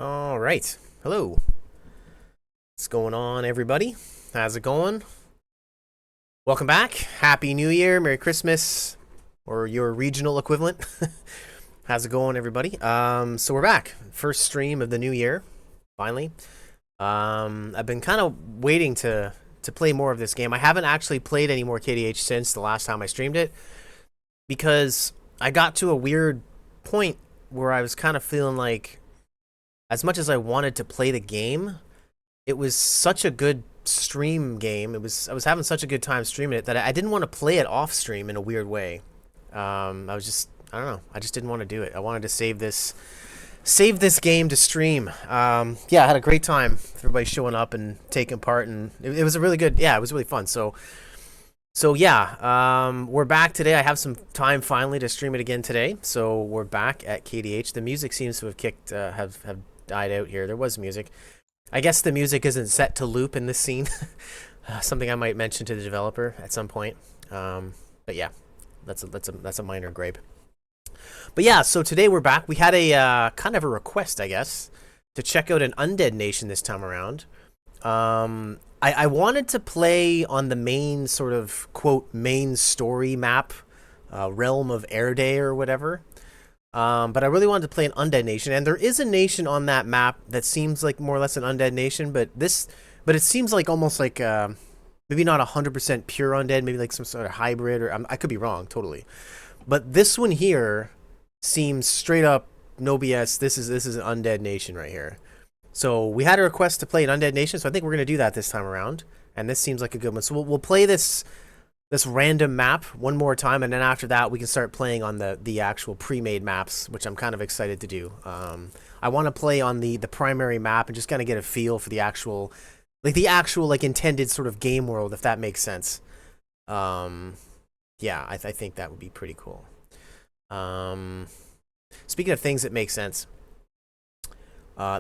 All right. Hello. What's going on, everybody? How's it going? Welcome back. Happy New Year. Merry Christmas, or your regional equivalent. How's it going, everybody? So we're back. First stream of the new year, finally. I've been kind of waiting to play more of this game. I haven't actually played any more KDH since the last time I streamed it because I got to a weird point where I was kind of feeling like, as much as I wanted to play the game, it was such a good stream game. I was having such a good time streaming it that I didn't want to play it off stream in a weird way. I don't know. I just didn't want to do it. I wanted to save this game to stream. Yeah, I had a great time. Everybody showing up and taking part, and it was a really good. Yeah, it was really fun. So yeah, we're back today. I have some time finally to stream it again today. So we're back at KDH. The music seems to have have died out here. There was music. I guess the music isn't set to loop in this scene. Something I might mention to the developer at some point. But yeah, that's a minor gripe. But yeah, so today we're back. We had a kind of a request, I guess, to check out an Undead Nation this time around. I wanted to play on the main sort of quote main story map, Realm of Airday or whatever. But I really wanted to play an Undead Nation, and there is a nation on that map that seems like more or less an Undead Nation, but it seems like almost like maybe not 100% pure Undead, maybe like some sort of hybrid, or I could be wrong totally. But this one here seems straight up no BS. This is an Undead Nation right here. So we had a request to play an Undead Nation, so I think we're gonna do that this time around, and this seems like a good one. So we'll play this random map one more time, and then after that we can start playing on the actual pre-made maps, which I'm kind of excited to do. I want to play on the primary map and just kind of get a feel for the actual intended sort of game world, if that makes sense. Yeah, I think that would be pretty cool. Speaking of things that make sense,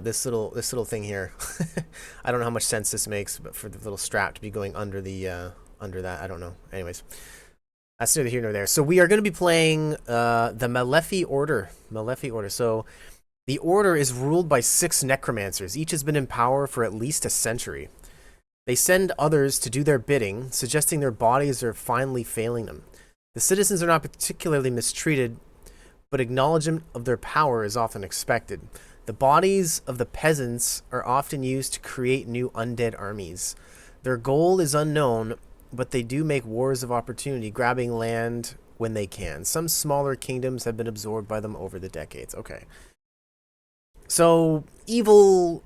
this little thing here, I don't know how much sense this makes, but for the little strap to be going under the under that, I don't know. Anyways, that's neither here nor there. So we are going to be playing the Malefi Order. Malefi Order. So the Order is ruled by 6 necromancers. Each has been in power for at least a century. They send others to do their bidding, suggesting their bodies are finally failing them. The citizens are not particularly mistreated, but acknowledgement of their power is often expected. The bodies of the peasants are often used to create new undead armies. Their goal is unknown, but they do make wars of opportunity, grabbing land when they can. Some smaller kingdoms have been absorbed by them over the decades. Okay. So, evil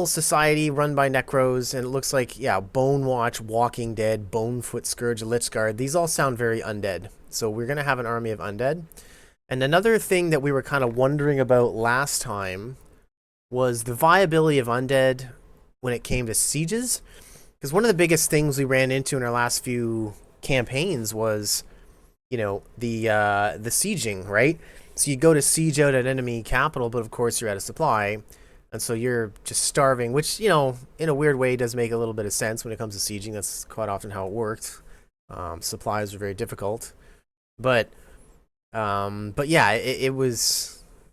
society run by Necros, and it looks like, yeah, Bone Watch, Walking Dead, Bonefoot Scourge, Lichguard. These all sound very undead. So we're going to have an army of undead. And another thing that we were kind of wondering about last time was the viability of undead when it came to sieges. Because one of the biggest things we ran into in our last few campaigns was, you know, the sieging, right? So you go to siege out an enemy capital, but of course you're out of supply, and so you're just starving, which, you know, in a weird way does make a little bit of sense when it comes to sieging. That's quite often how it worked. Supplies are very difficult, but yeah,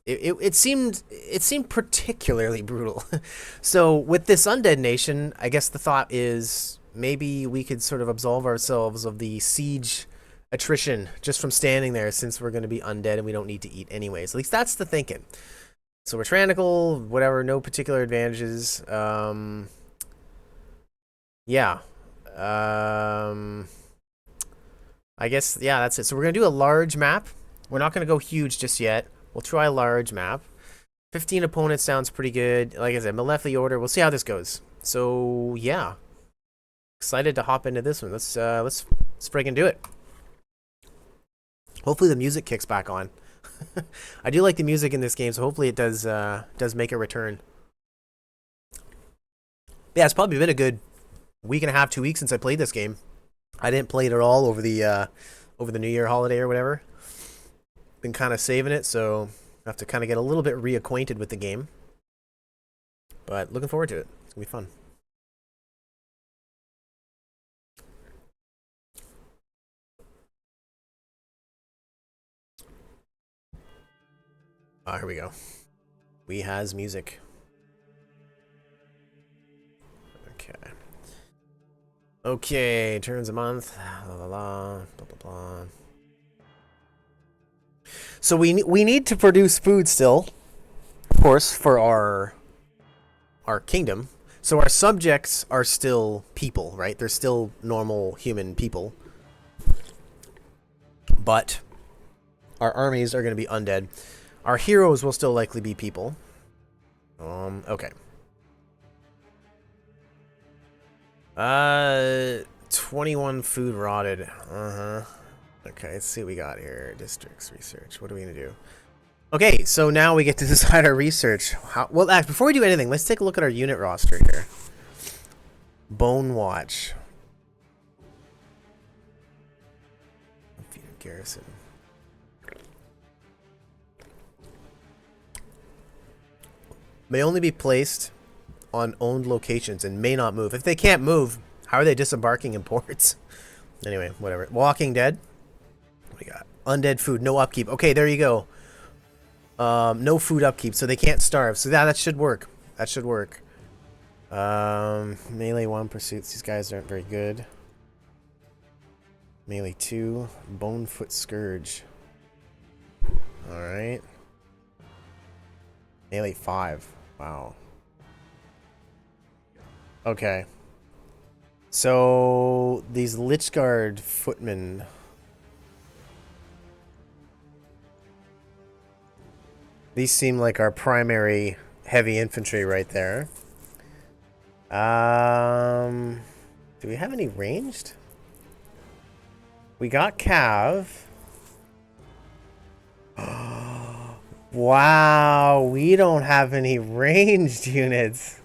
it seemed particularly brutal. So with this Undead Nation, I guess the thought is maybe we could sort of absolve ourselves of the siege attrition just from standing there, since we're going to be undead and we don't need to eat anyways. At least that's the thinking. So we're tyrannical, whatever, no particular advantages. Yeah. I guess, yeah, that's it. So we're going to do a large map. We're not going to go huge just yet. We'll try a large map. 15 opponents sounds pretty good. Like I said, Malefi Order. We'll see how this goes. So, yeah. Excited to hop into this one. Let's friggin' do it. Hopefully the music kicks back on. I do like the music in this game, so hopefully it does make a return. Yeah, it's probably been a good week and a half, 2 weeks since I played this game. I didn't play it at all over the New Year holiday or whatever. Been kind of saving it, so I have to kind of get a little bit reacquainted with the game. But looking forward to it. It's gonna be fun. Here we go. We has music. Okay, turns a month. La la la. Blah blah blah. So we need to produce food still, of course, for our kingdom. So our subjects are still people, right? They're still normal human people. But our armies are going to be undead. Our heroes will still likely be people. Okay. 21 food rotted. Uh-huh. Okay, let's see what we got here. Districts research. What are we going to do? Okay, so now we get to decide our research. Well, before we do anything, let's take a look at our unit roster here. Bone Watch. Garrison. May only be placed on owned locations and may not move. If they can't move, how are they disembarking in ports? Anyway, whatever. Walking Dead. What do we got? Undead food, no upkeep. Okay, there you go. No food upkeep, so they can't starve. So that should work. That should work. Melee 1 pursuits. These guys aren't very good. Melee 2. Bonefoot Scourge. Alright. Melee 5. Wow. Okay. So, these Lichguard footmen. These seem like our primary heavy infantry right there. Do we have any ranged? We got Cav. Wow, we don't have any ranged units.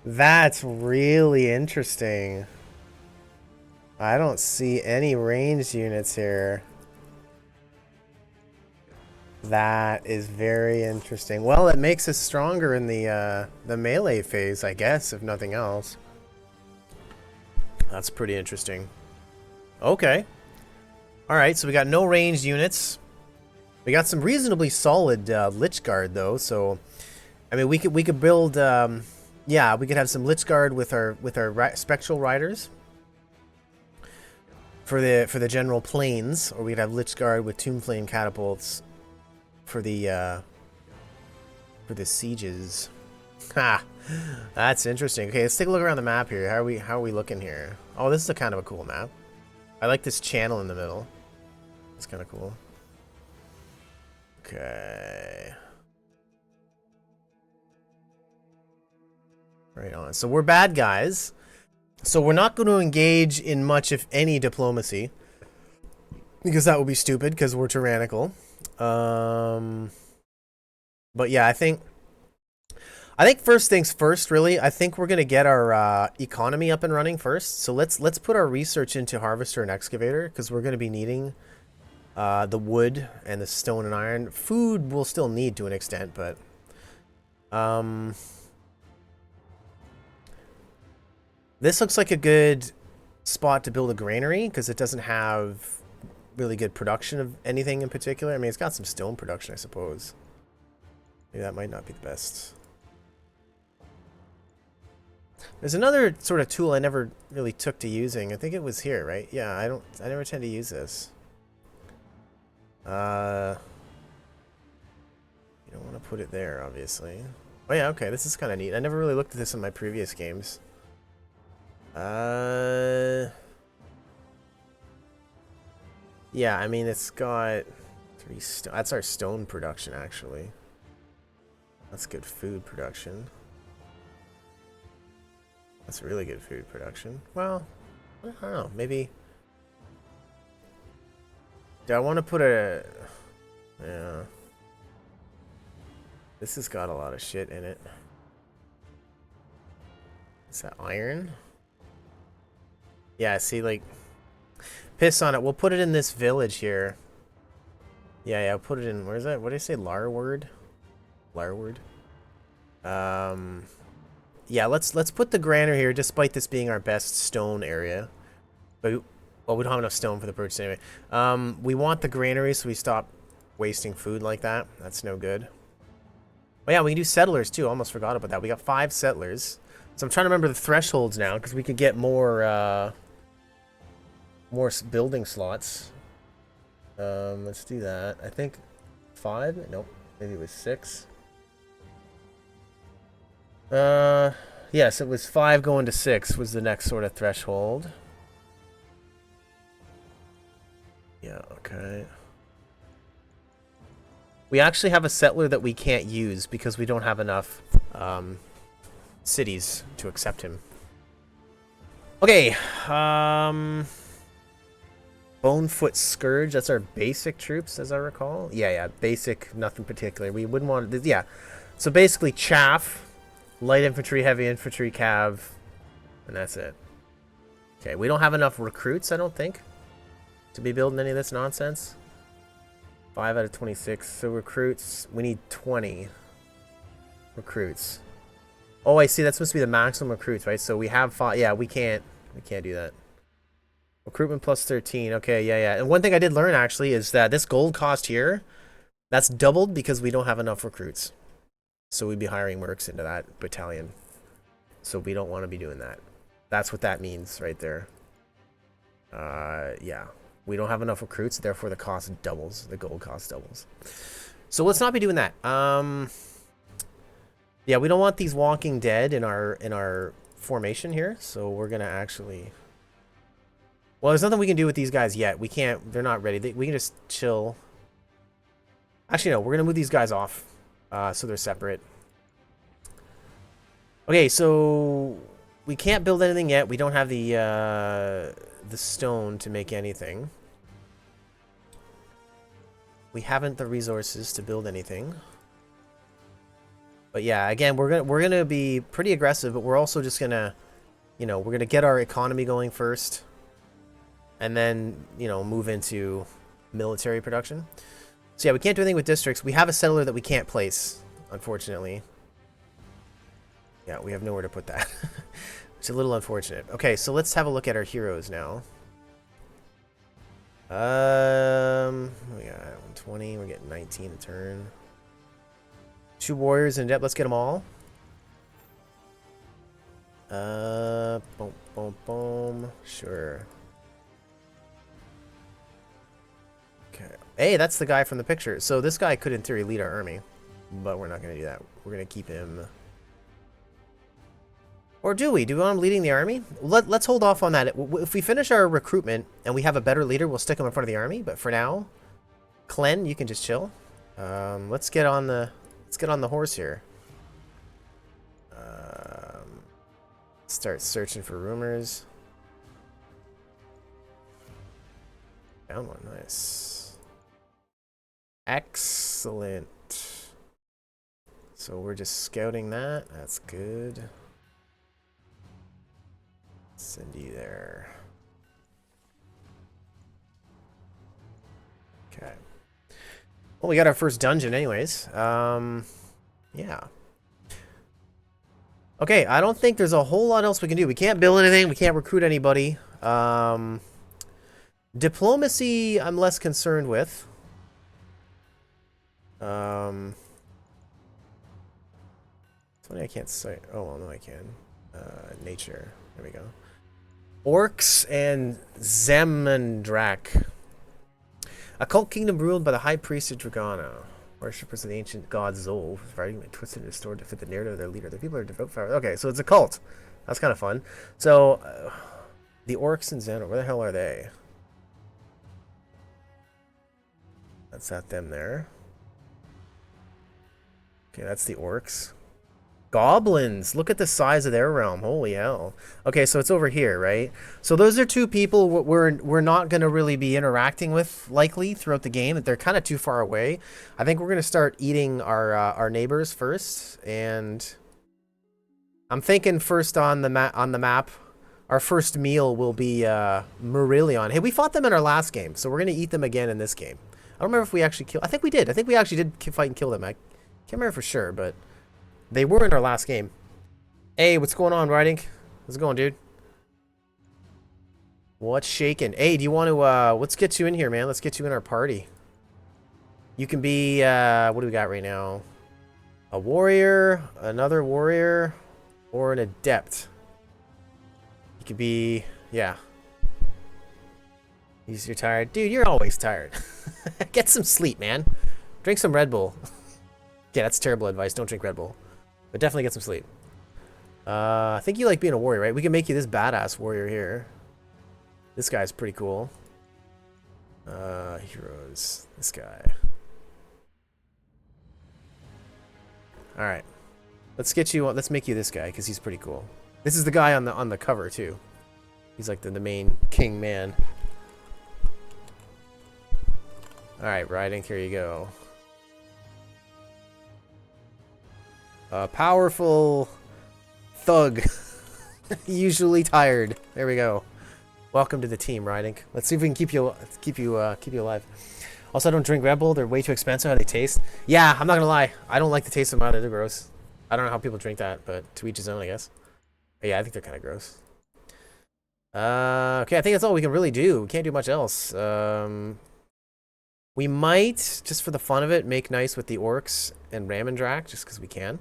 That's really interesting. I don't see any ranged units here. That is very interesting. Well, it makes us stronger in the melee phase, I guess, if nothing else. That's pretty interesting. Okay. Alright, so we got no ranged units. We got some reasonably solid Lichguard, though, so... I mean, we could build... yeah, we could have some Lichguard with our Spectral Riders. For the general planes, or we'd have Lichguard with Tomb Flame Catapults for the sieges. Ha! That's interesting. Okay, let's take a look around the map here. How are we looking here? Oh, this is a kind of a cool map. I like this channel in the middle. It's kind of cool. Okay. Right on. So we're bad guys. So we're not going to engage in much, if any, diplomacy. Because that would be stupid, because we're tyrannical. But yeah, I think first things first, really. I think we're gonna get our economy up and running first. So let's put our research into harvester and excavator, because we're gonna be needing the wood and the stone and iron. Food we'll still need to an extent, but this looks like a good spot to build a granary, because it doesn't have really good production of anything in particular. I mean, it's got some stone production, I suppose. Maybe that might not be the best. There's another sort of tool I never really took to using. I think it was here, right? Yeah, I never tend to use this. You don't want to put it there, obviously. Oh yeah, okay, this is kind of neat. I never really looked at this in my previous games. Yeah, I mean, it's got 3 stone. That's our stone production, actually. That's good food production. That's really good food production. Well, I don't know. Maybe... Do I want to put a... Yeah. This has got a lot of shit in it. Is that iron? Yeah, see, like... Piss on it. We'll put it in this village here. Yeah, I'll put it in... Where is that? What did I say? Larward? Larward? Yeah, let's put the granary here, despite this being our best stone area. But, well, we don't have enough stone for the purchase anyway. We want the granary, so we stop wasting food like that. That's no good. Oh yeah, we can do settlers too. Almost forgot about that. We got 5 settlers. So I'm trying to remember the thresholds now, because we could get more building slots. Let's do that. I think 5? Nope. Maybe it was 6. Yes, it was 5 going to 6 was the next sort of threshold. Yeah, okay. We actually have a settler that we can't use because we don't have enough cities to accept him. Okay, Bonefoot Scourge, that's our basic troops, as I recall. Yeah, basic, nothing particular. We wouldn't want to, yeah. So basically chaff, light infantry, heavy infantry, cav, and that's it. Okay, we don't have enough recruits, I don't think, to be building any of this nonsense. 5 out of 26. So recruits, we need 20 recruits. Oh, I see. That's supposed to be the maximum recruits, right? So we have 5. Yeah, we can't do that. Recruitment plus 13. Okay, yeah. And one thing I did learn actually is that this gold cost here, that's doubled because we don't have enough recruits. So we'd be hiring mercs into that battalion. So we don't want to be doing that. That's what that means right there. Yeah. We don't have enough recruits, therefore the cost doubles. The gold cost doubles. So let's not be doing that. Yeah, we don't want these Walking Dead in our formation here, so we're gonna actually. Well, there's nothing we can do with these guys yet. We can't. They're not ready. We can just chill. Actually, no. We're gonna move these guys off, so they're separate. Okay, so we can't build anything yet. We don't have the stone to make anything. We haven't the resources to build anything. But yeah, again, we're gonna be pretty aggressive, but we're also just gonna, we're gonna get our economy going first, and then move into military production. So yeah, we can't do anything with districts. We have a settler that we can't place, unfortunately. Yeah, we have nowhere to put that. It's a little unfortunate. Okay, so let's have a look at our heroes now. We got 120. We're getting 19 a turn. 2 warriors in depth. Let's get them all. Boom, boom, boom. Sure. Okay. Hey, that's the guy from the picture. So this guy could, in theory, lead our army, but we're not going to do that. We're going to keep him. Or do we? Do we want him leading the army? Let's hold off on that. If we finish our recruitment and we have a better leader, we'll stick him in front of the army. But for now, Clen, you can just chill. Let's get on the horse here. Start searching for rumors. Found one. Nice. Excellent. So we're just scouting that. That's good. Send you there. Okay. Well, we got our first dungeon anyways. Yeah. Okay, I don't think there's a whole lot else we can do. We can't build anything. We can't recruit anybody. Diplomacy, I'm less concerned with. It's funny I can't say. Oh, well, no, I can. Nature. There we go. Orcs and Zemandrak. A cult kingdom ruled by the high priest of Dragana. Worshippers of the ancient god Zol, fighting and twisted and distorted to fit the narrative of their leader. The people are devout. Okay, so it's a cult. That's kind of fun. So, the orcs and Xanor, where the hell are they? That's not them there. Okay, that's the orcs. Goblins! Look at the size of their realm. Holy hell. Okay, so it's over here, right? So those are 2 people we're not going to really be interacting with, likely, throughout the game. They're kind of too far away. I think we're going to start eating our neighbors first. And I'm thinking first on the map, our first meal will be Murilion. Hey, we fought them in our last game, so we're going to eat them again in this game. I don't remember if we actually killed... I think we did. I think we actually did fight and kill them. I can't remember for sure, but... They were in our last game. Hey, what's going on, Riding? How's it going, dude? What's shaking? Hey, do you want to, let's get you in here, man. Let's get you in our party. You can be, what do we got right now? A warrior, another warrior. Or an adept. You could be... Yeah. You're tired. Dude, you're always tired. Get some sleep, man. Drink some Red Bull. Yeah, that's terrible advice. Don't drink Red Bull. But definitely get some sleep. I think you like being a warrior, right? We can make you this badass warrior here. This guy's pretty cool. Heroes. This guy. Alright. Let's get you... Let's make you this guy, because he's pretty cool. This is the guy on the cover, too. He's like the main king man. Alright, riding, here you go. Powerful thug. Usually tired. There we go. Welcome to the team, riding. Let's see if we can keep you alive. Also, I don't drink Red Bull. They're way too expensive. How they taste? Yeah, I'm not gonna lie. I don't like the taste of them either. They're gross. I don't know how people drink that, but to each his own, I guess. But yeah, I think they're kind of gross. Okay, I think that's all we can really do. We can't do much else. We might, just for the fun of it, make nice with the orcs and Ramendrak, just because we can.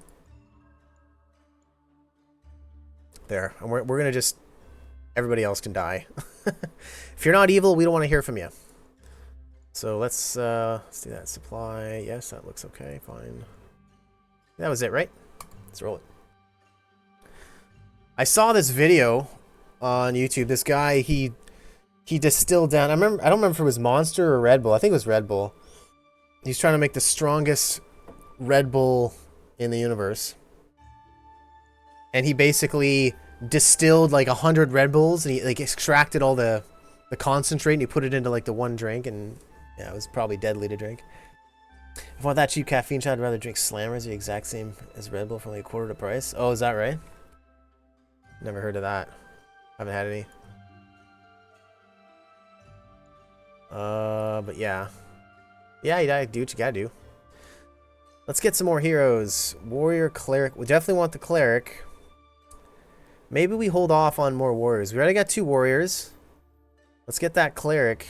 There. And we're going to just... Everybody else can die. If you're not evil, we don't want to hear from you. So let's do that. Supply. Yes, that looks okay. Fine. That was it, right? Let's roll it. I saw this video on YouTube. This guy, he distilled down... I don't remember if it was Monster or Red Bull. I think it was Red Bull. He's trying to make the strongest Red Bull in the universe. And he basically distilled like 100 Red Bulls, and he like extracted all the concentrate, and he put it into like the one drink, and yeah, it was probably deadly to drink. If I want that cheap caffeine shot, I'd rather drink Slammers, the exact same as Red Bull for only a quarter the price. Oh, is that right? Never heard of that. Haven't had any. But yeah. Yeah, you gotta do what you gotta do. Let's get some more heroes. Warrior, cleric. We definitely want the cleric. Maybe we hold off on more warriors. We already got 2 warriors. Let's get that cleric.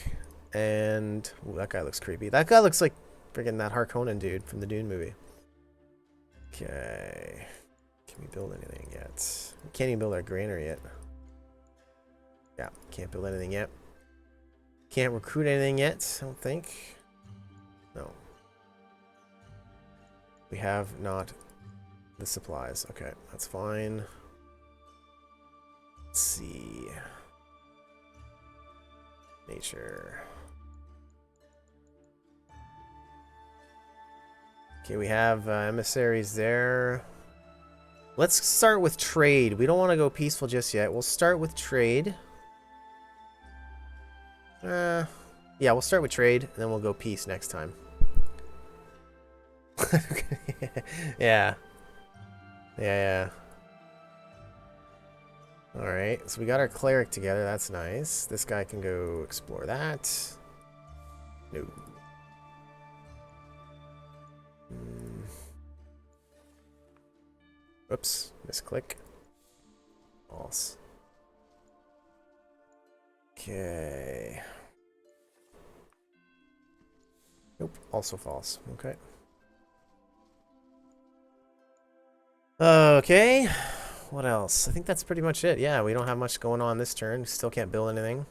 And... Ooh, that guy looks creepy. That guy looks like freaking that Harkonnen dude from the Dune movie. Okay. Can we build anything yet? We can't even build our granary yet. Yeah, can't build anything yet. Can't recruit anything yet, I don't think. No. We have not the supplies. Okay, that's fine. Let's see. Nature. Okay, we have emissaries there. Let's start with trade. We don't want to go peaceful just yet. We'll start with trade. Yeah, we'll start with trade, and then we'll go peace next time. Yeah. Yeah. Alright, so we got our cleric together. That's nice. This guy can go explore that. No. Oops, misclick. False. Okay. Nope, also false. Okay. Okay. What else? I think that's pretty much it. Yeah, we don't have much going on this turn. Still can't build anything.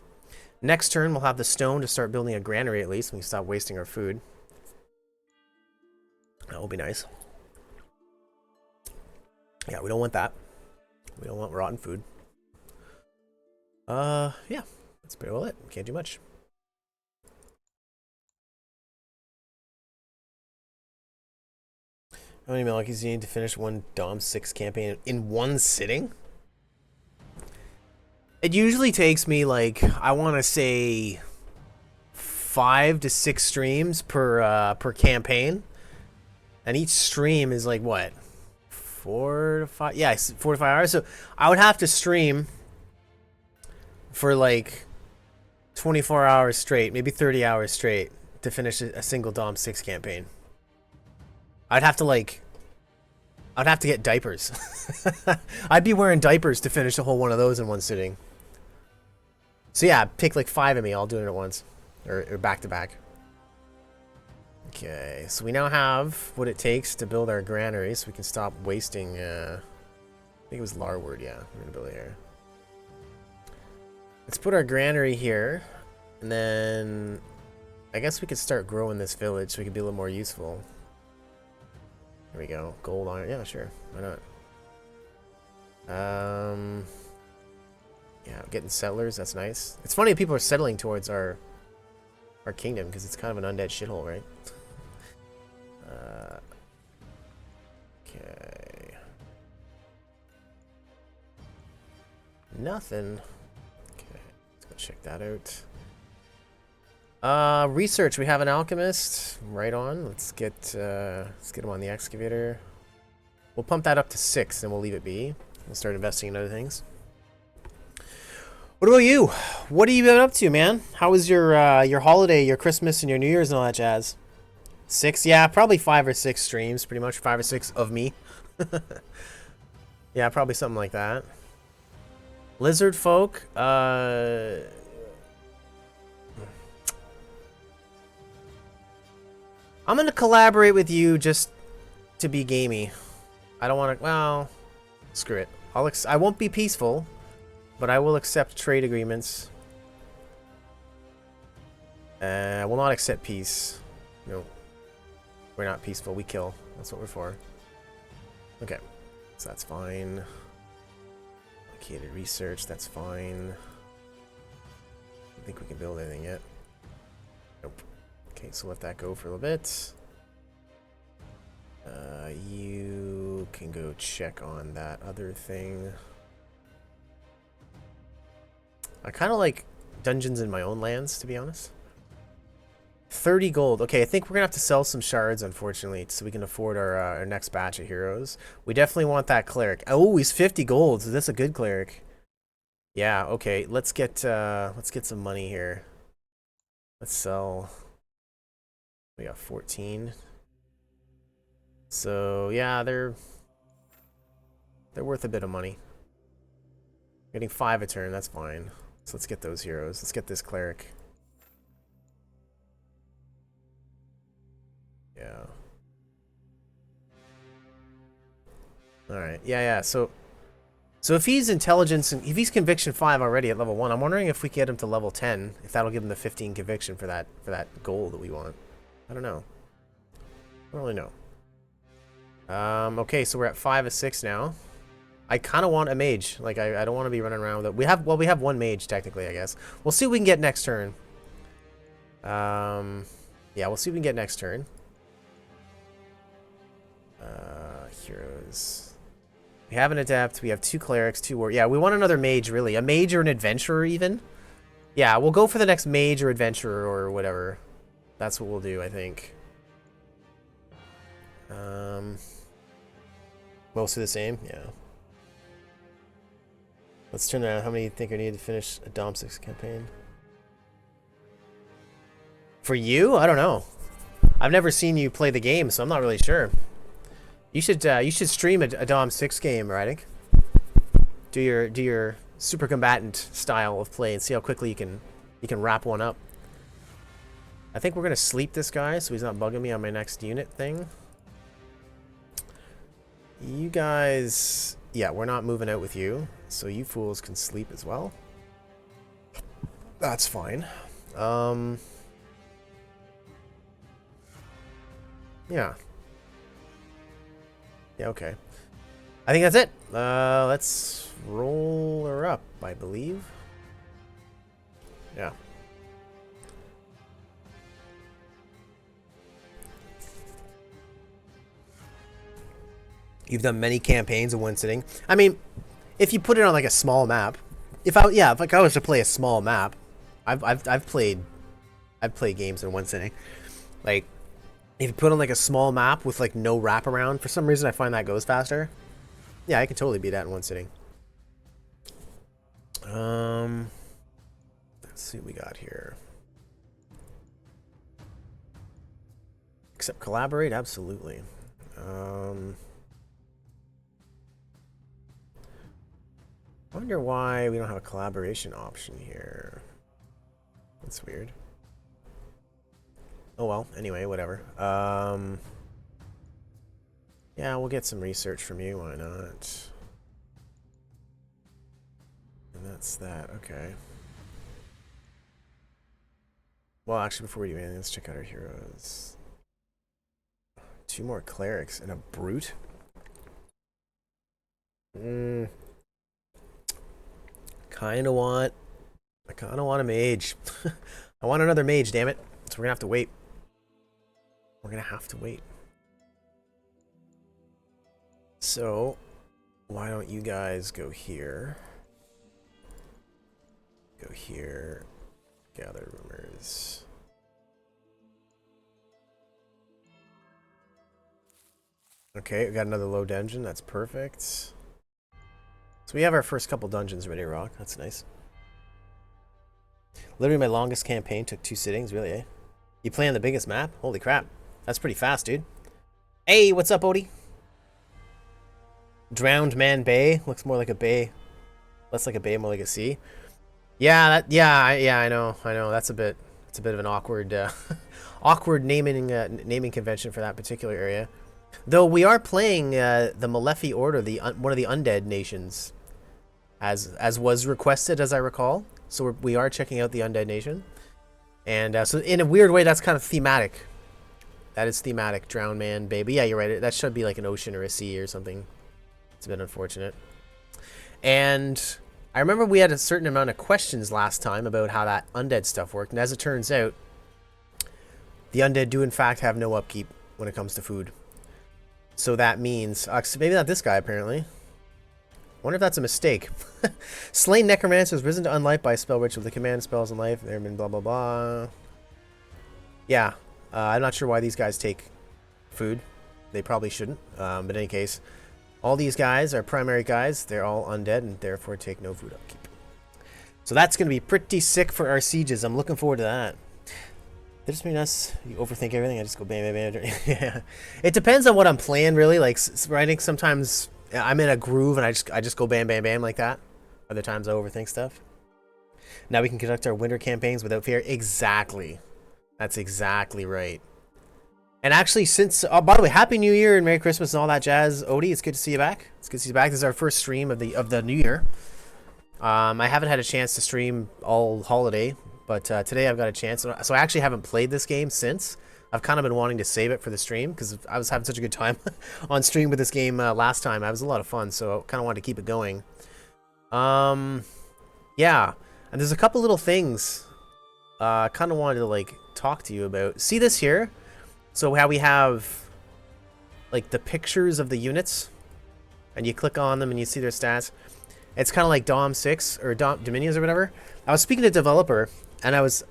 Next turn, we'll have the stone to start building a granary at least. We can stop wasting our food. That will be nice. Yeah, we don't want that. We don't want rotten food. Yeah. That's pretty well it. Can't do much. How many Malekis do you need to finish one Dom 6 campaign in one sitting? It usually takes me like, I want to say 5 to 6 streams per campaign. And each stream is like what? 4 to 5? Yeah, 4 to 5 hours. So I would have to stream for like 24 hours straight, maybe 30 hours straight to finish a single Dom 6 campaign. I'd have to get diapers. I'd be wearing diapers to finish a whole one of those in one sitting. So yeah, pick like 5 of me, I'll do it at once. Or back to back. Okay, so we now have what it takes to build our granary, so we can stop wasting I think it was Larward, yeah. We're gonna build it here. Let's put our granary here, and then I guess we could start growing this village so we can be a little more useful. There we go. Gold iron. Yeah, sure. Why not? Yeah, getting settlers. That's nice. It's funny that people are settling towards our kingdom because it's kind of an undead shithole, right? Okay. Nothing. Okay, let's go check that out. Research. We have an alchemist. Right on. Let's get him on the excavator. We'll pump that up to 6, and we'll leave it be. We'll start investing in other things. What about you? What have you been up to, man? How was your holiday, your Christmas, and your New Year's and all that jazz? 6? Yeah, probably 5 or 6 streams, pretty much 5 or 6 of me. Yeah, probably something like that. Lizard folk. I'm gonna collaborate with you just to be gamey. I don't want to. Well, screw it. I won't be peaceful. But I will accept trade agreements. I will not accept peace. No. We're not peaceful. We kill. That's what we're for. Okay. So that's fine. Located research. That's fine. I don't think we can build anything yet. Nope. Okay, so let that go for a little bit. You can go check on that other thing. I kind of like dungeons in my own lands, to be honest. 30 gold. Okay, I think we're going to have to sell some shards, unfortunately, so we can afford our next batch of heroes. We definitely want that cleric. Oh, he's 50 gold. So that's a good cleric. Yeah, okay. Let's get some money here. Let's sell. We got 14. So, yeah, they're worth a bit of money. Getting 5 a turn, that's fine. So let's get those heroes. Let's get this cleric. Yeah. Alright, yeah. So if he's intelligence and if he's conviction 5 already at level 1, I'm wondering if we get him to level 10, if that'll give him the 15 conviction for that goal that we want. I don't know. I don't really know. Okay, so we're at 5 of 6 now. I kind of want a mage. Like, I don't want to be running around with it. We have one mage, technically, I guess. We'll see what we can get next turn. Yeah, we'll see what we can get next turn. Heroes. We have an adept. We have 2 clerics, 2 war. Yeah, we want another mage, really. A mage or an adventurer, even. Yeah, we'll go for the next mage or adventurer or whatever. That's what we'll do, I think. Mostly the same, yeah. Let's turn around. How many do you think I need to finish a Dom 6 campaign? For you? I don't know. I've never seen you play the game, so I'm not really sure. You should stream a Dom 6 game, Rydick. Do your super combatant style of play and see how quickly you can wrap one up. I think we're gonna sleep this guy so he's not bugging me on my next unit thing. You guys, yeah, we're not moving out with you, so you fools can sleep as well. That's fine. Yeah. Yeah, okay. I think that's it. Let's roll her up, I believe. Yeah. You've done many campaigns in one sitting. I mean, if you put it on like a small map, if I was to play a small map, I've played games in one sitting. Like, if you put on like a small map with like no wraparound, for some reason I find that goes faster. Yeah, I can totally beat that in one sitting. Let's see what we got here. Except collaborate, absolutely. I wonder why we don't have a collaboration option here. That's weird. Oh well, anyway, whatever. Yeah, we'll get some research from you, why not? That's that. Okay. Well, actually, before we do anything, let's check out our heroes. 2 more clerics and a brute. I kind of want a mage. I want another mage, damn it. So we're gonna have to wait. So, why don't you guys go here? Go here. Gather rumors. Okay, we got another low dungeon. That's perfect. So we have our first couple dungeons ready to rock. That's nice. Literally my longest campaign took 2 sittings, really, eh? You play on the biggest map? Holy crap. That's pretty fast, dude. Hey, what's up, Odie? Drowned Man Bay. Looks more like a bay. Less like a bay, more like a sea. Yeah, I know. That's a bit of an awkward awkward naming convention for that particular area. Though we are playing the Malefi Order, one of the undead nations, as was requested, as I recall. So we are checking out the undead nation, and so in a weird way, that's kind of thematic. That is thematic, Drowned Man, baby. Yeah, you're right. That should be like an ocean or a sea or something. It's a bit unfortunate. And I remember we had a certain amount of questions last time about how that undead stuff worked, and as it turns out, the undead do in fact have no upkeep when it comes to food. So that means maybe not this guy apparently. Wonder if that's a mistake. Slain necromancers risen to unlife by a spell rich with the command spells and life. There been blah blah blah. Yeah, I'm not sure why these guys take food. They probably shouldn't. But in any case, all these guys are primary guys. They're all undead and therefore take no food upkeep. So that's going to be pretty sick for our sieges. I'm looking forward to that. That just mean us. You overthink everything. I just go bam, bam, bam. Yeah. It depends on what I'm playing, really. Like writing, sometimes I'm in a groove and I just go bam, bam, bam like that. Other times I overthink stuff. Now we can conduct our winter campaigns without fear. Exactly. That's exactly right. And actually, since by the way, Happy New Year and Merry Christmas and all that jazz, Odie. It's good to see you back. It's good to see you back. This is our first stream of the new year. I haven't had a chance to stream all holiday, but today I've got a chance. So I actually haven't played this game since. I've kind of been wanting to save it for the stream because I was having such a good time on stream with this game last time. It was a lot of fun, so I kind of wanted to keep it going. Yeah, and there's a couple little things I kind of wanted to like talk to you about. See this here? So how we have like the pictures of the units, and you click on them and you see their stats. It's kind of like Dom 6 or Dominions or whatever. I was speaking to a developer, and I was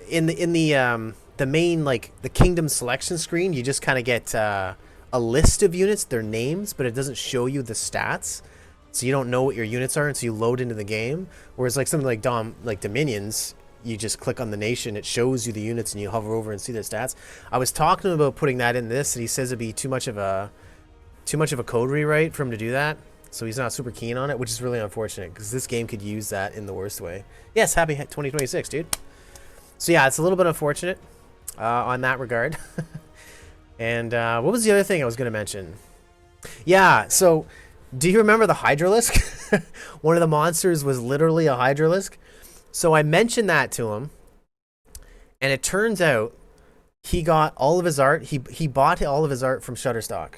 in the main, like the kingdom selection screen. You just kind of get a list of units, their names, but it doesn't show you the stats, so you don't know what your units are until you load into the game. Whereas like something like Dominions, you just click on the nation, it shows you the units, and you hover over and see their stats. I was talking to him about putting that in this, and he says it'd be too much of a code rewrite for him to do that. So he's not super keen on it, which is really unfortunate because this game could use that in the worst way. Yes, happy 2026, dude. So yeah, it's a little bit unfortunate on that regard. And what was the other thing I was going to mention? Yeah, so do you remember the Hydralisk? One of the monsters was literally a Hydralisk. So I mentioned that to him, and it turns out he got all of his art. He bought all of his art from Shutterstock.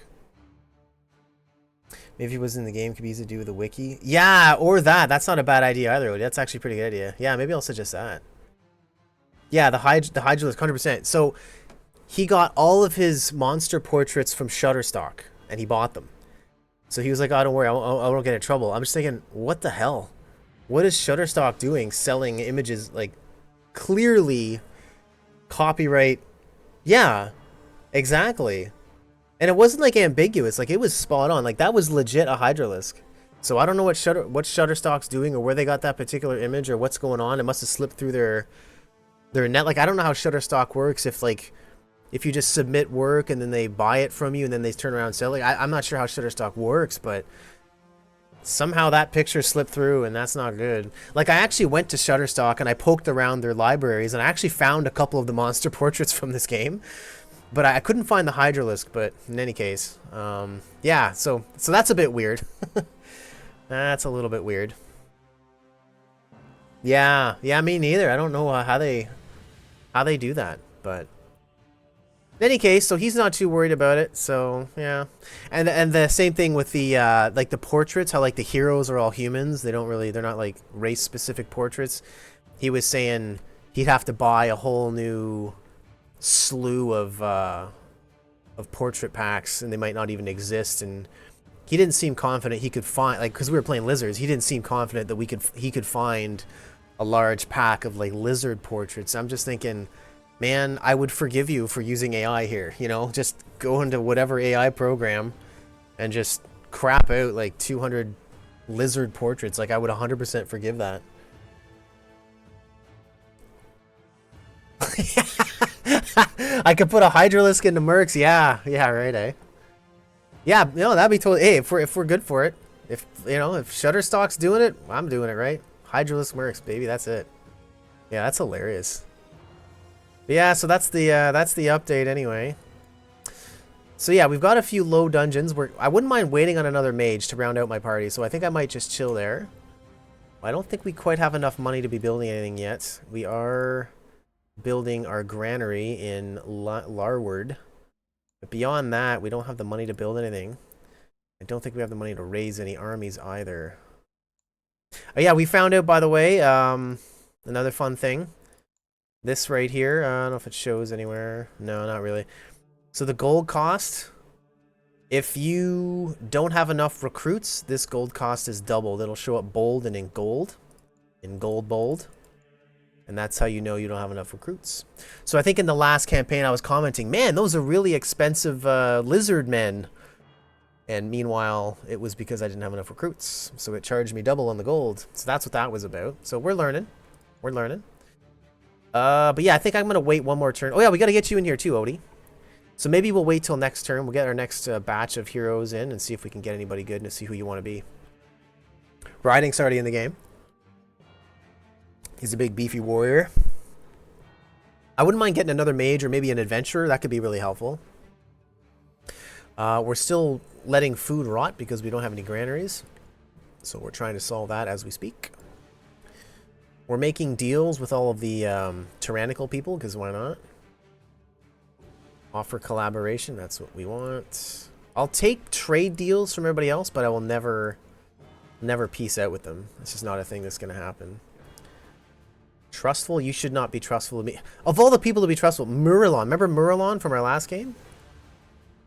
Maybe he was in the game, could be easy to do with a wiki. Yeah, or that. That's not a bad idea either. That's actually a pretty good idea. Yeah, maybe I'll suggest that. Yeah, the Hydralisk, 100%. So he got all of his monster portraits from Shutterstock, and he bought them. So he was like, oh, don't worry, I won't get in trouble. I'm just thinking, what the hell? What is Shutterstock doing selling images, like, clearly copyright? Yeah, exactly. And it wasn't like ambiguous, like it was spot on. Like that was legit a Hydralisk. So I don't know what Shutterstock's doing or where they got that particular image or what's going on. It must have slipped through their net. Like I don't know how Shutterstock works, if you just submit work and then they buy it from you and then they turn around and sell it. I'm not sure how Shutterstock works, but somehow that picture slipped through and that's not good. Like I actually went to Shutterstock and I poked around their libraries and I actually found a couple of the monster portraits from this game. But I couldn't find the Hydralisk, but in any case, yeah, so that's a bit weird. That's a little bit weird. Yeah, yeah, me neither. I don't know how they do that, but in any case, so he's not too worried about it. So yeah, and the same thing with the like the portraits. How like the heroes are all humans. They're not like race specific portraits. He was saying he'd have to buy a whole new slew of portrait packs, and they might not even exist. And he didn't seem confident he could find, like, because we were playing lizards. He didn't seem confident that he could find a large pack of like lizard portraits. I'm just thinking, man, I would forgive you for using AI here. You know, just go into whatever AI program and just crap out like 200 lizard portraits. Like, I would 100% forgive that. I could put a Hydralisk into Mercs. Yeah, yeah, right, eh? Yeah, no, that'd be totally. Hey, if we're good for it, if you know, if Shutterstock's doing it, I'm doing it, right? Hydralisk Mercs, baby, that's it. Yeah, that's hilarious. But yeah, so that's the update anyway. So yeah, we've got a few low dungeons. I wouldn't mind waiting on another mage to round out my party, so I think I might just chill there. I don't think we quite have enough money to be building anything yet. We are building our granary in Larward. But beyond that, we don't have the money to build anything. I don't think we have the money to raise any armies either. Oh yeah, we found out, by the way, another fun thing. This right here, I don't know if it shows anywhere. No, not really. So the gold cost, if you don't have enough recruits, this gold cost is doubled. It'll show up bold and in gold bold. And that's how you know you don't have enough recruits. So I think in the last campaign I was commenting, man, those are really expensive lizard men. And meanwhile, it was because I didn't have enough recruits. So it charged me double on the gold. So that's what that was about. So we're learning. We're learning. But yeah, I think I'm going to wait one more turn. Oh yeah, we got to get you in here too, Odie. So maybe we'll wait till next turn. We'll get our next batch of heroes in and see if we can get anybody good and see who you want to be. Riding's already in the game. He's a big beefy warrior. I wouldn't mind getting another mage or maybe an adventurer. That could be really helpful. We're still letting food rot because we don't have any granaries. So we're trying to solve that as we speak. We're making deals with all of the tyrannical people, because why not? Offer collaboration, that's what we want. I'll take trade deals from everybody else, but I will never peace out with them. It's just not a thing that's going to happen. Trustful? You should not be trustful to me. Of all the people to be trustful, Muralon. Remember Muralon from our last game?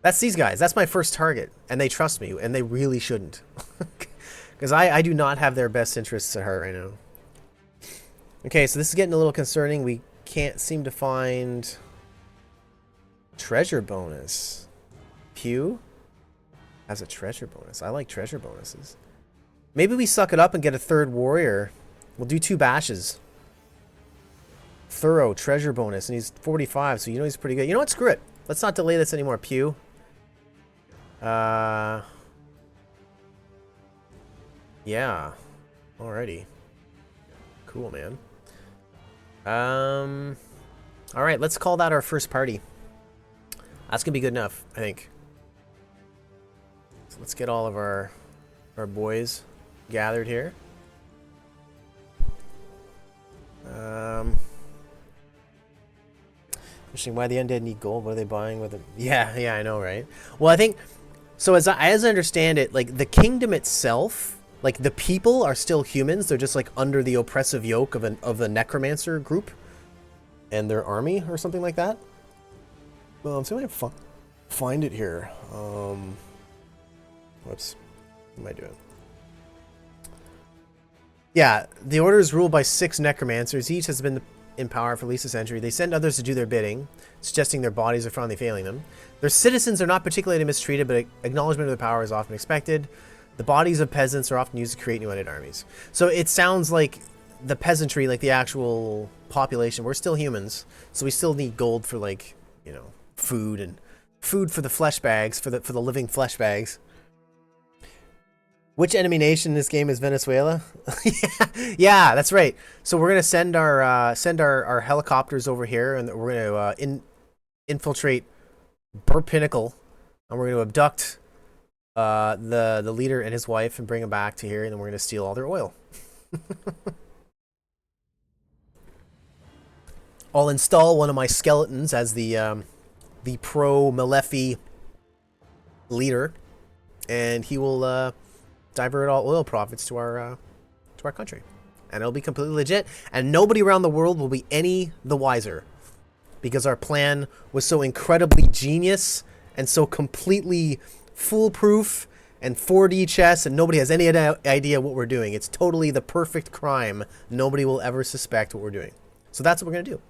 That's these guys. That's my first target. And they trust me, and they really shouldn't. Because I do not have their best interests at heart right now. Okay, so this is getting a little concerning. We can't seem to find treasure bonus. Pew has a treasure bonus. I like treasure bonuses. Maybe we suck it up and get a third warrior. We'll do 2 bashes. Thorough treasure bonus, and he's 45, so you know he's pretty good. You know what? Screw it. Let's not delay this anymore, Pew. Yeah. Alrighty. Cool, man. Alright, let's call that our first party. That's gonna be good enough, I think. So let's get all of our boys gathered here. Wishing why the undead need gold. What are they buying with it? Yeah, I know, right? Well, I think so. As I understand it, like the kingdom itself, like the people are still humans. They're just like under the oppressive yoke of a necromancer group and their army or something like that. Well, I'm seeing if I can find it here. Whoops, what am I doing? Yeah, the order is ruled by 6 necromancers. Each has been in power for at least a century. They send others to do their bidding, suggesting their bodies are finally failing them. Their citizens are not particularly mistreated, but acknowledgement of their power is often expected. The bodies of peasants are often used to create new undead armies. So it sounds like the peasantry, like the actual population, we're still humans, so we still need gold for, like, you know, food for the flesh bags, for the living flesh bags. Which enemy nation in this game is Venezuela? Yeah, that's right. So we're gonna send our helicopters over here, and we're gonna infiltrate Burr Pinnacle, and we're gonna abduct the leader and his wife and bring them back to here, and then we're gonna steal all their oil. I'll install one of my skeletons as the pro Malefi leader, and he will divert all oil profits to our country, and it'll be completely legit, and nobody around the world will be any the wiser, because our plan was so incredibly genius and so completely foolproof and 4D chess, and nobody has any idea what we're doing. It's totally the perfect crime. Nobody will ever suspect what we're doing. So that's what we're gonna do.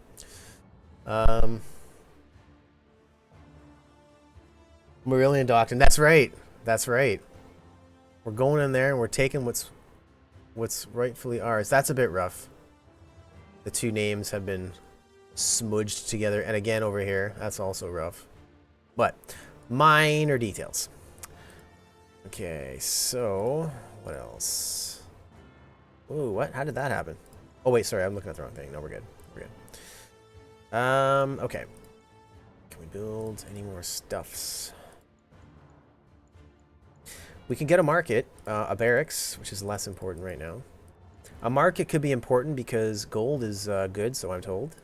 Marillion Doctrine. That's right. That's right. We're going in there and we're taking what's rightfully ours. That's a bit rough. The two names have been smudged together, and again over here, that's also rough. But minor details. Okay, so what else? Ooh, what? How did that happen? Oh wait, sorry, I'm looking at the wrong thing. No, we're good. We're good. Okay. Can we build any more stuffs? We can get a market, a barracks, which is less important right now. A market could be important because gold is good, so I'm told.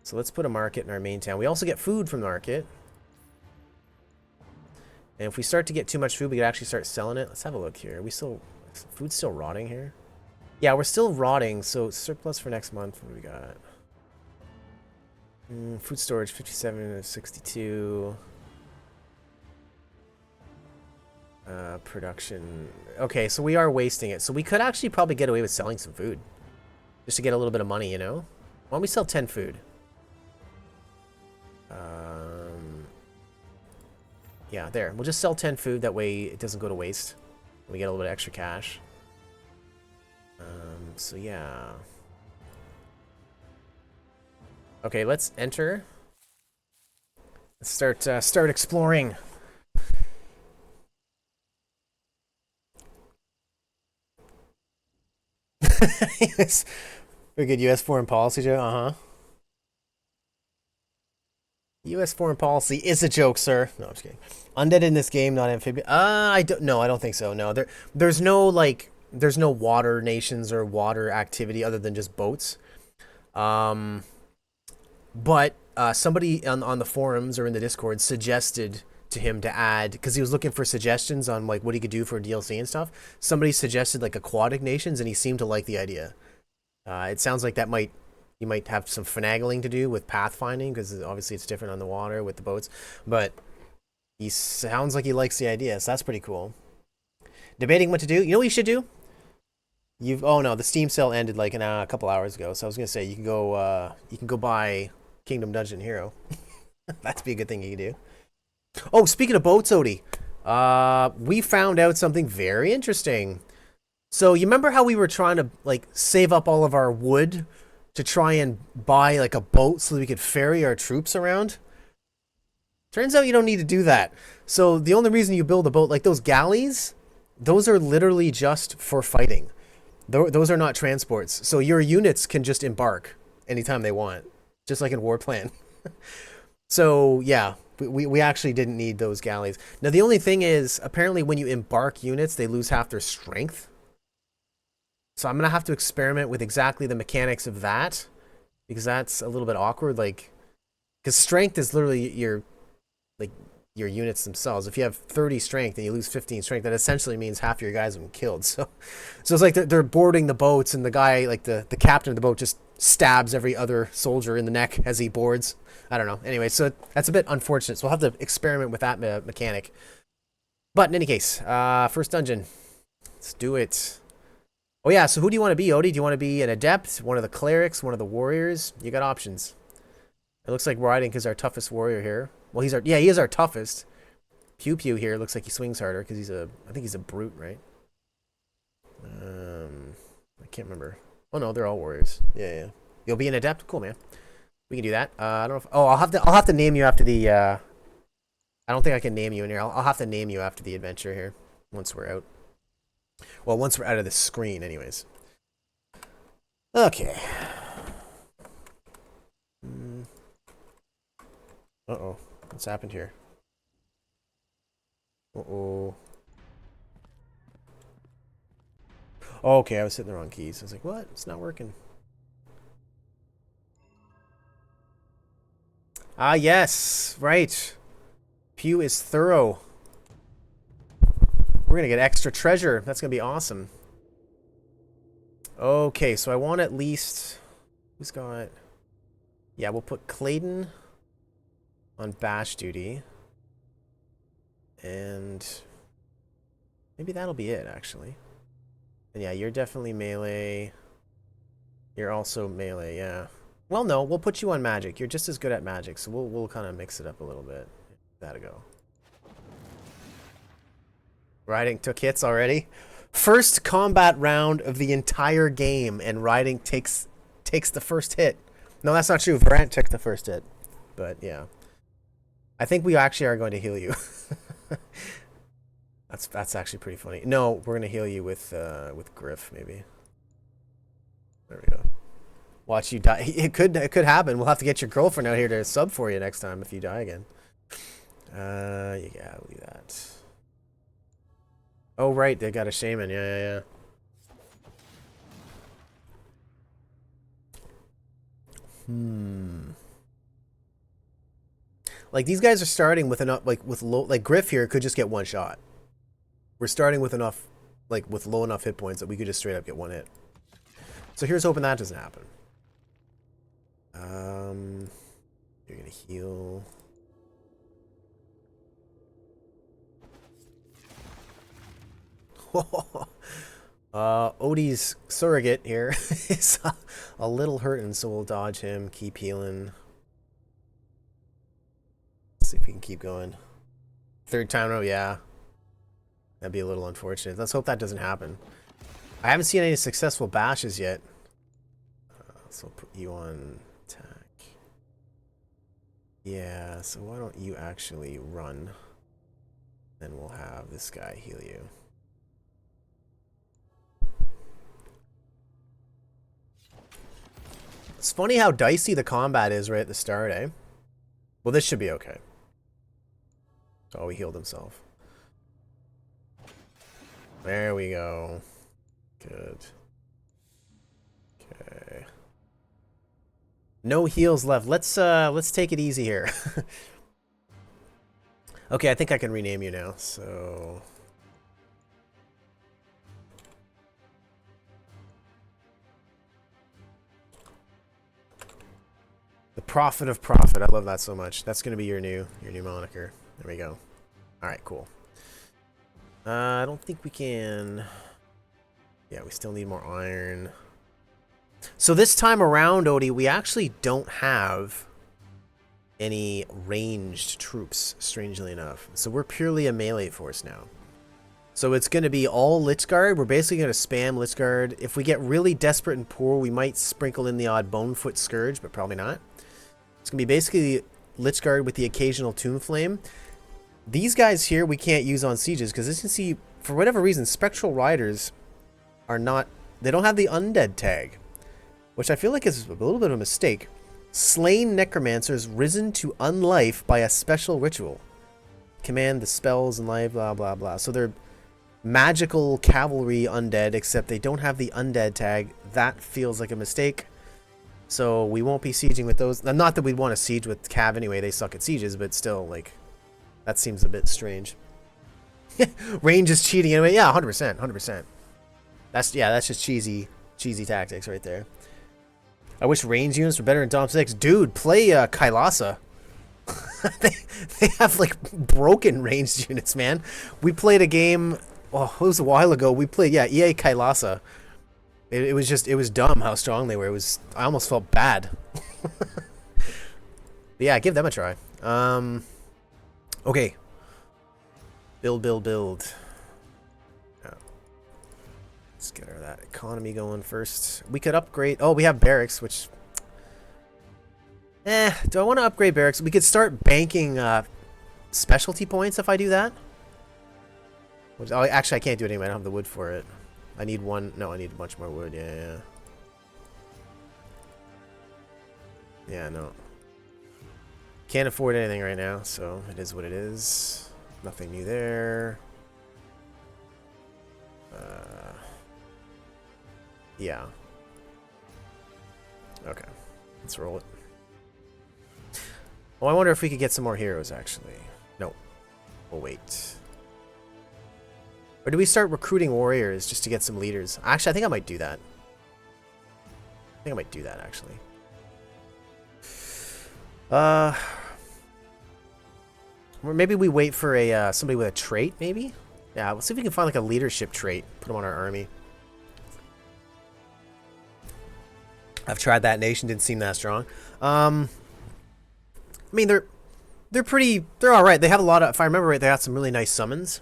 So let's put a market in our main town. We also get food from the market. And if we start to get too much food, we could actually start selling it. Let's have a look here. Food's still rotting here? Yeah, we're still rotting, so surplus for next month. What do we got? Food storage, 57 of 62. Production. Okay, so we are wasting it. So we could actually probably get away with selling some food. Just to get a little bit of money, you know? Why don't we sell 10 food? Yeah, there. We'll just sell 10 food. That way it doesn't go to waste. We get a little bit of extra cash. So yeah. Okay, let's enter. Let's start exploring. Yes. Very good U.S. foreign policy, Joe. Uh-huh. U.S. foreign policy is a joke, sir. No, I'm just kidding. Undead in this game, not amphibian. I don't think so. No, there's no water nations or water activity other than just boats. But somebody on the forums or in the Discord suggested to him to add, because he was looking for suggestions on like what he could do for DLC and stuff. Somebody suggested like aquatic nations, and he seemed to like the idea. It sounds like you might have some finagling to do with pathfinding, because obviously it's different on the water with the boats. But he sounds like he likes the idea, so that's pretty cool. Debating what to do. You know what you should do? Oh no, the Steam sale ended like a couple hours ago. So I was gonna say you can go buy Kingdom Dungeon Hero. That'd be a good thing you can do. Oh, speaking of boats, Odie, we found out something very interesting. So you remember how we were trying to like save up all of our wood to try and buy like a boat so that we could ferry our troops around? Turns out you don't need to do that. So the only reason you build a boat, like those galleys, those are literally just for fighting. Those are not transports. So your units can just embark anytime they want, just like in Warplan. So yeah, we actually didn't need those galleys. Now the only thing is, apparently when you embark units, they lose half their strength. So I'm going to have to experiment with exactly the mechanics of that, because that's a little bit awkward. Like, because strength is literally your units themselves. If you have 30 strength and you lose 15 strength, that essentially means half your guys have been killed. So it's like they're boarding the boats, and the guy, like the captain of the boat, just stabs every other soldier in the neck as he boards. I don't know. Anyway, so that's a bit unfortunate. So we'll have to experiment with that mechanic. But in any case, first dungeon. Let's do it. Oh yeah, so who do you want to be, Odie? Do you want to be an adept, one of the clerics, one of the warriors? You got options. It looks like Riding is our toughest warrior here. Well, he is our toughest. Pew Pew here looks like he swings harder because I think he's a brute, right? I can't remember. Oh no, they're all warriors. Yeah. You'll be an adept? Cool, man. We can do that. I don't know if, I'll have to name you after the I don't think I can name you in here. I'll have to name you after the adventure here once we're out. Well, once we're out of the screen, anyways. Okay. Uh-oh. What's happened here? Uh-oh. Oh, okay, I was hitting the wrong keys. I was like, what? It's not working. Ah, yes. Right. Pew is thorough. We're going to get extra treasure. That's going to be awesome. Okay, so I want at least... Who's got... Yeah, we'll put Clayton on bash duty. And... Maybe that'll be it, actually. And yeah, you're definitely melee. You're also melee, yeah. Well, no, we'll put you on magic. You're just as good at magic, so we'll kind of mix it up a little bit. That'll go. Riding took hits already. First combat round of the entire game, and Riding takes the first hit. No, that's not true. Varant took the first hit. But yeah. I think we actually are going to heal you. That's actually pretty funny. No, we're gonna heal you with Griff, maybe. There we go. Watch you die. It could happen. We'll have to get your girlfriend out here to sub for you next time if you die again. Yeah, leave that. Oh right, they got a shaman. Yeah. Like these guys are starting with enough, with low, like Griff here could just get one shot. We're starting with enough, like with low enough hit points that we could just straight up get one hit. So here's hoping that doesn't happen. You're gonna heal. Odie's surrogate here is a little hurting, so we'll dodge him, keep healing. Let's see if we can keep going. Third time, oh yeah. That'd be a little unfortunate. Let's hope that doesn't happen. I haven't seen any successful bashes yet. So I'll put you on attack. Yeah, so why don't you actually run? Then we'll have this guy heal you. It's funny how dicey the combat is right at the start, eh? Well, this should be okay. Oh, he healed himself. There we go. Good. Okay. No heals left. Let's take it easy here. Okay, I think I can rename you now. So the Prophet of Profit. I love that so much. That's gonna be your new moniker. There we go. All right, cool. I don't think we can. Yeah, we still need more iron. So this time around, Odie, we actually don't have any ranged troops, strangely enough. So we're purely a melee force now. So it's going to be all Lich Guard. We're basically going to spam Lich Guard. If we get really desperate and poor, we might sprinkle in the odd Bonefoot Scourge, but probably not. It's going to be basically Lich Guard with the occasional Tomb Flame. These guys here we can't use on sieges because as you can see, for whatever reason, Spectral Riders are not... They don't have the Undead tag, which I feel like is a little bit of a mistake. Slain Necromancers risen to unlife by a special ritual. Command the spells and life, blah, blah, blah. So they're magical cavalry undead, except they don't have the undead tag. That feels like a mistake. So we won't be sieging with those. Not that we'd want to siege with Cav anyway. They suck at sieges, but still, like, that seems a bit strange. Range is cheating anyway. Yeah, 100%, 100%. That's just cheesy tactics right there. I wish range units were better in Dom 6. Dude, play Kailasa. they have like broken ranged units, man. We played a game, oh, it was a while ago. We played, yeah, EA Kailasa. It was dumb how strong they were. I almost felt bad. Yeah, give them a try. Okay. Build. Let's get our that economy going first. We could upgrade. Oh, we have barracks, which... do I want to upgrade barracks? We could start banking specialty points if I do that. Which, oh, actually, I can't do it anyway. I don't have the wood for it. I need one. No, I need a bunch more wood. Yeah. Yeah, no. Can't afford anything right now, so it is what it is. Nothing new there. Yeah. Okay. Let's roll it. Oh, I wonder if we could get some more heroes, actually. No. We'll wait. Or do we start recruiting warriors just to get some leaders? Actually, I think I might do that. Actually. Or maybe we wait for a somebody with a trait, maybe? Yeah, we'll see if we can find like a leadership trait. Put them on our army. I've tried that nation, didn't seem that strong. I mean, they're all right. They have a lot of, if I remember right, they got some really nice summons.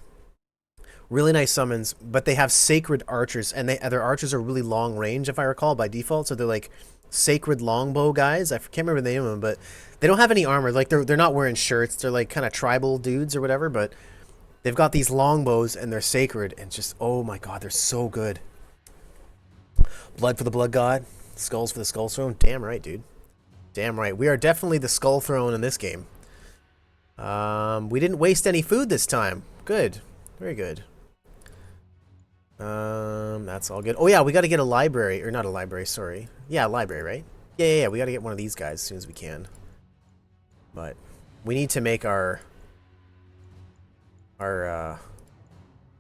But they have sacred archers, and their archers are really long range, if I recall, by default. So they're like sacred longbow guys. I can't remember the name of them, but they don't have any armor. Like they're not wearing shirts. They're like kind of tribal dudes or whatever, but they've got these longbows and they're sacred, and just, oh my god, they're so good. Blood for the blood god, skulls for the skull throne. Damn right, dude. Damn right. We are definitely the skull throne in this game. We didn't waste any food this time. Good. Very good. That's all good. Oh yeah, we got to get a library, or not a library, sorry. Yeah, a library, right? Yeah. We got to get one of these guys as soon as we can. But we need to make our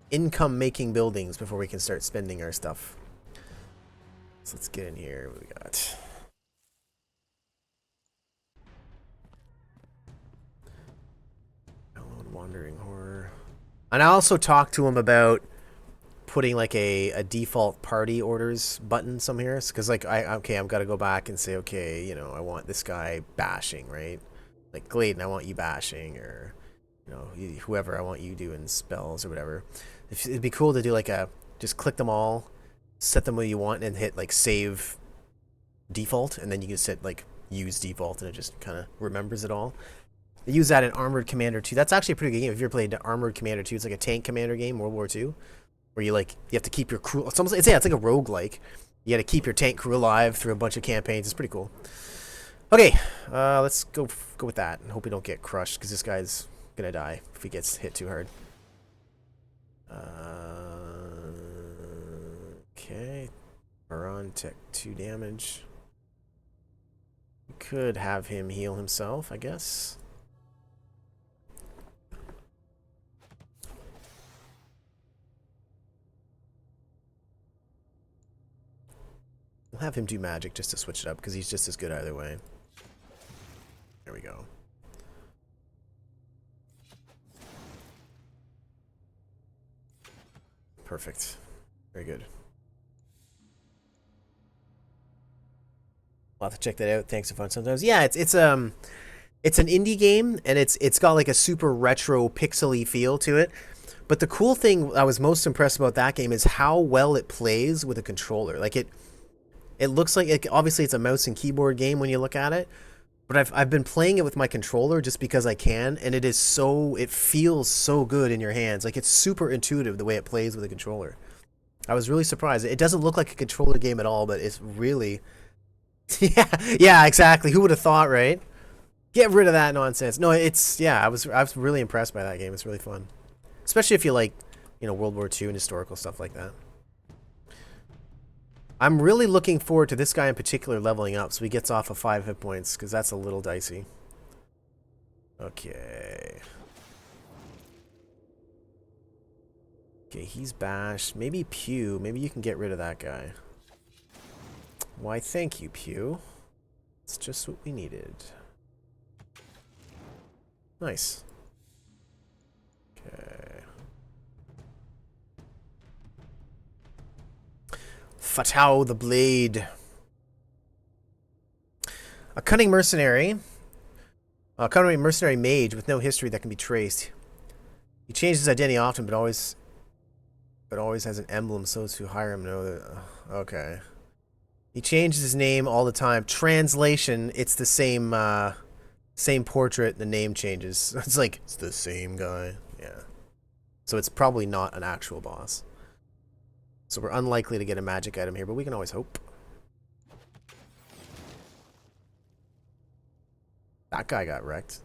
income-making buildings before we can start spending our stuff. So let's get in here. What we got? Wandering horror. And I also talked to him about putting like a default party orders button somewhere, because like I've got to go back and say, okay, you know, I want this guy bashing, right? Like Gladen, I want you bashing, or you know, whoever, I want you doing spells or whatever. It'd be cool to do like just click them all, set them where you want, and hit like save default, and then you can set like use default, and it just kind of remembers it all. They use that in Armored Commander 2. That's actually a pretty good game. If you ever played Armored Commander 2, it's like a tank commander game, World War II. Where you have to keep your crew. It's almost, it's like a roguelike. You got to keep your tank crew alive through a bunch of campaigns. It's pretty cool. Okay, let's go with that and hope we don't get crushed, because this guy's gonna die if he gets hit too hard. Okay, Baron Tech 2 damage. We could have him heal himself, I guess. We'll have him do magic just to switch it up, because he's just as good either way. There we go. Perfect. Very good. We'll have to check that out. Thanks for fun sometimes. Yeah, it's an indie game, and it's got like a super retro pixely feel to it. But the cool thing I was most impressed about that game is how well it plays with a controller. Like it looks like, obviously it's a mouse and keyboard game when you look at it, but I've been playing it with my controller just because I can, and it feels so good in your hands. Like, it's super intuitive the way it plays with a controller. I was really surprised. It doesn't look like a controller game at all, but it's really yeah, exactly. Who would have thought, right? Get rid of that nonsense. No, I was really impressed by that game. It's really fun. Especially if you like, you know, World War II and historical stuff like that. I'm really looking forward to this guy in particular leveling up so he gets off of 5 hit points, because that's a little dicey. Okay. Okay, he's bashed. Maybe Pew. Maybe you can get rid of that guy. Why, thank you, Pew. It's just what we needed. Nice. Okay. Fatau the Blade. A cunning mercenary mage with no history that can be traced. He changes his identity often, but always has an emblem, so to hire him know that. Okay. He changes his name all the time. Translation: it's the same portrait. The name changes. It's like, it's the same guy. Yeah. So it's probably not an actual boss. So we're unlikely to get a magic item here, but we can always hope. That guy got wrecked.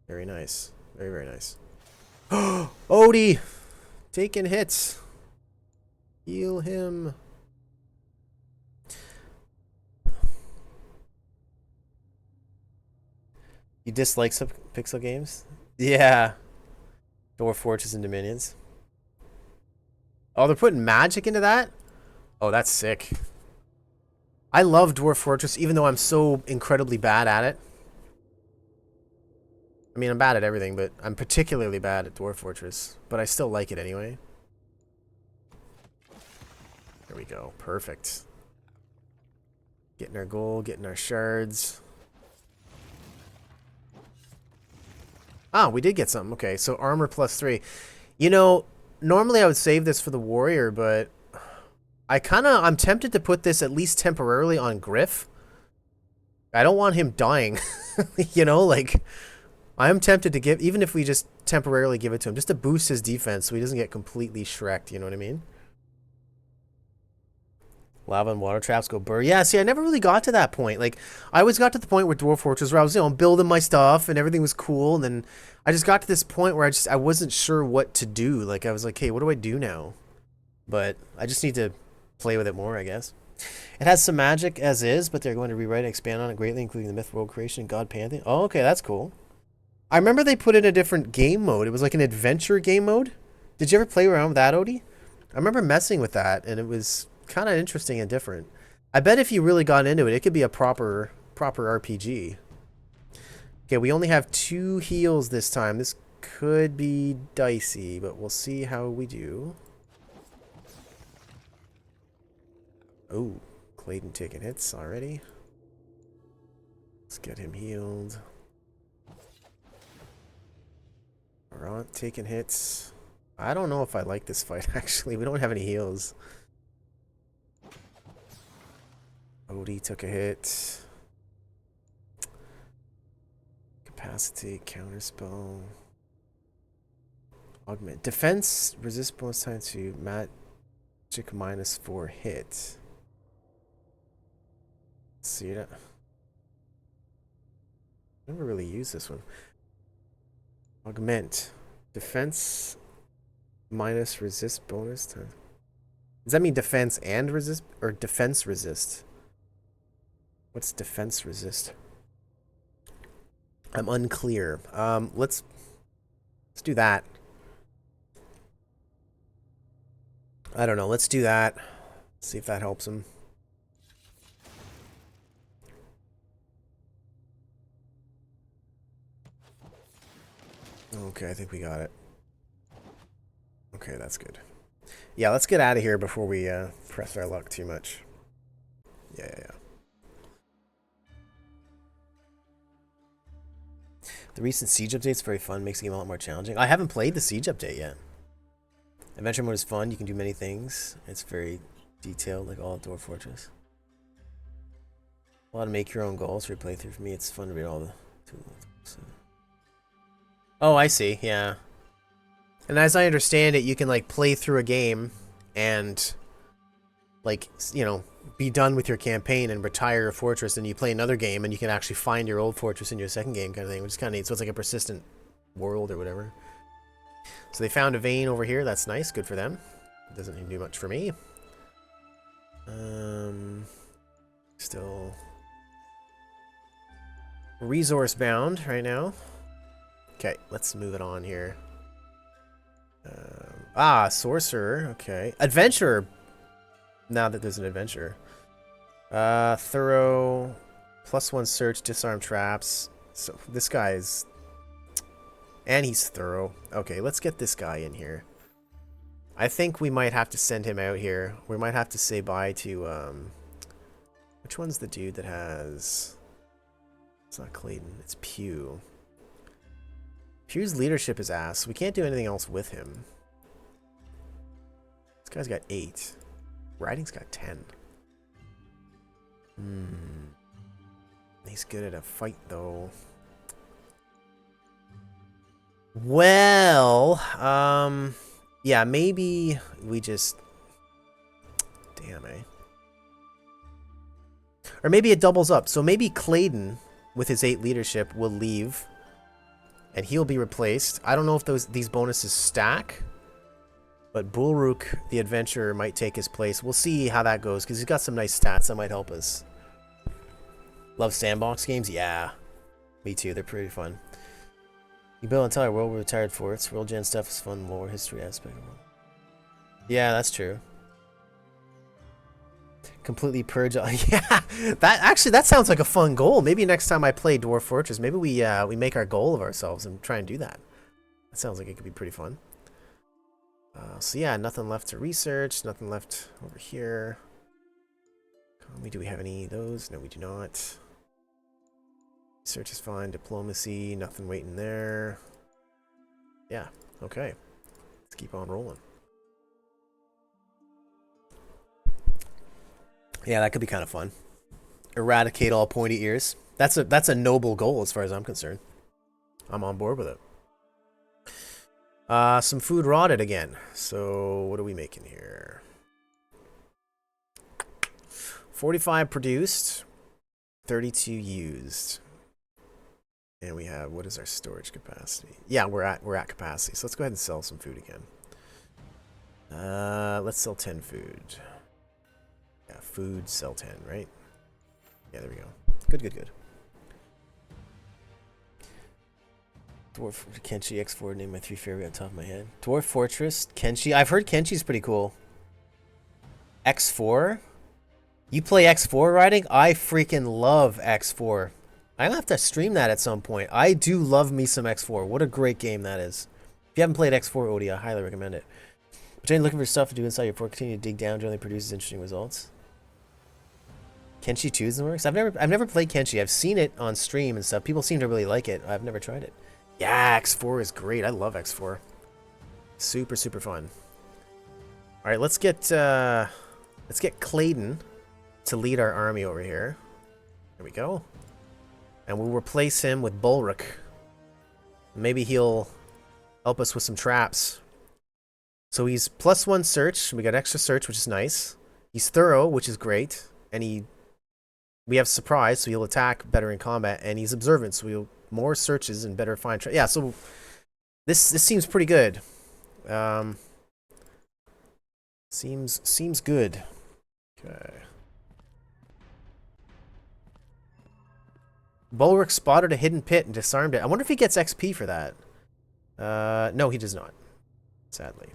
Very nice. Very, very nice. Odie! Taking hits. Heal him. You dislike pixel games? Yeah. Dwarf Fortress and Dominions. Oh, they're putting magic into that? Oh, that's sick. I love Dwarf Fortress, even though I'm so incredibly bad at it. I mean, I'm bad at everything, but I'm particularly bad at Dwarf Fortress. But I still like it anyway. There we go. Perfect. Getting our gold, getting our shards. Ah, we did get something. Okay, so armor +3. You know, normally I would save this for the warrior, but I'm tempted to put this at least temporarily on Griff. I don't want him dying. You know, like, I'm tempted to give, even if we just temporarily give it to him, just to boost his defense so he doesn't get completely shreked, you know what I mean? Lava and water traps go burr. Yeah, see, I never really got to that point. Like, I always got to the point where Dwarf Fortress, where I was, you know, building my stuff and everything was cool, and then I just got to this point where I wasn't sure what to do. Like, I was like, hey, what do I do now? But I just need to play with it more, I guess. It has some magic as is, but they're going to rewrite and expand on it greatly, including the myth, world creation, and god pantheon. Oh, okay, that's cool. I remember they put in a different game mode. It was like an adventure game mode. Did you ever play around with that, Odie? I remember messing with that, and it was kind of interesting and different. I bet if you really got into it, it could be a proper RPG. Okay, we only have 2 heals this time. This could be dicey, but we'll see how we do. Oh, Clayton taking hits already. Let's get him healed. Laurent taking hits. I don't know if I like this fight, actually. We don't have any heals. Odie took a hit. Capacity, counterspell. Augment. Defense, resist bonus time to magic -4 hit. See it? Never really used this one. Augment. Defense minus resist bonus time. Does that mean defense and resist? Or defense resist? What's defense resist? I'm unclear. Let's do that. I don't know. Let's do that. See if that helps him. Okay, I think we got it. Okay, that's good. Yeah, let's get out of here before we press our luck too much. Yeah. The recent Siege update's very fun, makes the game a lot more challenging. I haven't played the Siege update yet. Adventure mode is fun, you can do many things. It's very detailed, like all Dwarf Fortress. A lot of make your own goals for your playthrough. For me, it's fun to read all the tools. Oh, I see, yeah. And as I understand it, you can, like, play through a game and, like, you know, be done with your campaign and retire your fortress, and you play another game and you can actually find your old fortress in your second game kind of thing, which is kind of neat. So it's like a persistent world or whatever. So they found a vein over here. That's nice. Good for them. Doesn't even do much for me. Still resource bound right now. Okay, let's move it on here. Sorcerer. Okay. Adventurer. Now that there's an adventurer. Thorough. +1 search, disarm traps. So this guy is... And he's thorough. Okay, let's get this guy in here. I think we might have to send him out here. We might have to say bye to, which one's the dude that has... It's not Clayton, it's Pew. Pew's leadership is ass. We can't do anything else with him. This guy's got 8. Riding's got 10. He's good at a fight, though. Well, yeah, maybe we just... Damn, eh? Or maybe it doubles up. So maybe Clayton, with his 8 leadership, will leave. And he'll be replaced. I don't know if these bonuses stack. But Bulrook, the adventurer, might take his place. We'll see how that goes, because he's got some nice stats that might help us. Love sandbox games? Yeah. Me too. They're pretty fun. You build an entire world we're retired for. It's world gen stuff is fun, lore, history aspect. Yeah, that's true. Completely purge. Yeah, that sounds like a fun goal. Maybe next time I play Dwarf Fortress, maybe we make our goal of ourselves and try and do that. That sounds like it could be pretty fun. So yeah, nothing left to research. Nothing left over here. Do we have any of those? No, we do not. Research is fine. Diplomacy, nothing waiting there. Yeah, okay. Let's keep on rolling. Yeah, that could be kind of fun. Eradicate all pointy ears. That's a noble goal as far as I'm concerned. I'm on board with it. Some food rotted again. So what are we making here? 45 produced, 32 used. And we have, what is our storage capacity? Yeah, we're at capacity. So let's go ahead and sell some food again. Let's sell 10 food. Yeah, food, sell 10, right? Yeah, there we go. Good. Dwarf Kenshi X4, name my 3 favorite on top of my head. Dwarf Fortress, Kenshi. I've heard Kenshi's pretty cool. X4? You play X4 riding? I freaking love X4. I'll have to stream that at some point. I do love me some X4. What a great game that is. If you haven't played X4 OD, I highly recommend it. But you're looking for stuff to do inside your fort, continue to dig down, generally produces interesting results. Kenshi 2 is in the works? I've never played Kenshi. I've seen it on stream and stuff. People seem to really like it. I've never tried it. Yeah, X4 is great. I love X4. Super fun. All right, let's get Clayton to lead our army over here. There we go. And we'll replace him with Bulwark. Maybe he'll help us with some traps. So he's +1 search. We got extra search, which is nice. He's thorough, which is great. And we have surprise, so he'll attack better in combat. And he's observant, so we'll more searches and better find traps. Yeah, so this seems pretty good. Seems good. Okay. Bulwark spotted a hidden pit and disarmed it. I wonder if he gets XP for that. No, he does not. Sadly.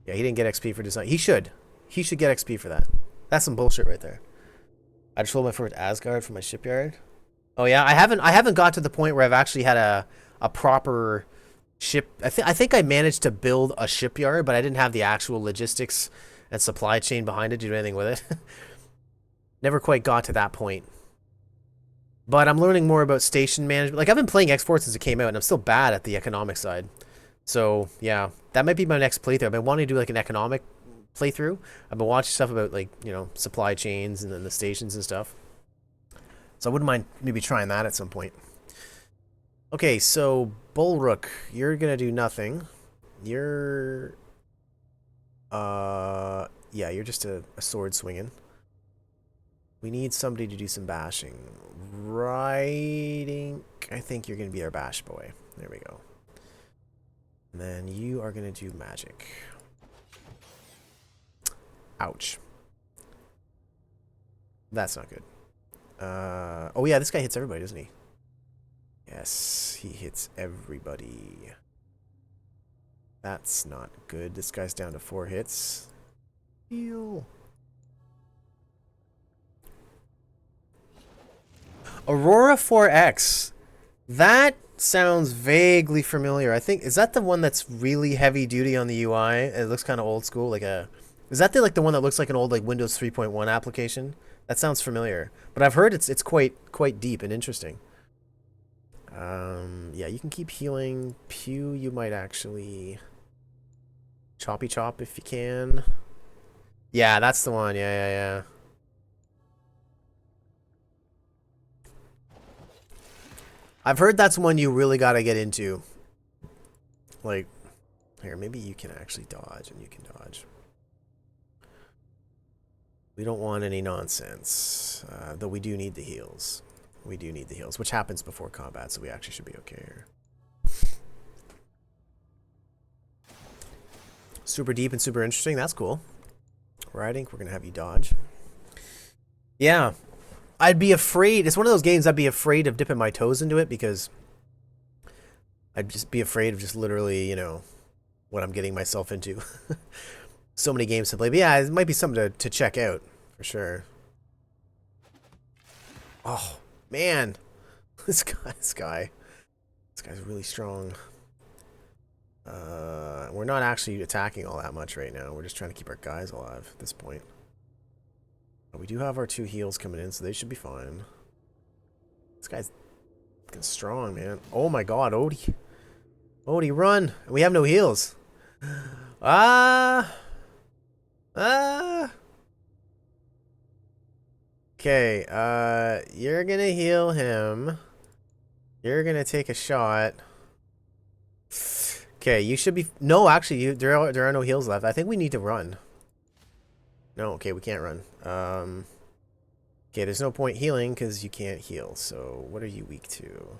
Yeah, he didn't get XP for design. He should. He should get XP for that. That's some bullshit right there. I just rolled my favorite Asgard for my shipyard. Oh yeah, I haven't got to the point where I've actually had a proper ship. I think I managed to build a shipyard, but I didn't have the actual logistics and supply chain behind it to do anything with it. Never quite got to that point. But I'm learning more about station management. Like, I've been playing X4 since it came out, and I'm still bad at the economic side. So, yeah, that might be my next playthrough. I've been wanting to do, like, an economic playthrough. I've been watching stuff about, like, you know, supply chains and then the stations and stuff. So I wouldn't mind maybe trying that at some point. Okay, so, Bulwark, you're gonna do nothing. You're... yeah, you're just a sword swinging. We need somebody to do some bashing. Riding. I think you're going to be our bash boy. There we go. And then you are going to do magic. Ouch. That's not good. Oh yeah, this guy hits everybody, doesn't he? Yes, he hits everybody. That's not good. This guy's down to 4 hits. Heal. Aurora 4X. That sounds vaguely familiar. I think, is that the one that's really heavy duty on the UI? It looks kind of old school, like a... Is that the one that looks like an old like Windows 3.1 application? That sounds familiar. But I've heard it's quite deep and interesting. Yeah, you can keep healing. Pew, you might actually choppy chop if you can. Yeah, that's the one. Yeah. I've heard that's one you really got to get into. Like, here, maybe you can actually dodge, and you can dodge. We don't want any nonsense, though we do need the heals. We do need the heals, which happens before combat, so we actually should be okay here. Super deep and super interesting. That's cool. Riding, we're going to have you dodge. Yeah. I'd be afraid. It's one of those games I'd be afraid of dipping my toes into it because I'd just be afraid of just literally, you know, what I'm getting myself into. So many games to play. But yeah, it might be something to check out for sure. Oh, man. This guy's really strong. We're not actually attacking all that much right now. We're just trying to keep our guys alive at this point. But we do have our 2 heals coming in, so they should be fine. This guy's fucking strong, man. Oh my god, Odie. Odie, run! We have no heals. Okay, you're gonna heal him. You're gonna take a shot. Okay, you should be... No, actually, there are no heals left. I think we need to run. No, okay, we can't run. Okay, there's no point healing because you can't heal. So, what are you weak to?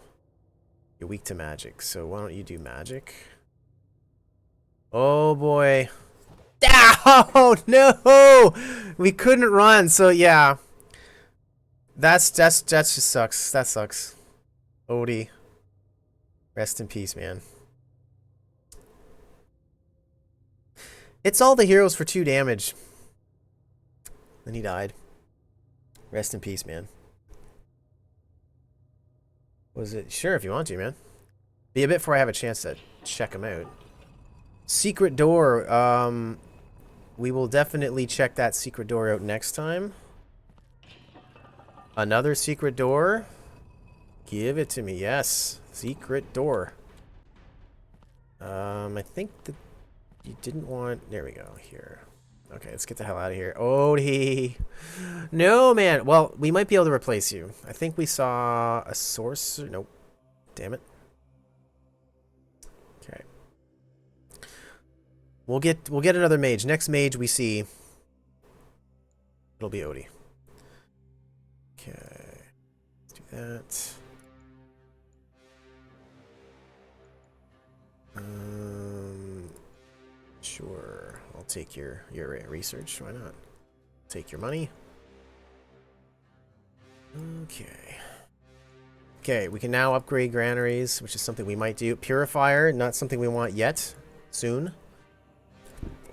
You're weak to magic. So, why don't you do magic? Oh, boy. Oh, no! We couldn't run, so yeah. That just sucks. That sucks. Odie. Rest in peace, man. It's all the heroes for 2 damage. Then he died. Rest in peace, man. Was it? Sure, if you want to, man. Be a bit before I have a chance to check him out. Secret door. We will definitely check that secret door out next time. Another secret door. Give it to me. Yes. Secret door. I think that you didn't want... There we go. Here. Okay, let's get the hell out of here. Odie. No, man. Well, we might be able to replace you. I think we saw a sorcerer. Nope. Damn it. Okay. We'll get another mage. Next mage we see, it'll be Odie. Okay. Let's do that. Sure. I'll take your research. Why not? Take your money. Okay. Okay, we can now upgrade granaries, which is something we might do. Purifier, not something we want yet. Soon.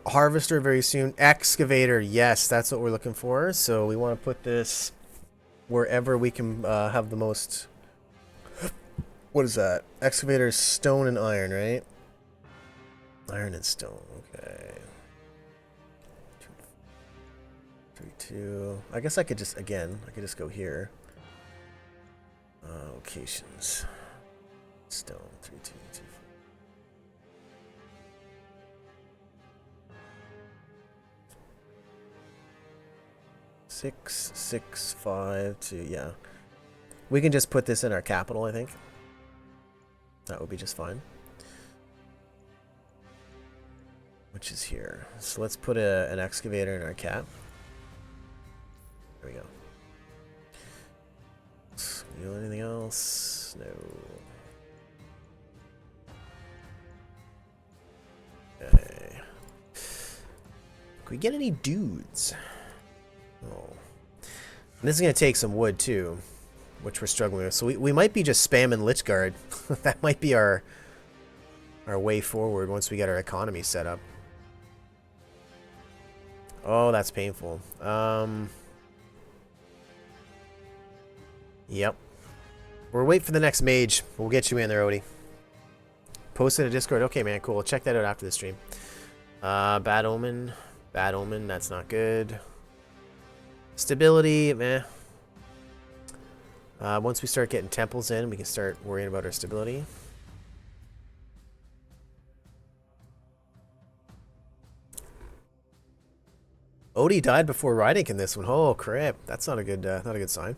Harvester very soon. Excavator, yes, that's what we're looking for. So we want to put this wherever we can have the most... What is that? Excavator, stone and iron, right? Iron and stone, okay. 32. I guess I could just, again, I could just go here. Locations. Stone, 3224. 6, 6, 5, 2, yeah. We can just put this in our capital, I think. That would be just fine. Which is here. So let's put an excavator in our cap. There we go. You know anything else? No. Okay. Can we get any dudes? Oh. And this is going to take some wood too, which we're struggling with. So we might be just spamming Lich Guard. That might be our way forward once we get our economy set up. Oh, that's painful. Yep. We're waiting for the next mage. We'll get you in there, Odie. Post in a Discord. Okay, man, cool. Check that out after the stream. Bad Omen. Bad Omen, that's not good. Stability, meh. Once we start getting temples in, we can start worrying about our stability. Odie died before riding in this one. Oh crap! That's not a good sign.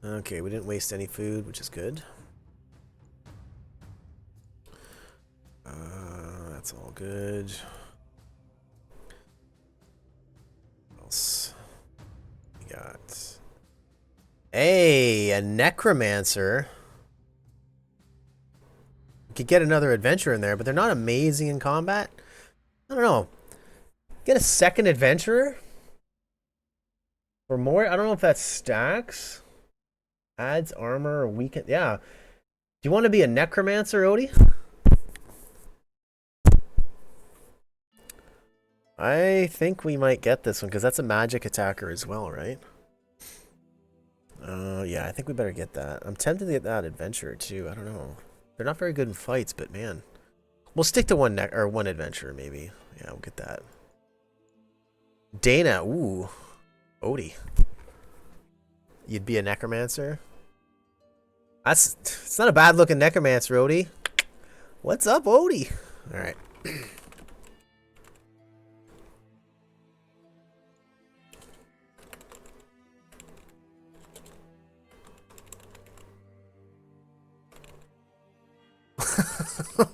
Okay, we didn't waste any food, which is good. That's all good. What else we got? Hey, a necromancer. We could get another adventurer in there, but they're not amazing in combat. I don't know. Get a second adventurer? For more, I don't know if that stacks. Adds armor or weaken. Yeah. Do you want to be a necromancer, Odie? I think we might get this one because that's a magic attacker as well, right? Yeah, I think we better get that. I'm tempted to get that adventurer too. I don't know. They're not very good in fights, but man, we'll stick to one one adventurer maybe. Yeah, we'll get that. Dana, ooh, Odie. You'd be a necromancer. It's not a bad looking necromancer, Odie. What's up, Odie? All right.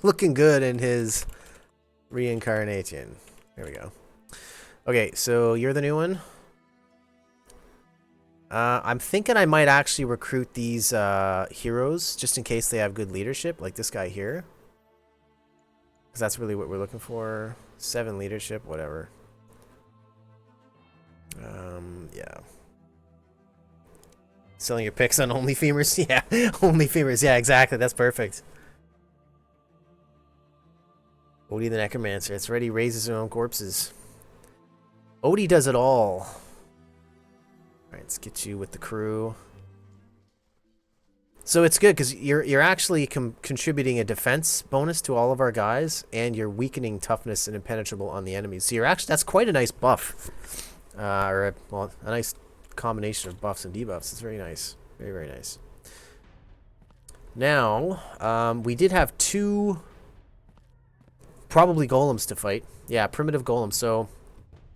Looking good in his reincarnation. There we go. Okay, so you're the new one. I'm thinking I might actually recruit these heroes just in case they have good leadership, like this guy here. Because that's really what we're looking for. 7 leadership, whatever. Yeah. Selling your picks on OnlyFemurs? Yeah, OnlyFemurs. Yeah, exactly. That's perfect. Odie the Necromancer. It's ready. Raises her own corpses. Odie does it all. Alright, let's get you with the crew. So it's good because you're actually contributing a defense bonus to all of our guys, and you're weakening toughness and impenetrable on the enemies. So you're actually that's quite a nice buff, a nice combination of buffs and debuffs. It's very nice, very very nice. Now we did have 2 probably golems to fight. Yeah, primitive golem. So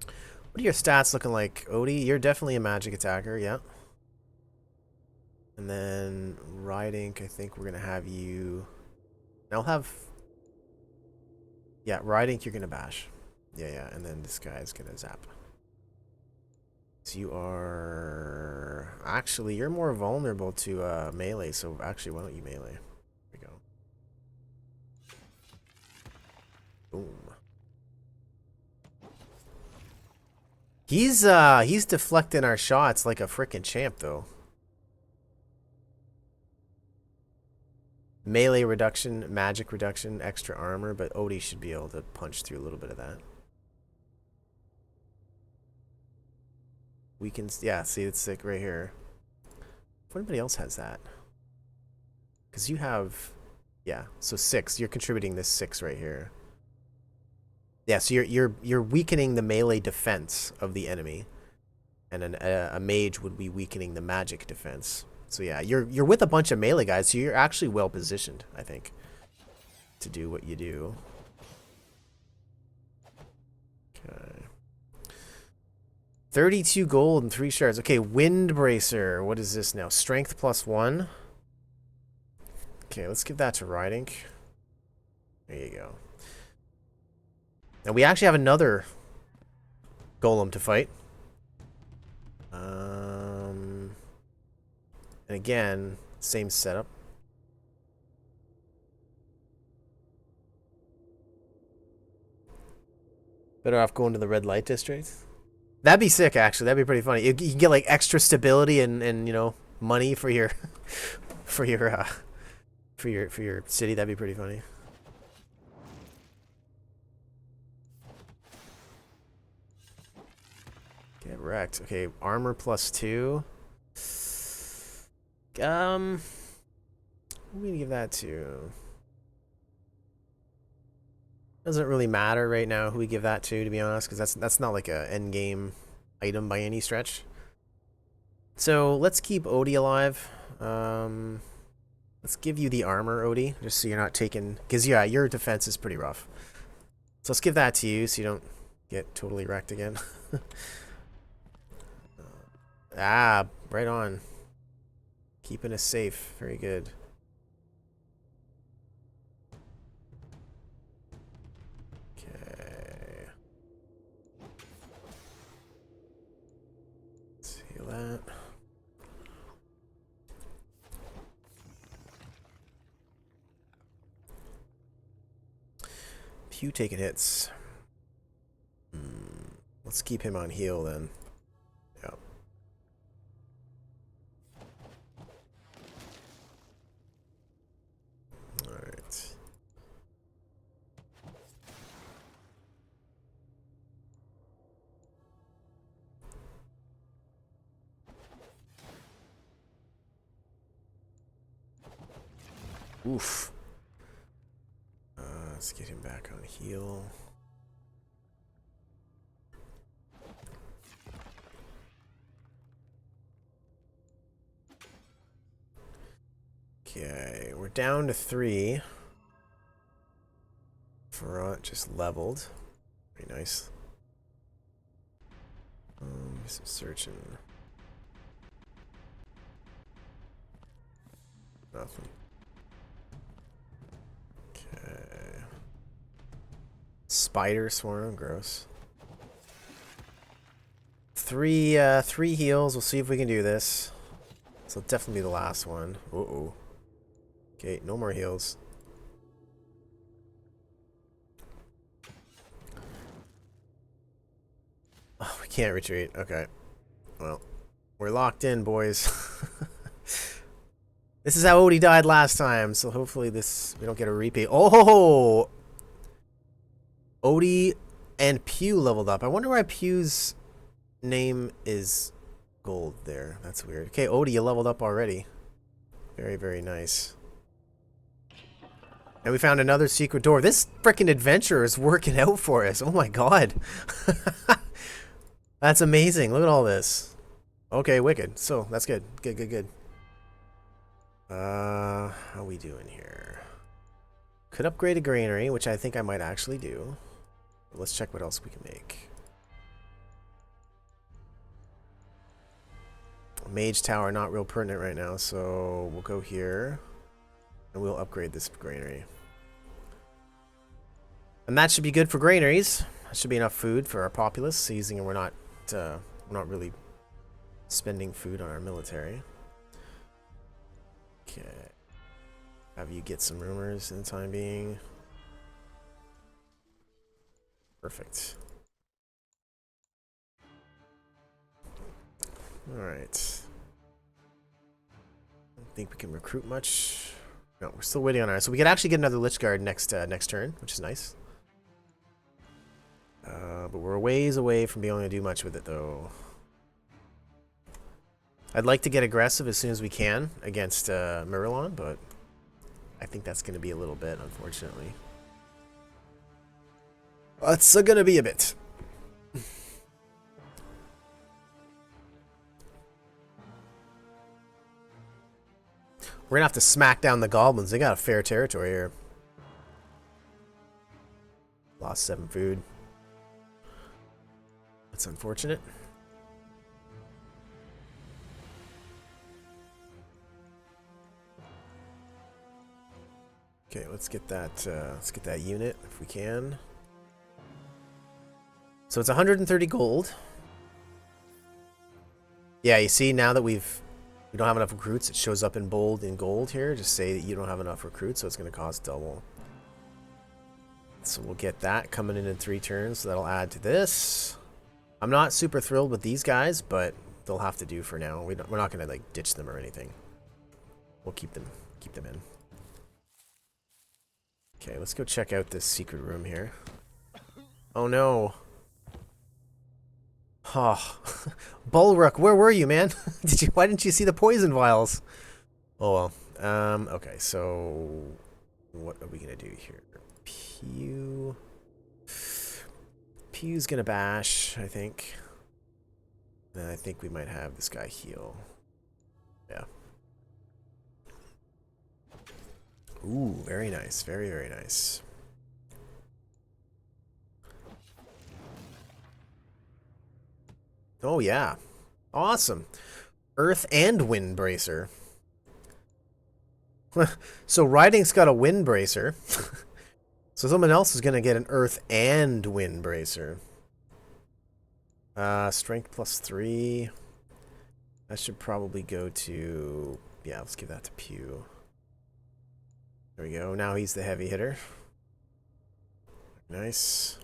what are your stats looking like, Odie? You're definitely a magic attacker. Yeah. And then Riding, I think we're going to have you... I'll have... Yeah, Riding, you're going to bash. Yeah. And then this guy's going to zap. So you are... Actually, you're more vulnerable to melee. So actually, why don't you melee? There we go. Boom. He's deflecting our shots like a freaking champ, though. Melee reduction, magic reduction, extra armor, but Odie should be able to punch through a little bit of that. We can, yeah, see, it's sick right here. If anybody else has that. Because you have, yeah, so 6. You're contributing this 6 right here. Yeah, so you're weakening the melee defense of the enemy, and a mage would be weakening the magic defense. So yeah, you're with a bunch of melee guys, so you're actually well positioned, I think, to do what you do. Okay. 32 gold and 3 shards. Okay, Wind Bracer. What is this now? Strength +1. Okay, let's give that to Riding. There you go. And we actually have another golem to fight. And again, same setup. Better off going to the red light district. That'd be sick, actually. That'd be pretty funny. You can get like extra stability and you know, money for your for your city. That'd be pretty funny. Get wrecked. Okay, armor +2. Who are we gonna give that to? Doesn't really matter right now who we give that to be honest, because that's not like a end game item by any stretch. So let's keep Odie alive. Let's give you the armor, Odie, just so you're not taking, because yeah, your defense is pretty rough. So let's give that to you so you don't get totally wrecked again. Ah, right on. Keeping us safe. Very good. Okay. Let's heal that. Pew taking hits. Let's keep him on heal then. Yep. Oof. Let's get him back on heal. Okay, we're down to 3. Front just leveled. Very nice. Some searching. Nothing. Okay. Spider swarm, gross. 3 heals. We'll see if we can do this. This will definitely be the last one. Uh-oh. Okay, no more heals. Oh, we can't retreat. Okay. Well, we're locked in, boys. This is how Odie died last time, so hopefully we don't get a repeat. Oh! Odie and Pew leveled up. I wonder why Pew's name is gold there. That's weird. Okay, Odie, you leveled up already. Very, very nice. And we found another secret door. This freaking adventure is working out for us. Oh my god. That's amazing. Look at all this. Okay, wicked. So, that's good. Good, good, good. How we doing here? Could upgrade a granary, which I think I might actually do. Let's check what else we can make. Mage Tower, not real pertinent right now, so we'll go here. And we'll upgrade this granary. And that should be good for granaries. That should be enough food for our populace, seizing and we're not really spending food on our military. Okay. Have you get some rumors in the time being. Perfect. Alright. Don't think we can recruit much. No, we're still waiting on ours. So we could actually get another Lich Guard next turn, which is nice. But we're a ways away from being able to do much with it, though. I'd like to get aggressive as soon as we can against Miralon, but I think that's going to be a little bit, unfortunately. It's going to be a bit. We're going to have to smack down the goblins. They got a fair territory here. Lost 7 food. That's unfortunate. Okay, let's get that unit if we can. So it's 130 gold. Yeah, you see now that we don't have enough recruits, it shows up in bold in gold here. Just say that you don't have enough recruits, so it's going to cost double. So we'll get that coming in 3 turns, so that'll add to this. I'm not super thrilled with these guys, but they'll have to do for now. We're not going to like ditch them or anything. We'll keep them in. Okay, let's go check out this secret room here. Oh no. Oh, Bulwark, where were you, man? Why didn't you see the poison vials? Oh well. Okay, so what are we gonna do here? Pew's gonna bash, I think. And I think we might have this guy heal. Yeah. Ooh, very nice. Very, very nice. Oh, yeah. Awesome. Earth and Wind Bracer. So Riding's got a Wind Bracer. So someone else is going to get an Earth and Wind Bracer. Strength +3. That should probably go to... Yeah, let's give that to Pew. There we go. Now he's the heavy hitter. Nice.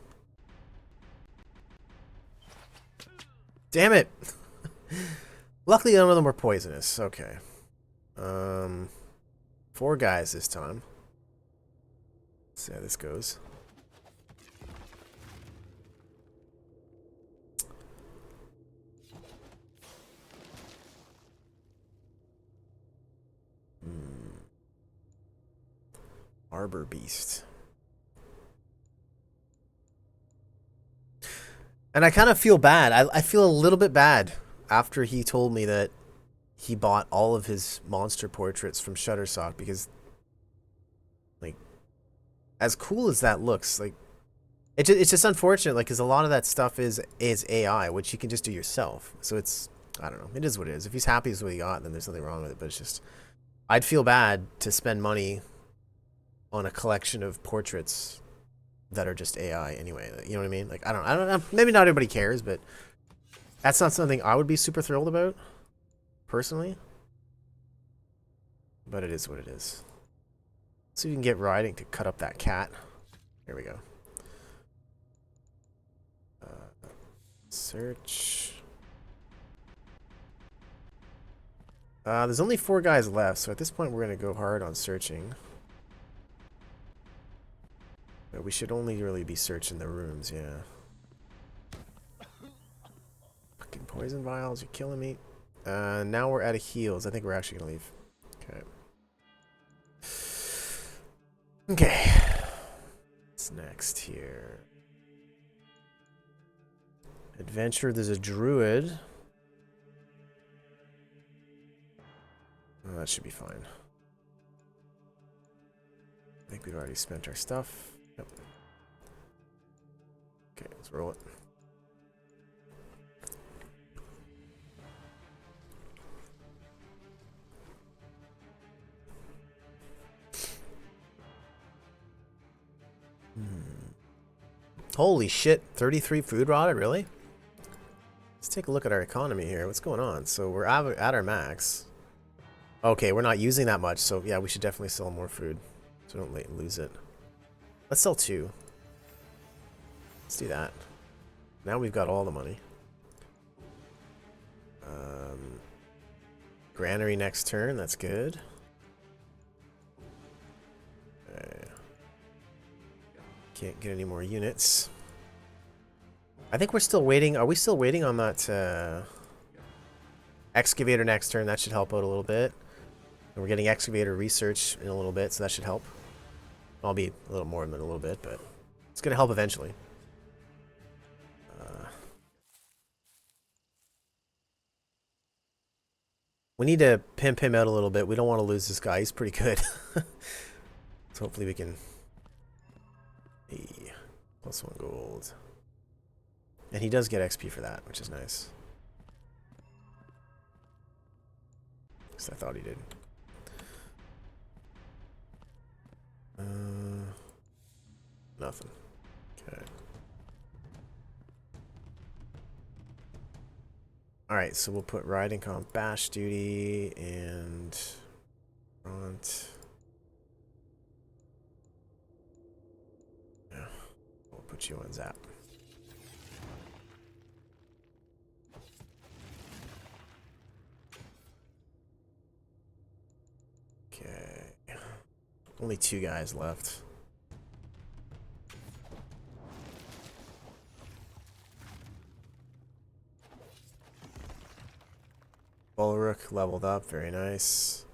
Damn it! Luckily, none of them were poisonous. Okay. 4 guys this time. Let's see how this goes. Arbor Beast. And I kind of feel bad. I feel a little bit bad after he told me that he bought all of his monster portraits from Shutterstock because, like, as cool as that looks, like, it's just unfortunate, like, because a lot of that stuff is AI, which you can just do yourself. So it's, I don't know, it is what it is. If he's happy with what he got, then there's nothing wrong with it. But it's just, I'd feel bad to spend money on a collection of portraits that are just AI anyway. You know what I mean? Like, I don't know. Maybe not everybody cares, but that's not something I would be super thrilled about, personally. But it is what it is. So you can get riding to cut up that cat. Here we go. Search. There's only 4 guys left, so at this point we're going to go hard on searching. But we should only really be searching the rooms, yeah. Fucking poison vials, you're killing me. Now we're out of heals. I think we're actually going to leave. Okay. Okay. What's next here? Adventure, there's a druid. Oh, that should be fine. I think we've already spent our stuff. Yep. Okay, let's roll it. Holy shit, 33 food rotted, really? Let's take a look at our economy here. What's going on? So we're at our max. Okay, we're not using that much, so yeah, we should definitely sell more food so we don't lose it. Let's sell 2. Let's do that. Now we've got all the money. Granary next turn, that's good. Okay. Can't get any more units. I think we're still waiting. Are we still waiting on that excavator next turn? That should help out a little bit. And we're getting excavator research in a little bit, so that should help. I'll be a little more than a little bit, but it's going to help eventually. We need to pimp him out a little bit. We don't want to lose this guy. He's pretty good. So hopefully we can... Hey, +1 gold. And he does get XP for that, which is nice. At least I thought he did. Nothing. Okay. Alright, so we'll put riding comp bash duty and front. Yeah, we'll put you on zap. Okay. Only 2 guys left. Bulwark leveled up, very nice.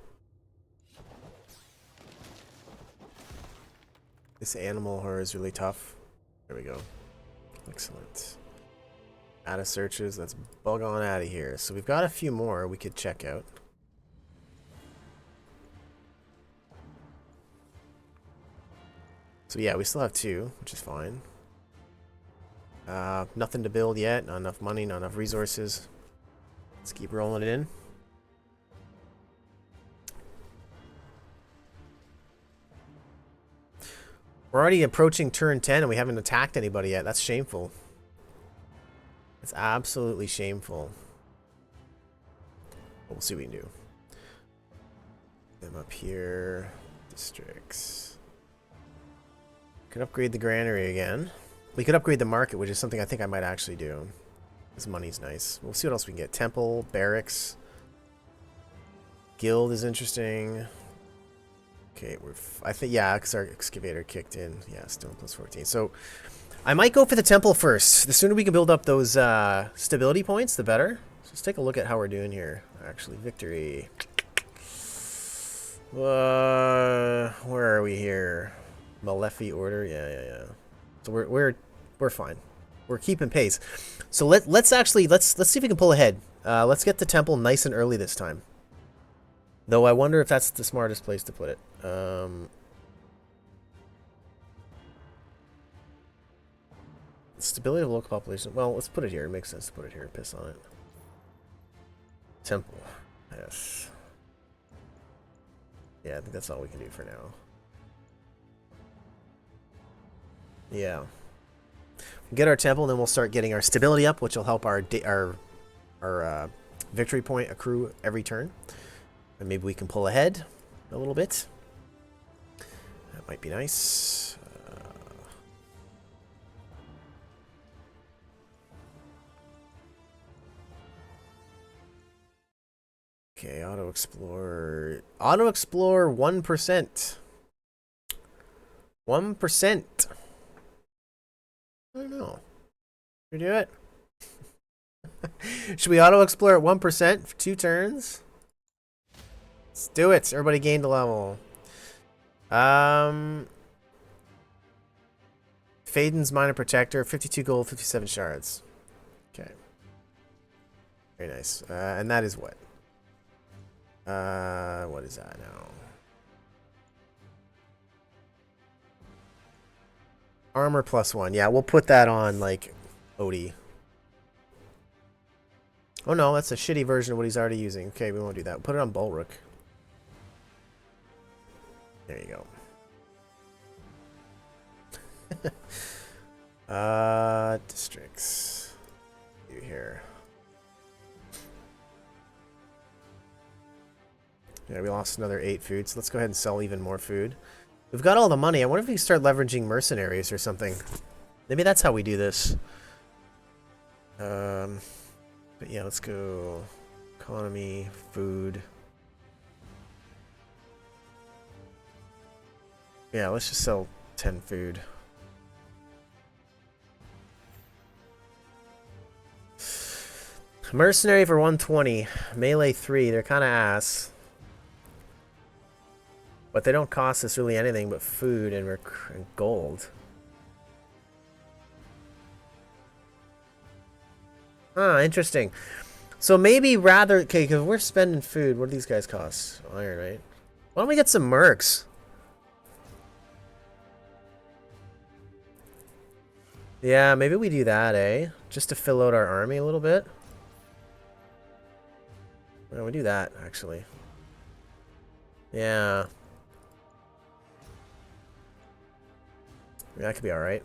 This animal horror is really tough. There we go. Excellent. Out of searches, let's bug on out of here. So we've got a few more we could check out. So yeah, we still have 2, which is fine. Nothing to build yet, not enough money, not enough resources. Let's keep rolling it in. We're already approaching turn 10 and we haven't attacked anybody yet. That's shameful. That's absolutely shameful. But we'll see what we can do. Them up here. Districts. Could upgrade the granary again. We could upgrade the market, which is something I think I might actually do. This money's nice. We'll see what else we can get. Temple, barracks. Guild is interesting. Okay, I think, yeah, because our excavator kicked in. Yeah, still +14. So I might go for the temple first. The sooner we can build up those stability points, the better. So let's take a look at how we're doing here. Actually, victory. Where are we here? Malefi order. Yeah. So we're fine. We're keeping pace. So let's actually let's see if we can pull ahead. Let's get the temple nice and early this time. Though I wonder if that's the smartest place to put it. Stability of local population. Well, let's put it here. It makes sense to put it here. Piss on it. Temple. Yes. Yeah, I think that's all we can do for now. Yeah. Get our temple, and then we'll start getting our stability up, which will help our victory point accrue every turn. And maybe we can pull ahead a little bit. That might be nice. Okay, auto explore. Auto explore 1%. 1%. I don't know. Should we do it? Should we auto explore at 1% for 2 turns? Let's do it. Everybody gained a level. Faden's Minor Protector, 52 gold, 57 shards. Okay. Very nice. And that is what? What is that now? Armor +1. Yeah, we'll put that on, like, Odie. Oh no, that's a shitty version of what he's already using. Okay, we won't do that. We'll put it on Bulwark. There you go. Districts. You here. Yeah, we lost another 8 food, so let's go ahead and sell even more food. We've got all the money. I wonder if we can start leveraging mercenaries or something. Maybe that's how we do this. But yeah, let's go economy, food. Yeah, let's just sell 10 food. Mercenary for 120. Melee 3. They're kind of ass. But they don't cost us really anything but food and gold. Ah, interesting. So maybe rather... Okay, because we're spending food. What do these guys cost? Iron, right? Why don't we get some mercs? Yeah, maybe we do that, eh? Just to fill out our army a little bit. Well, we do that, actually. Yeah. That could be alright.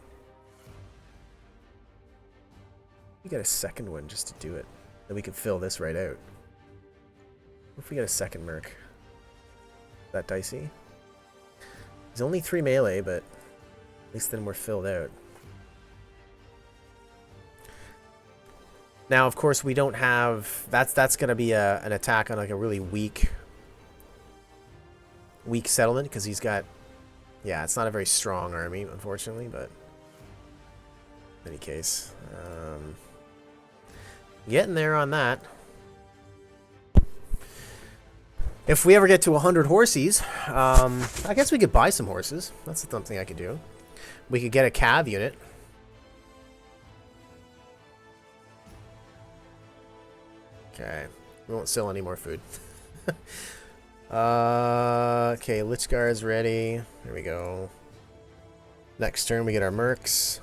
We get a second one just to do it. Then we can fill this right out. What if we get a second merc? Is that dicey? There's only 3 melee, but at least then we're filled out. Now, of course, we don't have... That's going to be an attack on like a really weak settlement, because he's got... Yeah, it's not a very strong army, unfortunately, but... In any case. Getting there on that. If we ever get to 100 horses, I guess we could buy some horses. That's something I could do. We could get a cav unit. Okay. We won't sell any more food. Okay, Lich Guard's ready. There we go. Next turn, we get our mercs.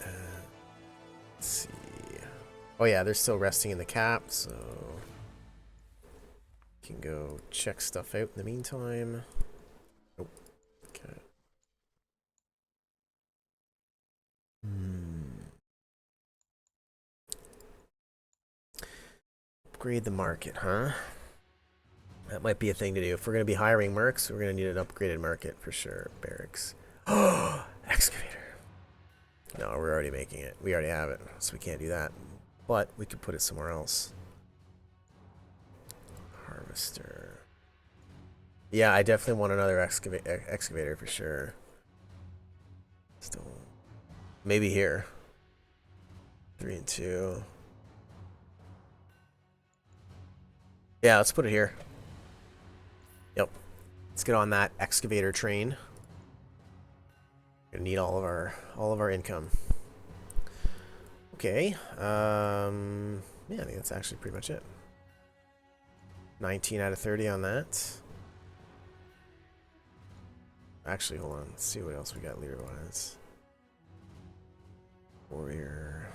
Let's see. Oh yeah, they're still resting in the cap, so... Can go check stuff out in the meantime. Nope. Okay. Upgrade the market, huh? That might be a thing to do. If we're going to be hiring mercs, we're going to need an upgraded market for sure. Barracks. Oh, excavator. No, we're already making it. We already have it, so we can't do that. But we could put it somewhere else. Harvester. Yeah, I definitely want another excavator for sure. Still, maybe here. 3 and 2. Yeah, let's put it here. Yep. Let's get on that excavator train. Gonna need all of our income. Okay. Yeah, I think that's actually pretty much it. 19 out of 30 on that. Actually, hold on. Let's see what else we got leader-wise. Warrior.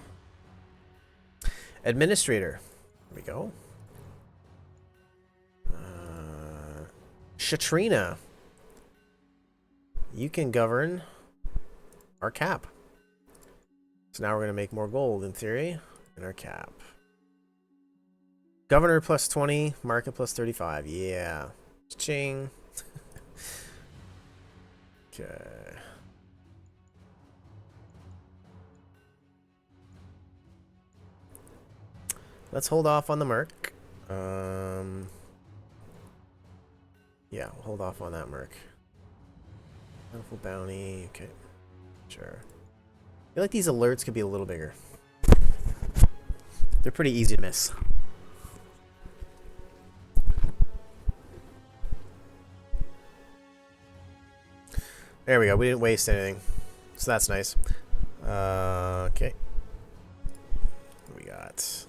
Administrator. There we go. Shatrina. You can govern our cap. So now we're going to make more gold, in theory, in our cap. Governor plus 20, market plus 35. Yeah. Ching. Okay. Let's hold off on the merc. Yeah, we'll hold off on that merc. Powerful bounty. Okay. Sure. I feel like these alerts could be a little bigger. They're pretty easy to miss. There we go. We didn't waste anything. So that's nice. Okay. What we got?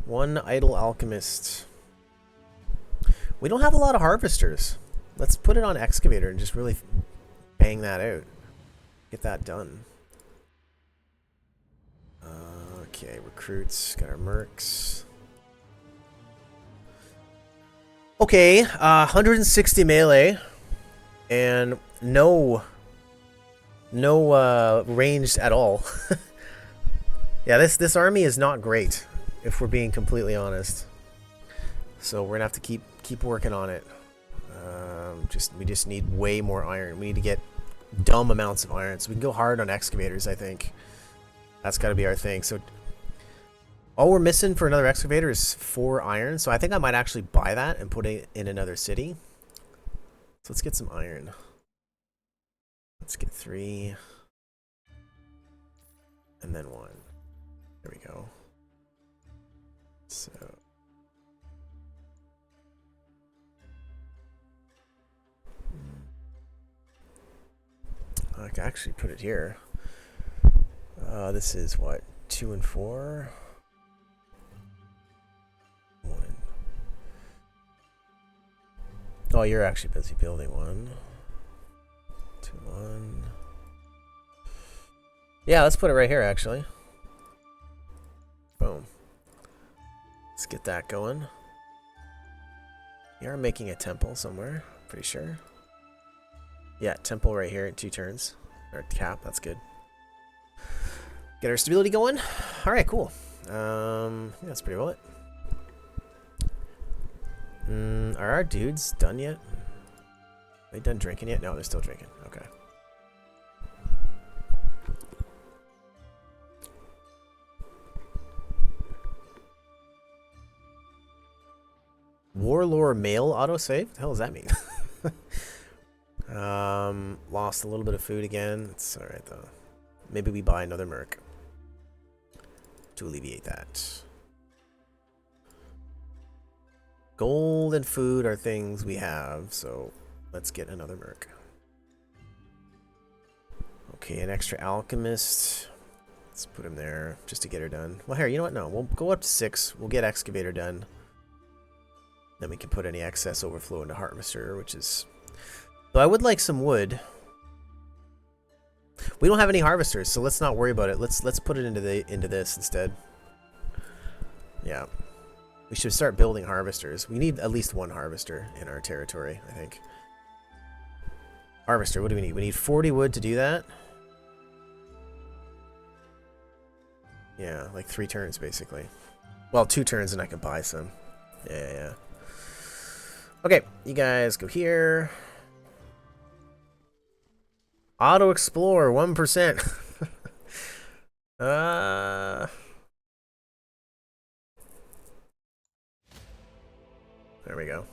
One idle alchemist. We don't have a lot of harvesters. Let's put it on excavator and just really bang that out. Get that done. Okay, recruits. Got our mercs. Okay, 160 melee. And no ranged at all. Yeah, this army is not great, if we're being completely honest. So we're gonna have to keep working on it. We just need way more iron. We need to get dumb amounts of iron, so we can go hard on excavators. I think that's got to be our thing. So all we're missing for another excavator is 4 iron. So I think I might actually buy that and put it in another city. So let's get some iron. Let's get 3. And then 1. There we go. So. I can actually put it here. This is what? 2 and 4? 1. Oh, you're actually busy building 1. 2, 1. Yeah, let's put it right here, actually. Boom. Let's get that going. You are making a temple somewhere, pretty sure. Yeah, temple right here in 2 turns. Or cap, that's good. Get our stability going. Alright, cool. Yeah, that's pretty well it. Are our dudes done yet? Are they done drinking yet? No, they're still drinking. Okay. Warlord mail autosave? What the hell does that mean? Lost a little bit of food again. It's alright though. Maybe we buy another merc to alleviate that. Gold and food are things we have, so let's get another merc. Okay, an extra alchemist. Let's put him there just to get her done. Well, here, you know what? No, we'll go up to 6. We'll get excavator done. Then we can put any excess overflow into harvester, which is... But I would like some wood. We don't have any harvesters, so let's not worry about it. Let's put it into this instead. Yeah. We should start building harvesters. We need at least 1 harvester in our territory, I think. Harvester, what do we need? We need 40 wood to do that. Yeah, like 3 turns basically. Well, 2 turns and I can buy some. Yeah. Okay, you guys go here. Auto explore 1%. There we go.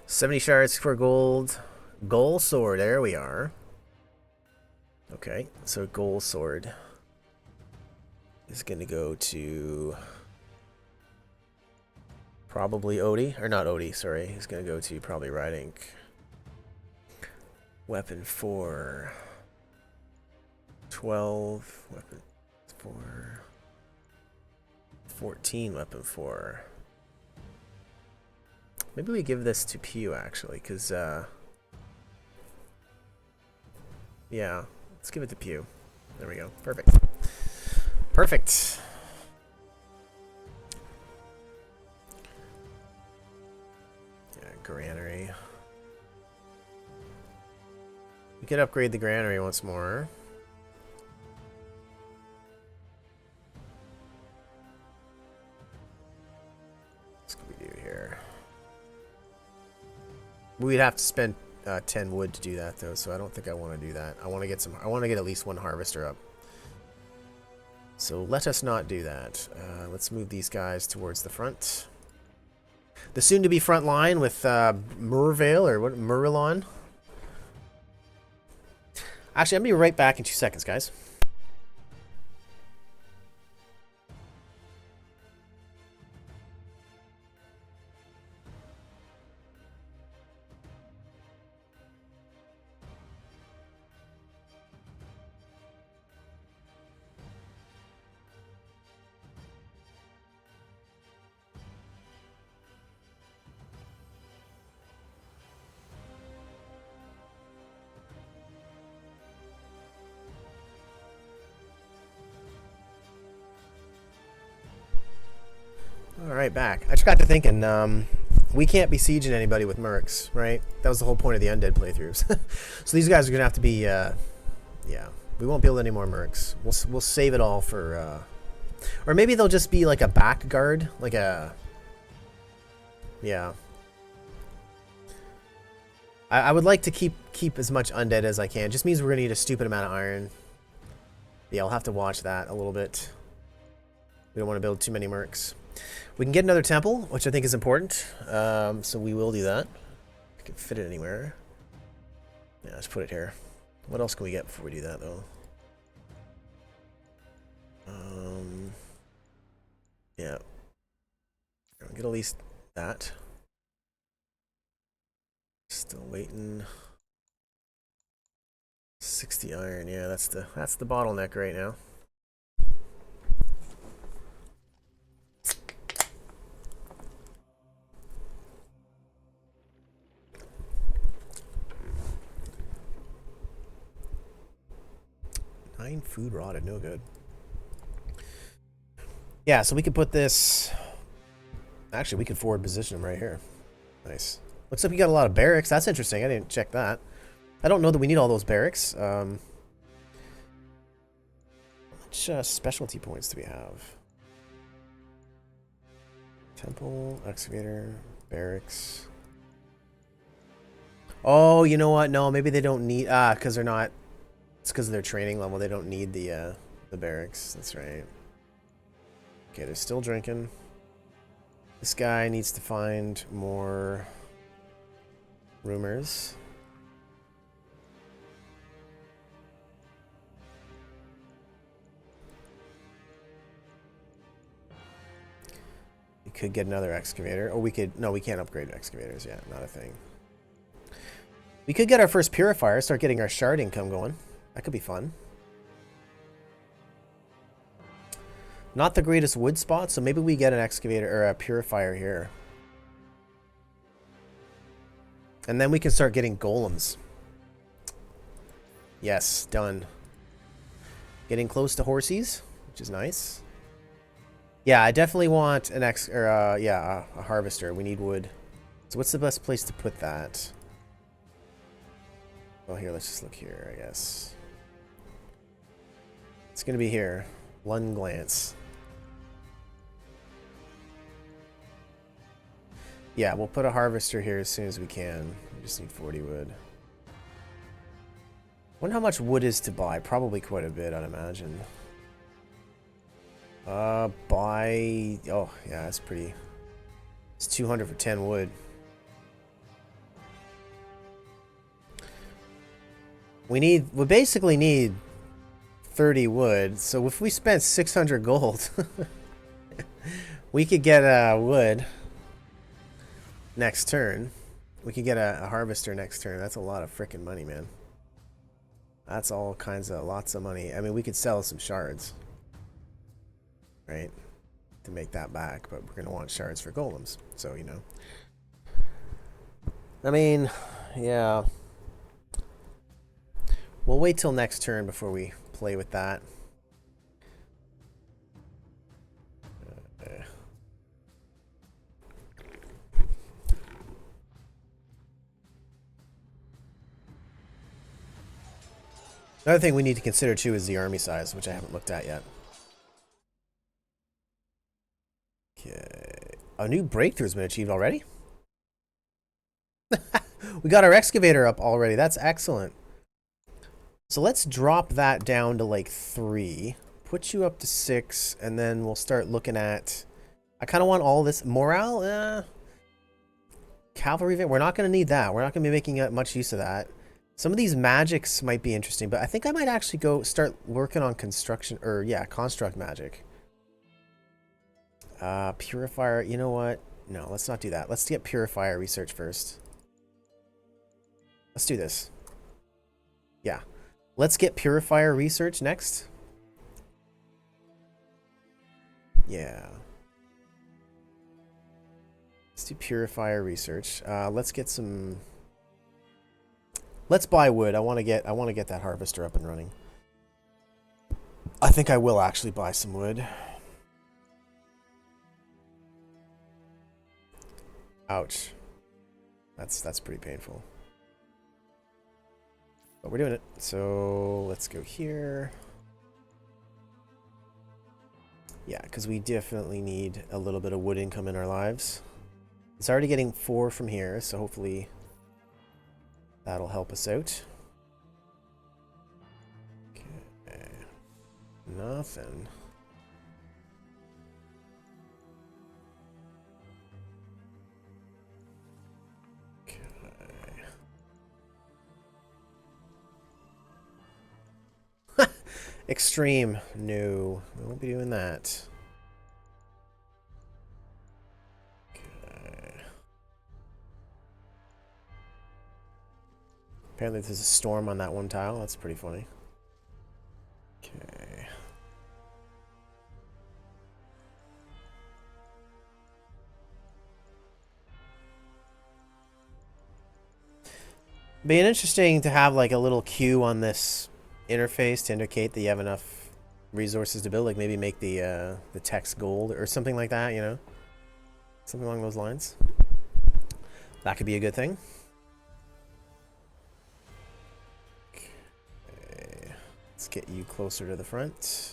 70 shards for gold. Gold sword, there we are. Okay, so gold sword is gonna go to probably Odie, or not Odie, sorry. He's gonna go to probably riding. Weapon 4. 12 weapon 4. 14 weapon 4. Maybe we give this to Pew actually, because yeah, let's give it to Pew. There we go. Perfect. Perfect. Yeah, granary. We could upgrade the granary once more. What can we do here? We'd have to spend 10 wood to do that though, so I don't think I want to do that. I want to get some. I want to get at least one harvester up. So let us not do that. Let's move these guys towards the front. The soon-to-be front line with Murvale or what? Murilon. Actually, I'm gonna be right back in 2 seconds, guys. Alright, back. I just got to thinking, we can't be sieging anybody with mercs, right? That was the whole point of the undead playthroughs. So these guys are going to have to be, yeah. We won't build any more mercs. We'll save it all for, or maybe they'll just be like a back guard, like a, yeah. I would like to keep as much undead as I can. Just means we're going to need a stupid amount of iron. Yeah, I'll have to watch that a little bit. We don't want to build too many mercs. We can get another temple, which I think is important. So we will do that. I can fit it anywhere. Yeah, let's put it here. What else can we get before we do that, though? Yeah. Get at least that. Still waiting. 60 iron. Yeah, that's the bottleneck right now. Food rotted, no good. Yeah, so we could put this. Actually, we could forward position them right here. Nice. Looks like we got a lot of barracks. That's interesting. I didn't check that. I don't know that we need all those barracks. How much specialty points do we have? Temple, excavator, barracks. Oh, you know what? No, maybe they don't need. Because they're not. It's because of their training level. They don't need the barracks. That's right. Okay, they're still drinking. This guy needs to find more rumors. We could get another excavator. Or we could... No, we can't upgrade excavators yet. Not a thing. We could get our first purifier. Start getting our shard income going. That could be fun. Not the greatest wood spot, so maybe we get an excavator or a purifier here. And then we can start getting golems. Yes, done. Getting close to horsies, which is nice. Yeah, I definitely want an a harvester. We need wood. So what's the best place to put that? Well, here, let's just look here, I guess. It's going to be here. One glance. Yeah, we'll put a harvester here as soon as we can. We just need 40 wood. Wonder how much wood is to buy. Probably quite a bit, I'd imagine. Buy... Oh, yeah, that's pretty... It's 200 for 10 wood. We basically need 30 wood, so if we spent 600 gold, we could get wood next turn. We could get a harvester next turn. That's a lot of freaking money, man. That's all kinds of lots of money. I mean, we could sell some shards, right, to make that back, but we're gonna want shards for golems. So, you know. I mean, yeah. We'll wait till next turn before we play with that. Another thing we need to consider too is the army size, which I haven't looked at yet. Okay. A new breakthrough's been achieved already? We got our excavator up already. That's excellent. So let's drop that down to like 3. Put you up to 6, and then we'll start looking at... I kind of want all this... Morale? Cavalry... We're not going to need that. We're not going to be making much use of that. Some of these magics might be interesting, but I think I might actually go start working on construction... Or, yeah, construct magic. Purifier... You know what? No, let's not do that. Let's get purifier research first. Let's do this. Yeah. Let's get purifier research next. Yeah. Let's do purifier research. Let's get some... Let's buy wood. I want to get that harvester up and running. I think I will actually buy some wood. Ouch. That's pretty painful. But we're doing it. So let's go here. Yeah, because we definitely need a little bit of wood income in our lives. It's already getting 4 from here, so hopefully that'll help us out. Okay. Nothing. Extreme. No, we won't be doing that. Okay. Apparently there's a storm on that one tile. That's pretty funny. Okay. Being interesting to have like a little queue on this interface to indicate that you have enough resources to build, like maybe make the text gold or something like that, you know, something along those lines. That could be a good thing. Okay. Let's get you closer to the front.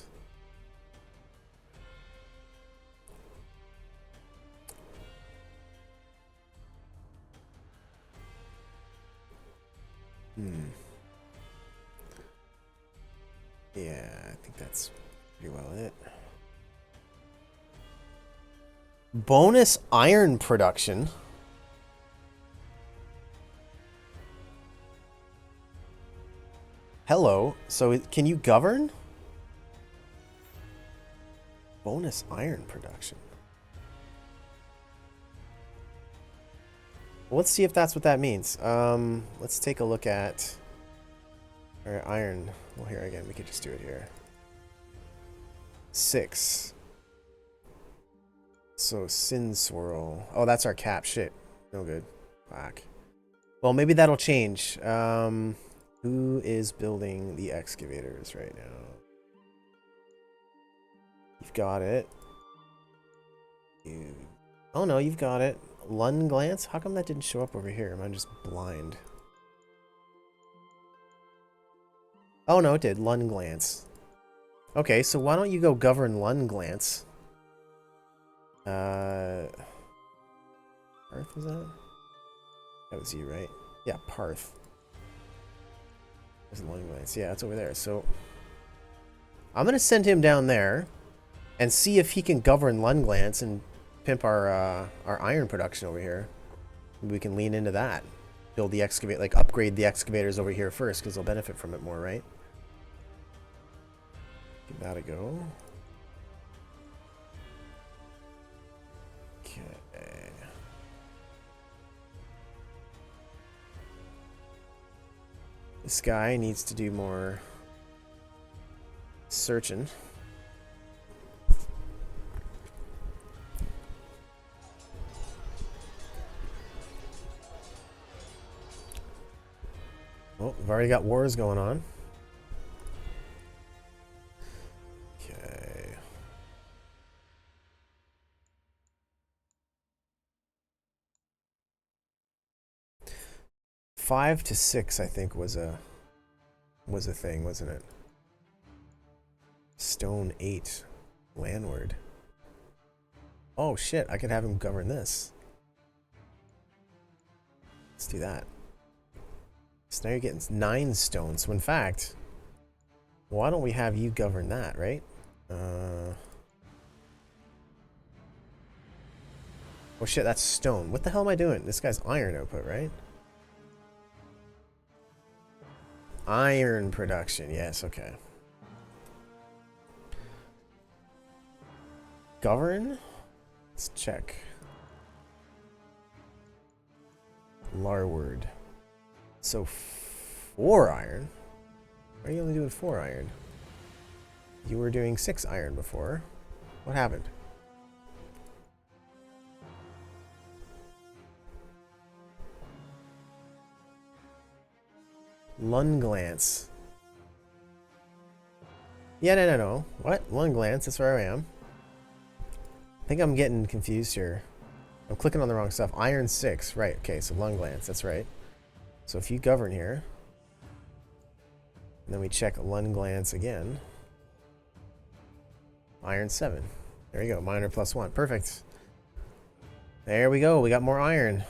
Yeah, I think that's pretty well it. Bonus iron production. Hello. So can you govern? Bonus iron production. Well, let's see if that's what that means. Let's take a look at our iron. Well, here again, we could just do it here. 6. So Sin Swirl. Oh, that's our cap. Shit. No good. Fuck. Well, maybe that'll change. Who is building the excavators right now? You've got it. Oh no, you've got it. Lund Glance? How come that didn't show up over here? Am I just blind? Oh no, it did. Lund Glance. Okay, so why don't you go govern Lund Glance? Parth, was that? That was you, right? Yeah, Parth. There's Lund Glance. Yeah, it's over there. So I'm gonna send him down there and see if he can govern Lund Glance and pimp our iron production over here. Maybe we can lean into that. Build the excavate, like upgrade the excavators over here first, because they'll benefit from it more, right? Give that a go. Okay. This guy needs to do more searching. Oh, we've already got wars going on. Okay. Five to 6, I think, was a thing, wasn't it? Stone 8, landward. Oh shit! I could have him govern this. Let's do that. So now you're getting 9 stones. So in fact, why don't we have you govern that, right? Oh shit, that's stone. What the hell am I doing? This guy's iron output, right? Iron production, yes, okay. Govern? Let's check. Larward. So 4 iron. Why are you only doing 4 iron? You were doing 6 iron before. What happened? Lunglance. Yeah, no. What? Lunglance, that's where I am. I think I'm getting confused here. I'm clicking on the wrong stuff. Iron 6, right. Okay, so Lunglance, that's right. So if you govern here, and then we check Lunglance again. Iron 7. There you go, minor +1. Perfect. There we go, we got more iron.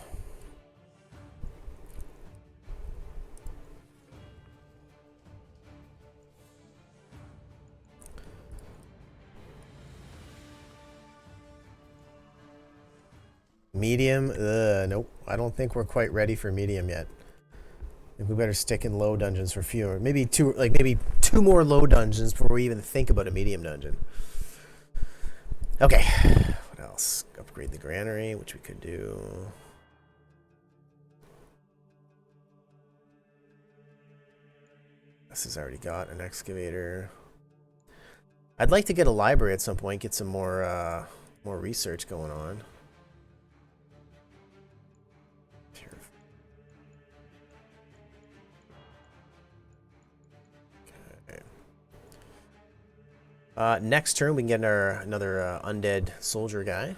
Medium? Nope. I don't think we're quite ready for medium yet. I think we better stick in low dungeons for fewer. Maybe two more low dungeons before we even think about a medium dungeon. Okay. What else? Upgrade the granary, which we could do. This has already got an excavator. I'd like to get a library at some point, get some more research going on. Next turn, we can get another undead soldier guy.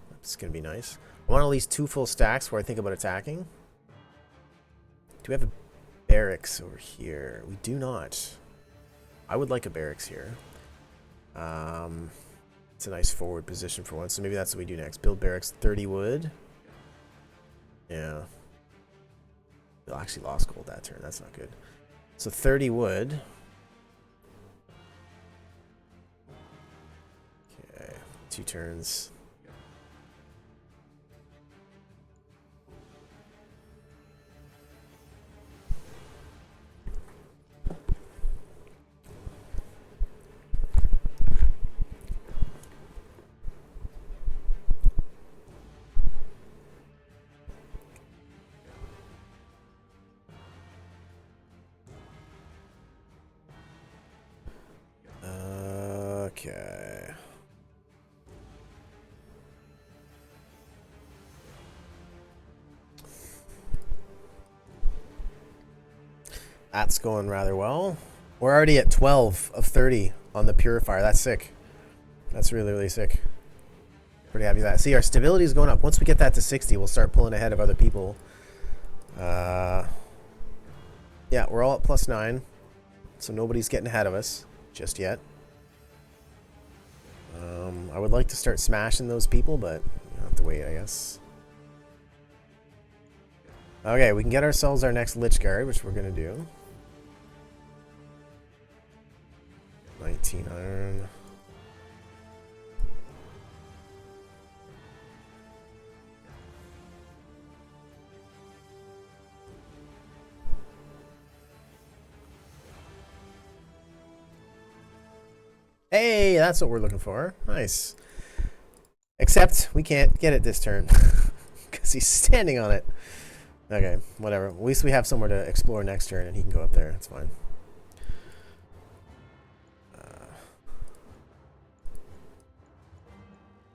That's going to be nice. I want at least 2 full stacks before I think about attacking. Do we have a barracks over here? We do not. I would like a barracks here. It's a nice forward position for once, so maybe that's what we do next. Build barracks, 30 wood. Yeah. We actually lost gold that turn. That's not good. So 30 wood. 2 turns. Okay. That's going rather well. We're already at 12 of 30 on the purifier. That's sick. That's really, really sick. Pretty happy with that. See, our stability is going up. Once we get that to 60, we'll start pulling ahead of other people. Yeah, we're all at +9. So nobody's getting ahead of us just yet. I would like to start smashing those people, but you have to wait, I guess. Okay, we can get ourselves our next Lich Guard, which we're going to do. 19 iron. Hey, that's what we're looking for. Nice. Except we can't get it this turn because he's standing on it. Okay, whatever. At least we have somewhere to explore next turn, and he can go up there. It's fine.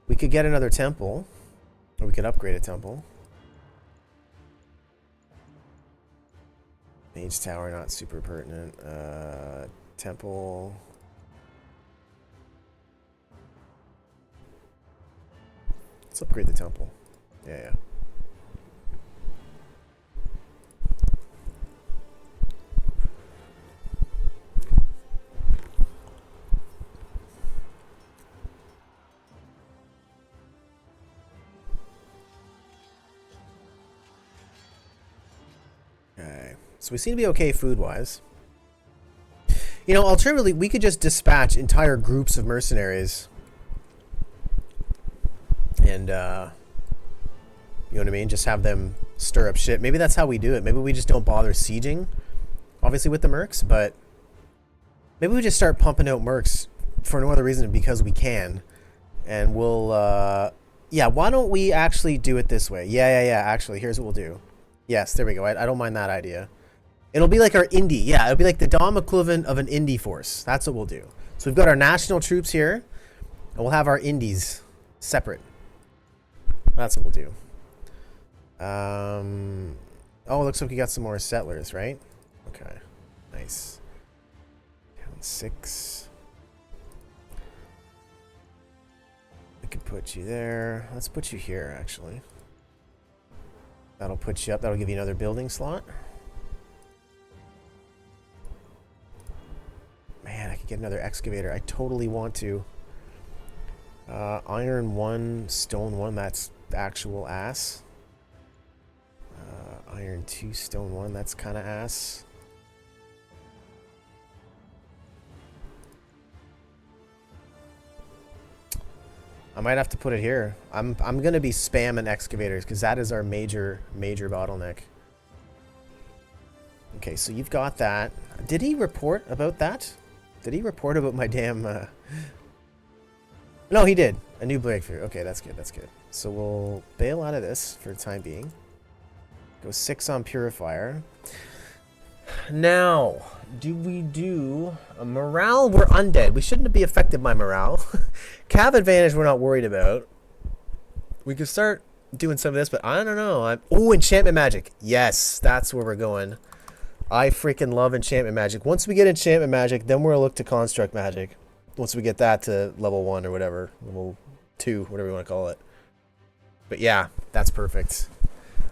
We could get another temple, or we could upgrade a temple. Mage tower, not super pertinent. Temple. Let's upgrade the temple. Yeah. Okay. So we seem to be okay food-wise. You know, alternatively, we could just dispatch entire groups of mercenaries. And, you know what I mean? Just have them stir up shit. Maybe that's how we do it. Maybe we just don't bother sieging, obviously, with the mercs, but maybe we just start pumping out mercs for no other reason than because we can. And we'll, yeah, why don't we actually do it this way? Yeah, actually, here's what we'll do. Yes, there we go. I don't mind that idea. It'll be like our indie. Yeah, it'll be like the Dom equivalent of an indie force. That's what we'll do. So we've got our national troops here, and we'll have our indies separate. That's what we'll do. Oh, looks like we got some more settlers, right? Okay, nice. Town 6. We could put you there. Let's put you here, actually. That'll put you up. That'll give you another building slot. Man, I could get another excavator. I totally want to. Iron 1, stone 1. That's actual ass. Iron 2, stone 1. That's kind of ass. I might have to put it here. I'm gonna be spamming excavators because that is our major bottleneck. Okay, so you've got that. Did he report about that? Did he report about my damn? No, he did. A new breakthrough. Okay, that's good. That's good. So we'll bail out of this for the time being. Go 6 on purifier. Now, do we do a morale? We're undead. We shouldn't be affected by morale. Cav advantage we're not worried about. We could start doing some of this, but I don't know. Oh, enchantment magic. Yes, that's where we're going. I freaking love enchantment magic. Once we get enchantment magic, then we're going to look to construct magic. Once we get that to level 1 or whatever. Level 2, whatever you want to call it. But yeah, that's perfect.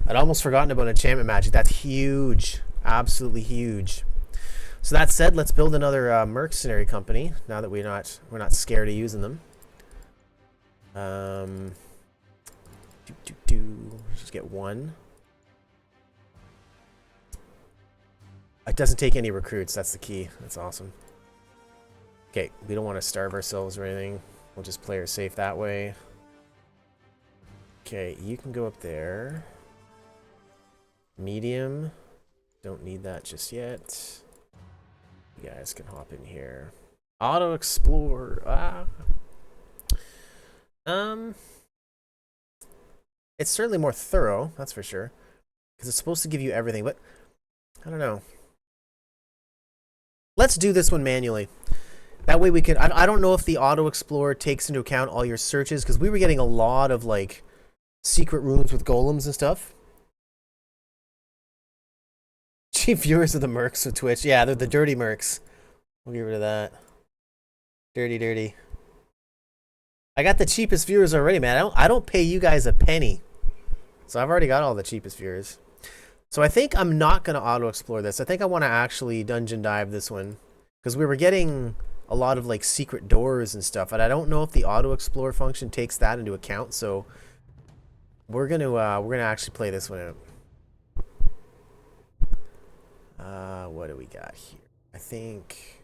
I'd almost forgotten about enchantment magic. That's huge. Absolutely huge. So that said, let's build another mercenary company now that we're not scared of using them. Let's just get 1. It doesn't take any recruits. That's the key. That's awesome. Okay, we don't want to starve ourselves or anything. We'll just play her safe that way. Okay, you can go up there. Medium. Don't need that just yet. You guys can hop in here. Auto explore. It's certainly more thorough, that's for sure. Because it's supposed to give you everything, but I don't know. Let's do this one manually. That way we can... I don't know if the auto explorer takes into account all your searches, because we were getting a lot of, like, secret rooms with golems and stuff. Cheap viewers of the mercs with Twitch. Yeah, they're the dirty mercs. We'll get rid of that. Dirty. I got the cheapest viewers already, man. I don't pay you guys a penny. So I've already got all the cheapest viewers. So I think I'm not going to auto-explore this. I think I want to actually dungeon dive this one. Because we were getting a lot of, like, secret doors and stuff. And I don't know if the auto-explore function takes that into account. So we're going to actually play this one out. What do we got here? I think...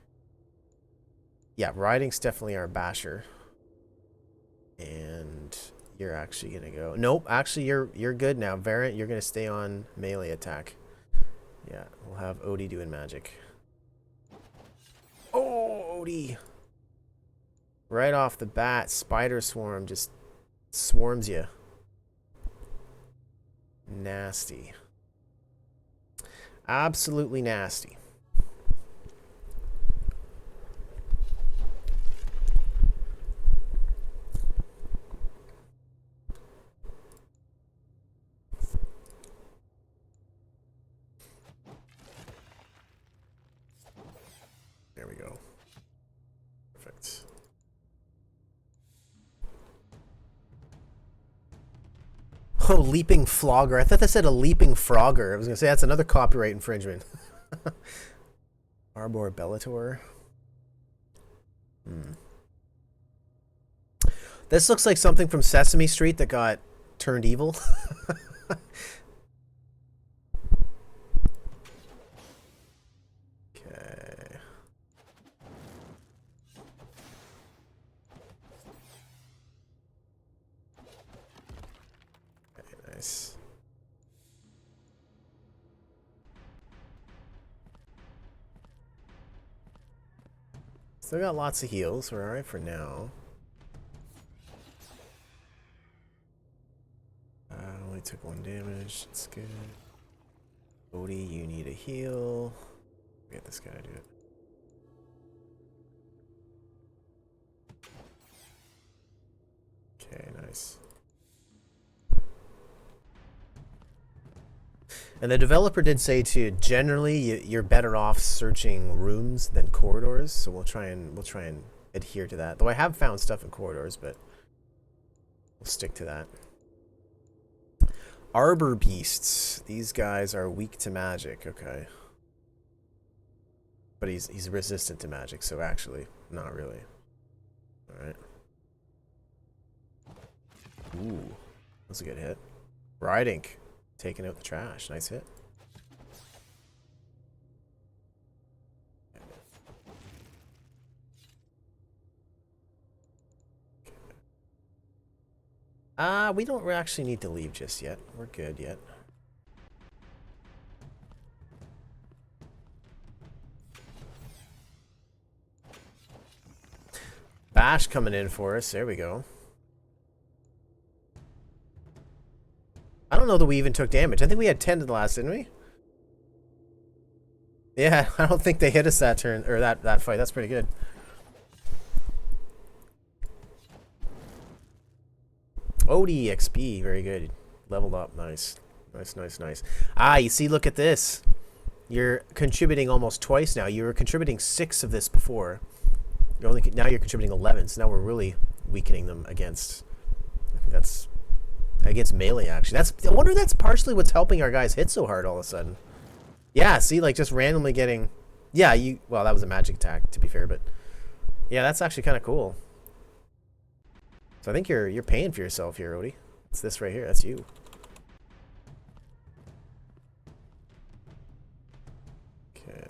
Yeah, riding's definitely our basher. And you're actually going to go... Nope, actually, you're good now. Variant, you're going to stay on melee attack. Yeah, we'll have Odie doing magic. Oh, Odie! Right off the bat, Spider Swarm just swarms you. Nasty. Absolutely nasty. There we go. Perfect. Oh, leaping flogger. I thought that said a leaping frogger. I was going to say that's another copyright infringement. Arbor Bellator. This looks like something from Sesame Street that got turned evil. Okay. Okay, nice. Still got lots of heals. We're alright for now. Only took 1 damage. That's good. Odie, you need a heal. Get this guy to do it. Okay, nice. And the developer did say too, generally you're better off searching rooms than corridors, so we'll try and adhere to that. Though I have found stuff in corridors, but we'll stick to that. Arbor beasts. These guys are weak to magic, okay. But he's resistant to magic, so actually, not really. Alright. Ooh. That's a good hit. Riding. Taking out the trash. Nice hit. We don't actually need to leave just yet. We're good yet. Bash coming in for us. There we go. I don't know that we even took damage. I think we had 10 to the last, didn't we? Yeah, I don't think they hit us that turn, or that fight. That's pretty good. Odie XP, very good. Leveled up, nice. Nice. Ah, you see, look at this. You're contributing almost twice now. You were contributing 6 of this before. Now you're contributing 11, so now we're really weakening them against... I think that's... against melee, actually. I wonder if that's partially what's helping our guys hit so hard all of a sudden. Yeah, see, like, just randomly getting... Yeah, well, that was a magic attack, to be fair, but... Yeah, that's actually kind of cool. So I think you're paying for yourself here, Odie. It's this right here. That's you. Okay.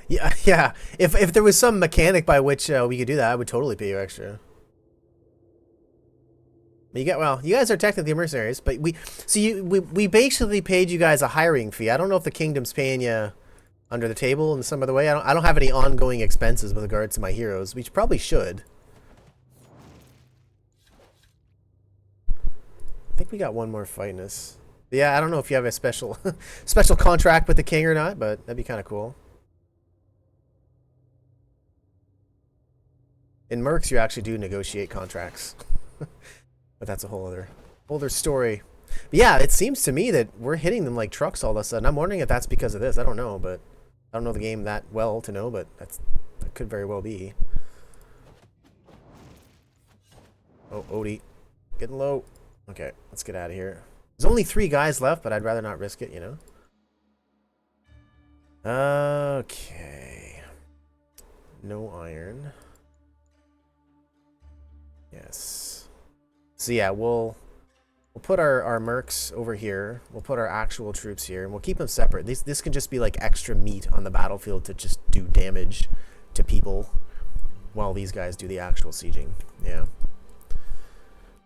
Yeah. If there was some mechanic by which we could do that, I would totally pay you extra. You guys are technically mercenaries, but we basically paid you guys a hiring fee. I don't know if the kingdom's paying you under the table in some other way. I don't have any ongoing expenses with regards to my heroes. We probably should. I think we got one more fight in us. Yeah, I don't know if you have a special special contract with the king or not, but that'd be kind of cool. In Mercs, you actually do negotiate contracts. But that's a whole other story. But yeah, it seems to me that we're hitting them like trucks all of a sudden. I'm wondering if that's because of this. I don't know, but I don't know the game that well to know, but that could very well be. Oh, Odie. Getting low. Okay, let's get out of here. There's only 3 guys left, but I'd rather not risk it, you know? Okay. No iron. Yes. So yeah, we'll put our mercs over here. We'll put our actual troops here, and we'll keep them separate. This can just be like extra meat on the battlefield to just do damage to people while these guys do the actual sieging. Yeah.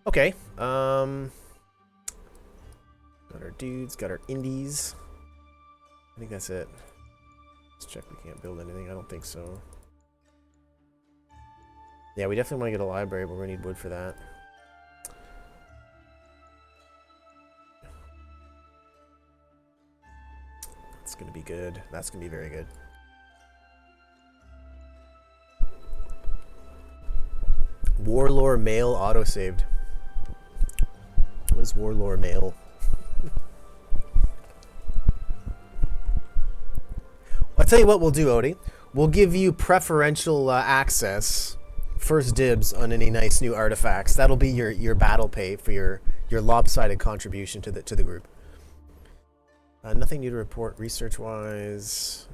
Okay. Got our dudes, got our indies. I think that's it. Let's check we can't build anything. I don't think so. Yeah, we definitely want to get a library, but we're going to need wood for that. That's gonna be good. That's gonna be very good. Warlord Mail autosaved. What is Warlord Mail? I'll tell you what we'll do, Odie. We'll give you preferential access, first dibs on any nice new artifacts. That'll be your battle pay for your lopsided contribution to the group. Nothing new to report research-wise.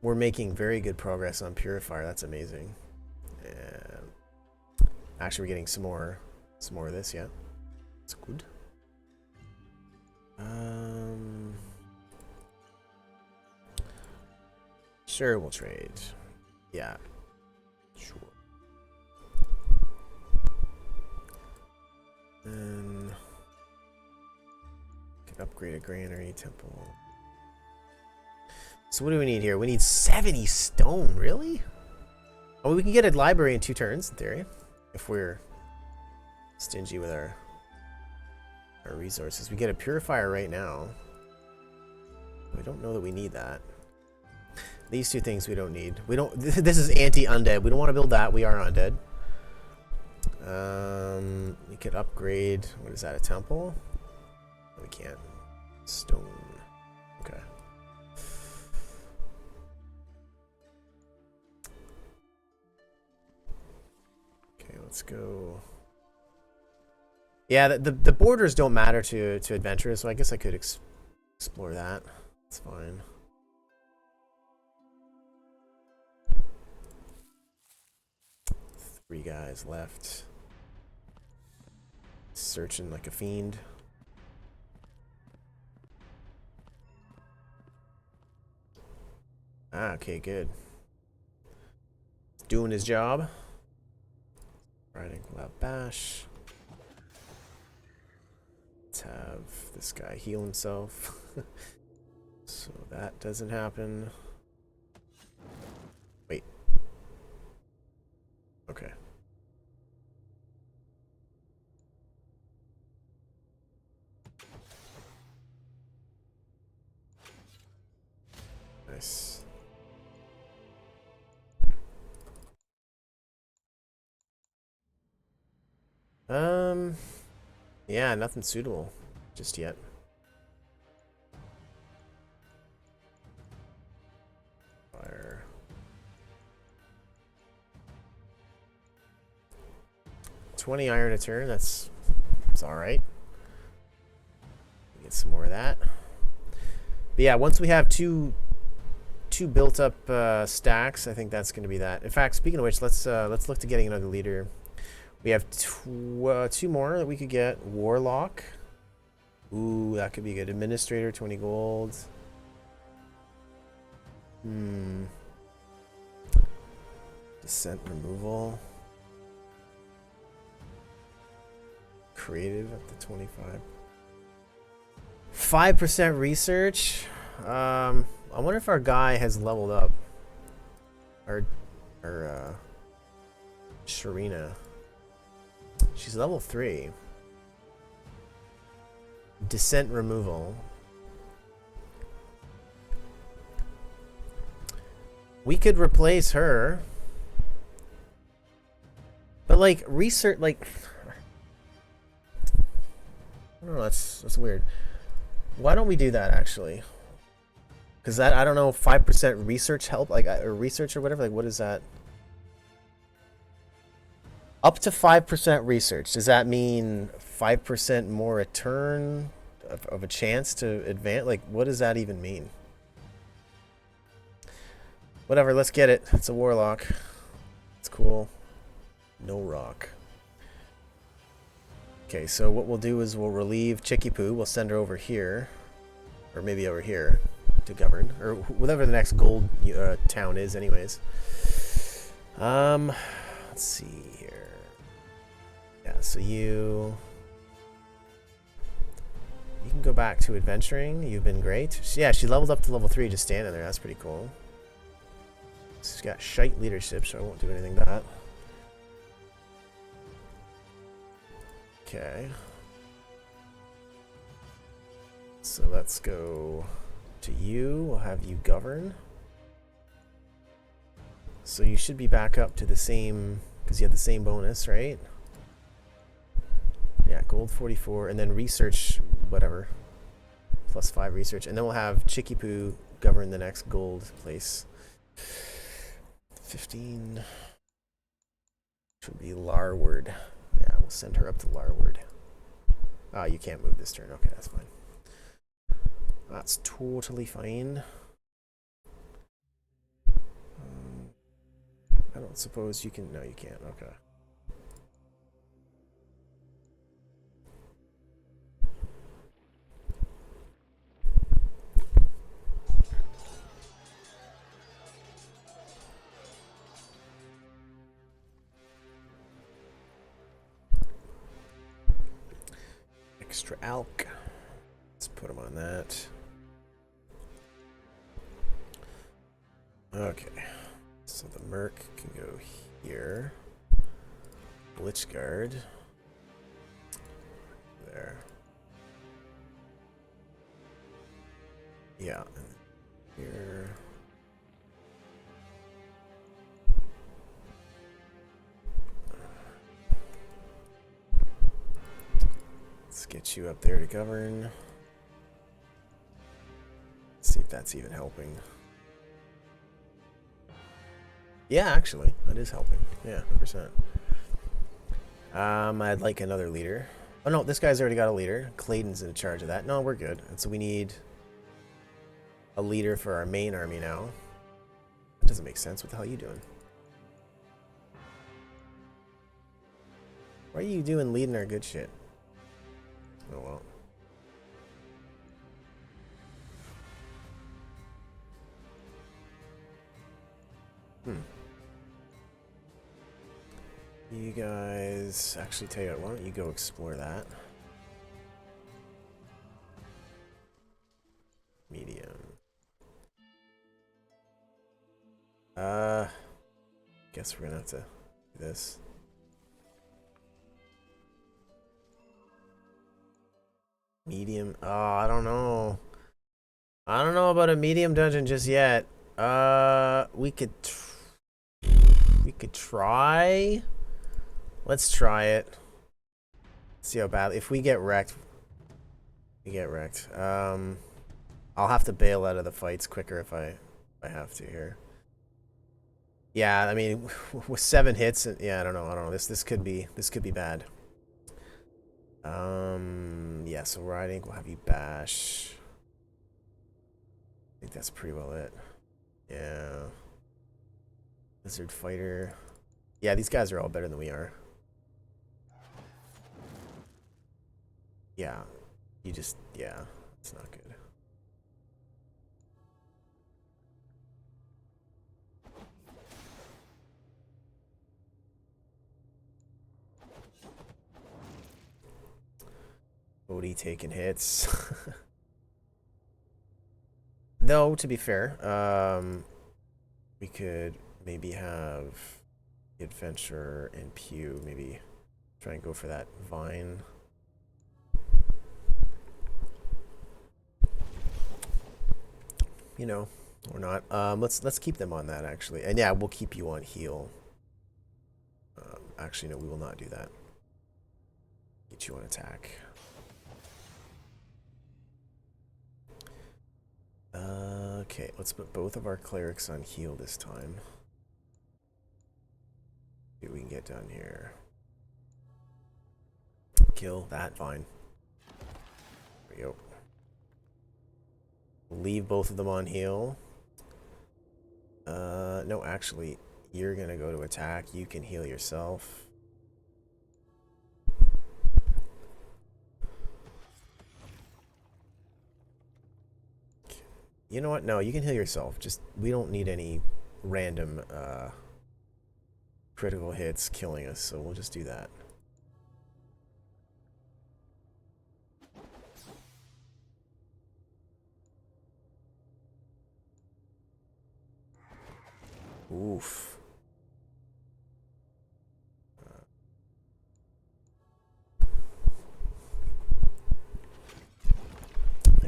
We're making very good progress on Purifier. That's amazing. And actually, we're getting some more of this. Yeah, it's good. Sure, we'll trade. Yeah, sure. And can upgrade a granary temple. So what do we need here? We need 70 stone, really? Oh, we can get a library in 2 turns, in theory, if we're stingy with our resources. We get a purifier right now. We don't know that we need that. These 2 things we don't need. We don't. This is anti-undead. We don't want to build that. We are undead. We could upgrade. What is that? A temple? We can't. Stone. Okay. Okay, let's go. Yeah, the borders don't matter to adventurers, so I guess I could explore that. It's fine. Three guys left. Searching like a fiend. Ah, okay, good. Doing his job. Riding without bash. Let's have this guy heal himself. So that doesn't happen. Wait. Okay. Nice. Yeah, nothing suitable just yet. Fire. $20 iron a turn, that's alright. Get some more of that. But yeah, once we have two built up stacks, I think that's going to be that. In fact, speaking of which, let's look to getting another leader. We have 2 more that we could get. Warlock. Ooh, that could be good. Administrator, 20 gold. Descent removal. Creative up to 25. 5% research. I wonder if our guy has leveled up. Our Sharina. She's level 3. Descent removal. We could replace her. But like research, like I don't know, that's weird. Why don't we do that actually? Because that, I don't know, 5% research help, like or research or whatever, like what is that? Up to 5% research. Does that mean 5% more a turn of a chance to advance? Like, what does that even mean? Whatever, let's get it. It's a warlock. It's cool. No rock. Okay, so what we'll do is we'll relieve Chicky Poo. We'll send her over here. Or maybe over here to govern. Or whatever the next gold town is anyways. Let's see here. Yeah, so you can go back to adventuring. You've been great. Yeah, she leveled up to level 3 just standing there. That's pretty cool. She's got shite leadership, so I won't do anything to that. Okay. So let's go to you. We'll have you govern. So you should be back up to the same, because you had the same bonus, right? Yeah, gold 44, and then research, whatever. +5 research. And then we'll have Chicky Poo govern the next gold place. 15 should be Larward. Yeah, we'll send her up to Larward. Ah, you can't move this turn. Okay, that's fine. That's totally fine. I don't suppose you can... No, you can't. Okay. Extra alk. Let's put him on that. Okay. So the Merc can go here. Blitzguard. There. Yeah. And here. Let's get you up there to govern. Let's see if that's even helping. Yeah, actually, that is helping. Yeah, 100%. I'd like another leader. Oh no, this guy's already got a leader. Clayton's in charge of that. No, we're good. And so we need a leader for our main army now. That doesn't make sense. What the hell are you doing? What are you doing leading our good shit? Oh well. You guys, actually tell you what, why don't you go explore that? Medium. Guess we're gonna have to do this. Medium. Oh, I don't know. I don't know about a medium dungeon just yet. We could try. Let's try it. See how bad. If we get wrecked, we get wrecked. I'll have to bail out of the fights quicker if I have to here. Yeah, I mean, with 7 hits, yeah, I don't know. This could be bad. Yeah. So riding, we'll have you bash. I think that's pretty well it. Yeah. Lizard fighter. Yeah, these guys are all better than we are. Yeah. You just, yeah, it's not good. Odie taking hits. Though, to be fair, we could maybe have Adventure and Pew maybe try and go for that Vine. You know, or not. Let's keep them on that actually, and yeah, we'll keep you on heal. Actually, no, we will not do that. Get you on attack. Okay, let's put both of our clerics on heal this time. See what we can get done here. Kill that Vine. There we go. Leave both of them on heal. No, actually, you're gonna go to attack. You can heal yourself. You know what? No, you can heal yourself. Just, we don't need any random critical hits killing us, so we'll just do that. Oof.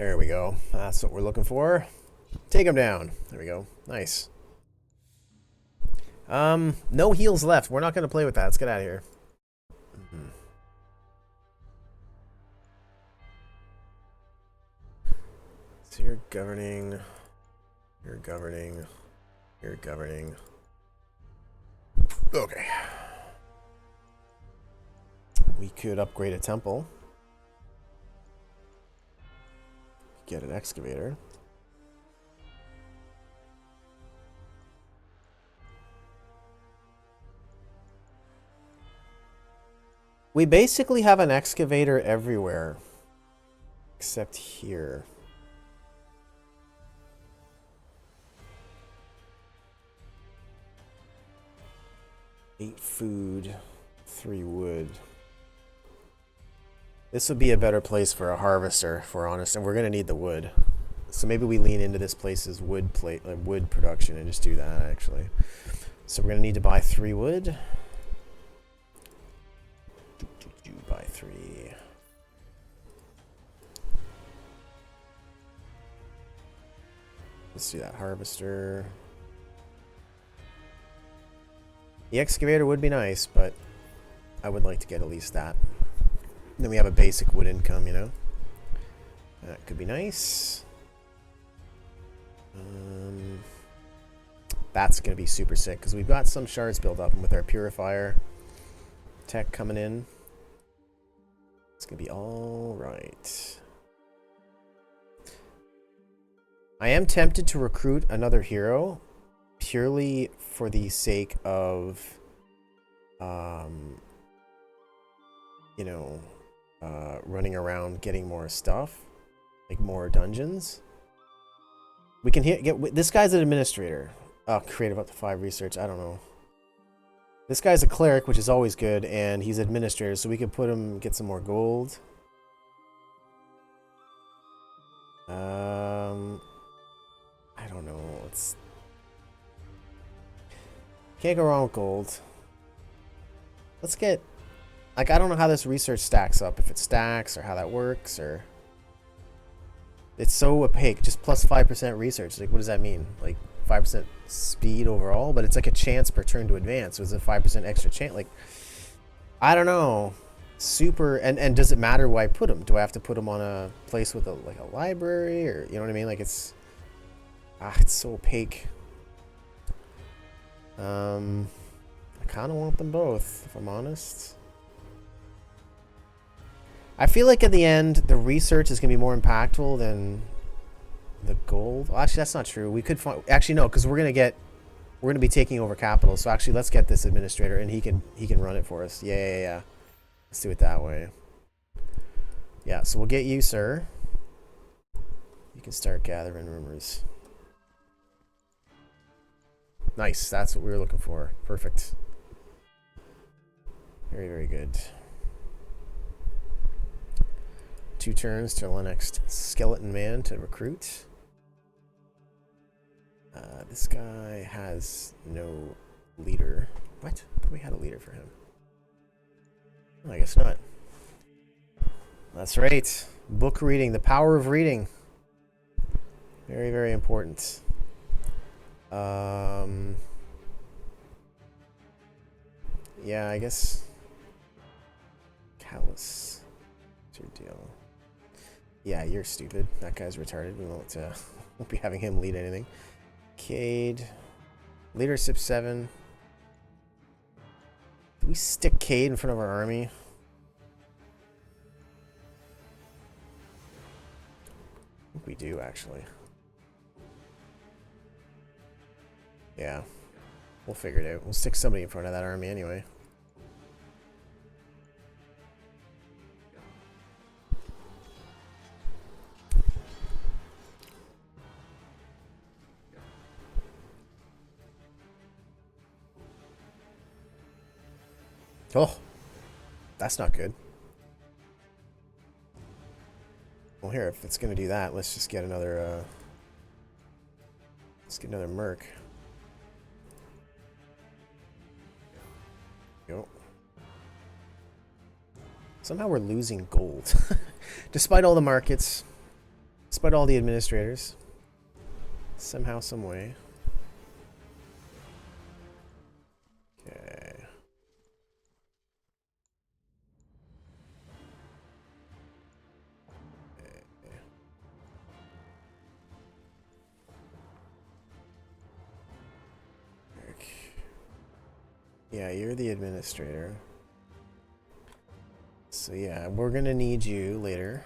There we go. That's what we're looking for. Take him down. There we go. Nice. No heals left. We're not going to play with that. Let's get out of here. So you're governing. You're governing. You're governing. Okay. We could upgrade a temple. Get an excavator. We basically have an excavator everywhere. Except here. 8 food, 3 wood. This would be a better place for a harvester, if we're honest, and we're gonna need the wood. So maybe we lean into this place's wood production and just do that actually. So we're gonna need to buy 3 wood. Buy 3. Let's do that harvester. The excavator would be nice, but I would like to get at least that. And then we have a basic wood income, you know. That could be nice. That's going to be super sick because we've got some shards built up, and with our purifier tech coming in, it's going to be all right. I am tempted to recruit another hero purely for the sake of, you know, running around getting more stuff, like more dungeons. We can get this guy's an administrator. Creative up to 5 research. I don't know. This guy's a cleric, which is always good, and he's administrator, so we could put him get some more gold. I don't know. It's can't go wrong with gold. Let's get, like, I don't know how this research stacks up, if it stacks or how that works, or it's so opaque. Just plus 5% research. Like, what does that mean? Like 5% speed overall, but it's like a chance per turn to advance. So it's a 5% extra chance. Like, I don't know. Super. And does it matter where I put them? Do I have to put them on a place with a like a library, or you know what I mean? Like it's so opaque. I kind of want them both, if I'm honest. I feel like at the end, the research is going to be more impactful than the gold. Well, actually, that's not true. We could find... Actually, no, because we're going to be taking over capital. So actually, let's get this administrator, and he can run it for us. Yeah. Let's do it that way. Yeah, so we'll get you, sir. You can start gathering rumors. Nice. That's what we were looking for. Perfect. Very, very good. 2 turns till the next skeleton man to recruit. This guy has no leader. What? I thought we had a leader for him. I guess not. That's right. Book reading. The power of reading. Very, very important. Yeah, I guess. Callus. What's your deal? Yeah, you're stupid. That guy's retarded. We won't be having him lead anything. Cade. Leadership 7. Do we stick Cade in front of our army? I think we do, actually. Yeah. We'll figure it out. We'll stick somebody in front of that army anyway. Oh, that's not good. Well, here, if it's going to do that, let's just get another, let's get another merc. Go. Somehow we're losing gold. Despite all the markets. Despite all the administrators. Somehow, some way. Okay. Yeah, you're the administrator. So yeah, we're gonna need you later.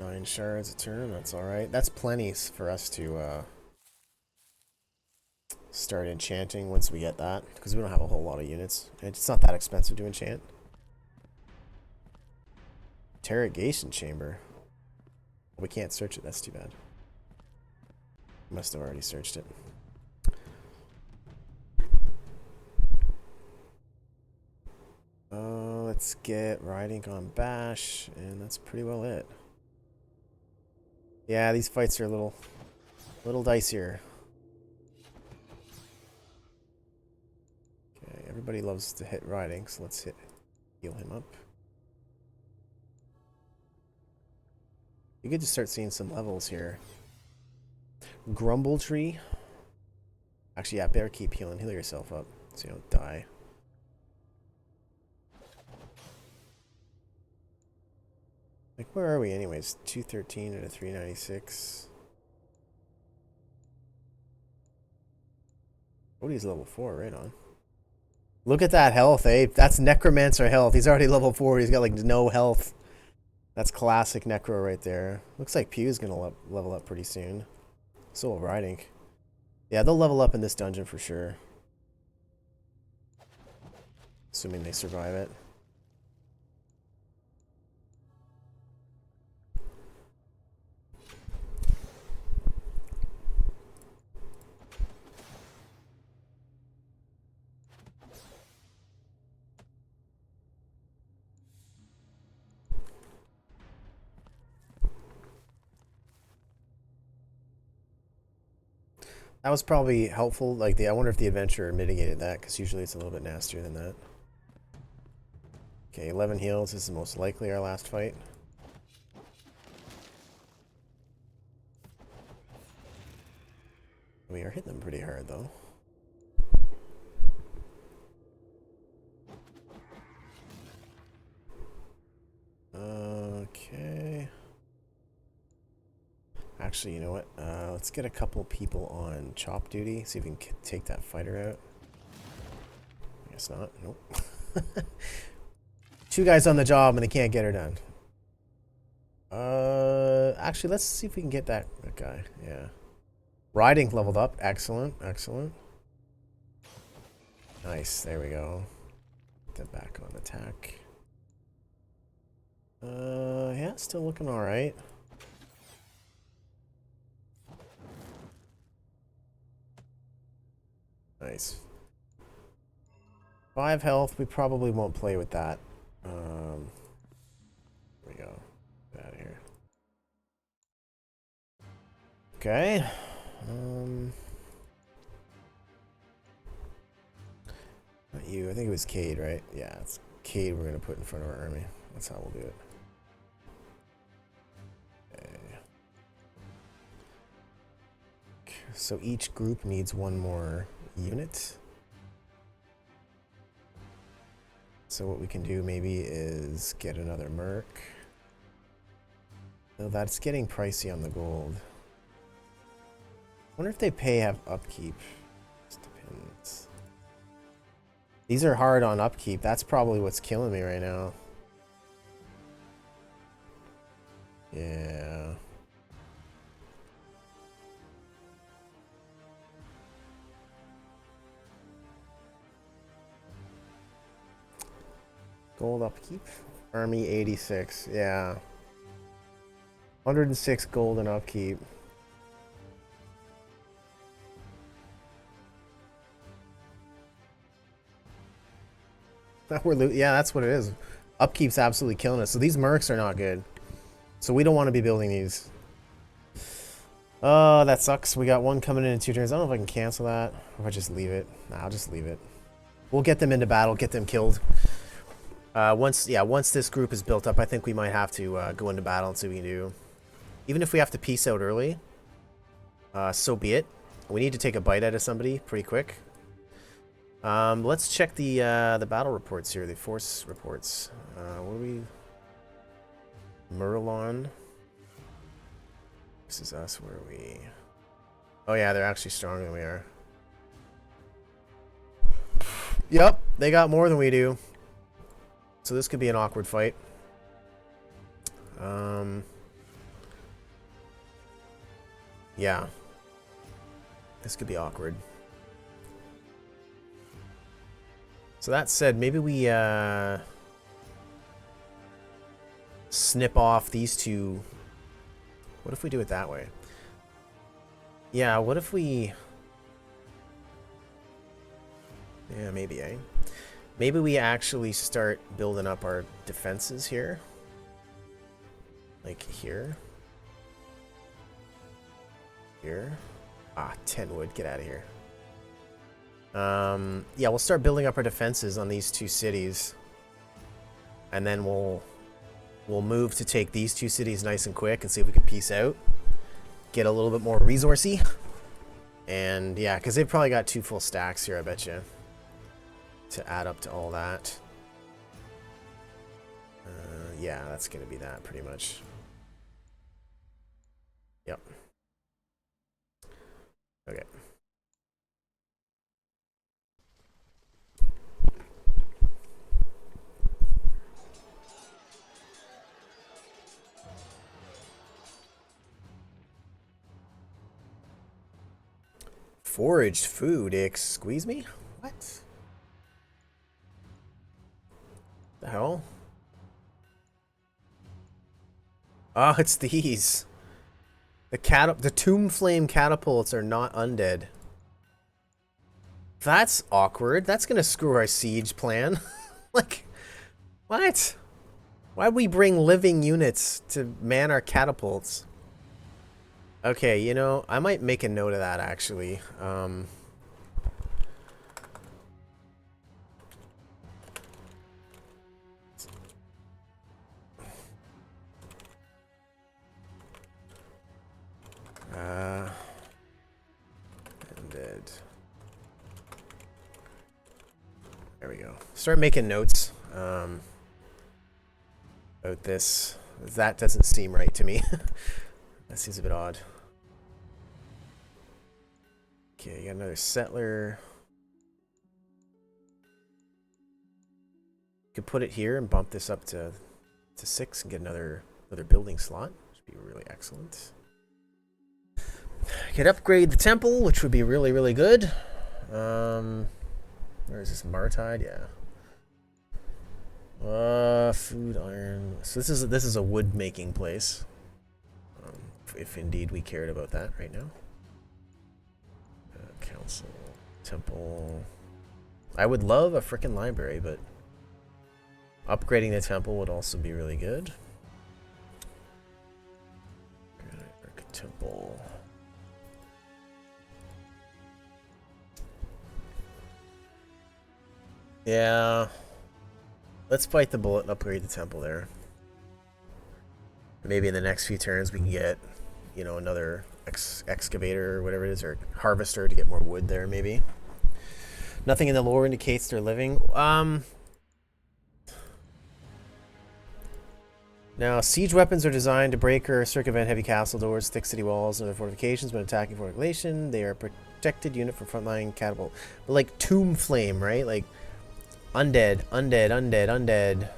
Nine shards a turn, that's alright. That's plenty for us to start enchanting once we get that, because we don't have a whole lot of units. It's not that expensive to enchant. Interrogation chamber. We can't search it, that's too bad. Must have already searched it. Let's get riding on bash, and that's pretty well it. Yeah, these fights are a little dicier. Okay, everybody loves to hit riding, so let's heal him up. You get to start seeing some levels here. Grumble tree. Actually, yeah, better keep healing. Heal yourself up so you don't die. Like, where are we anyways? 213 and a 396. Cody's level 4, right on. Look at that health, eh? That's Necromancer health. He's already level 4. He's got like no health. That's classic Necro right there. Looks like Pew's gonna level up pretty soon. So will Riding. Yeah, they'll level up in this dungeon for sure. Assuming they survive it. That was probably helpful. Like, I wonder if the adventurer mitigated that, because usually it's a little bit nastier than that. Okay, 11 heals. This is most likely our last fight. We are hitting them pretty hard, though. Okay. Actually, you know what? Let's get a couple people on chop duty. See if we can take that fighter out. I guess not. Nope. 2 guys on the job and they can't get her done. Actually, let's see if we can get that guy. Yeah. Riding leveled up. Excellent. Excellent. Nice. There we go. Get that back on attack. Yeah, still looking alright. Nice. 5 health. We probably won't play with that. There we go. Get out of here. Okay. Not you. I think it was Cade, right? Yeah, it's Cade we're gonna put in front of our army. That's how we'll do it. Okay. So each group needs 1 more unit. So what we can do maybe is get another merc. Though that's getting pricey on the gold. I wonder if they have upkeep. Just depends. These are hard on upkeep. That's probably what's killing me right now. Yeah. Gold upkeep. Army 86. Yeah. 106 gold in upkeep. Yeah, that's what it is. Upkeep's absolutely killing us. So these mercs are not good. So we don't want to be building these. Oh, that sucks. We got one coming in 2 turns. I don't know if I can cancel that. Or if I just leave it. Nah, I'll just leave it. We'll get them into battle, get them killed. Once this group is built up, I think we might have to go into battle and see what we can do. Even if we have to peace out early, so be it. We need to take a bite out of somebody pretty quick. Let's check the battle reports here, the force reports. What are we? Merlon. This is us. Where are we? Oh yeah, they're actually stronger than we are. Yep, they got more than we do. So this could be an awkward fight. Yeah. This could be awkward. So that said, maybe we snip off these two. What if we do it that way? Yeah, what if we... Yeah, maybe, eh? Maybe we actually start building up our defenses here. Like here. Here. Ah, 10 wood. Get out of here. Yeah, we'll start building up our defenses on these 2 cities. And then we'll move to take these 2 cities nice and quick and see if we can peace out. Get a little bit more resourcey. And yeah, because they've probably got 2 full stacks here, I bet you. To add up to all that. Yeah, that's going to be that pretty much. Yep. Okay. Foraged food, squeeze me? What? The hell? Oh, it's these. The tomb flame catapults are not undead. That's awkward. That's gonna screw our siege plan. Like, what? Why'd we bring living units to man our catapults? Okay, you know, I might make a note of that, actually. Ended. There we go. Start making notes about this. That doesn't seem right to me. That seems a bit odd. Okay, you got another settler. You could put it here and bump this up to 6 and get another building slot, which would be really excellent. Could upgrade the temple, which would be really, really good. Where is this? Martide? Yeah. Food, iron. So this is a wood making place. If indeed we cared about that right now. Council, temple. I would love a frickin' library, but upgrading the temple would also be really good. Temple. Yeah. Let's bite the bullet and upgrade the temple there. Maybe in the next few turns we can get, you know, another excavator or whatever it is, or harvester to get more wood there, maybe. Nothing in the lore indicates they're living. Now, siege weapons are designed to break or circumvent heavy castle doors, thick city walls, and other fortifications when attacking fortification. They are a protected unit for frontline catapult. But like tomb flame, right? Like undead, undead, undead, undead.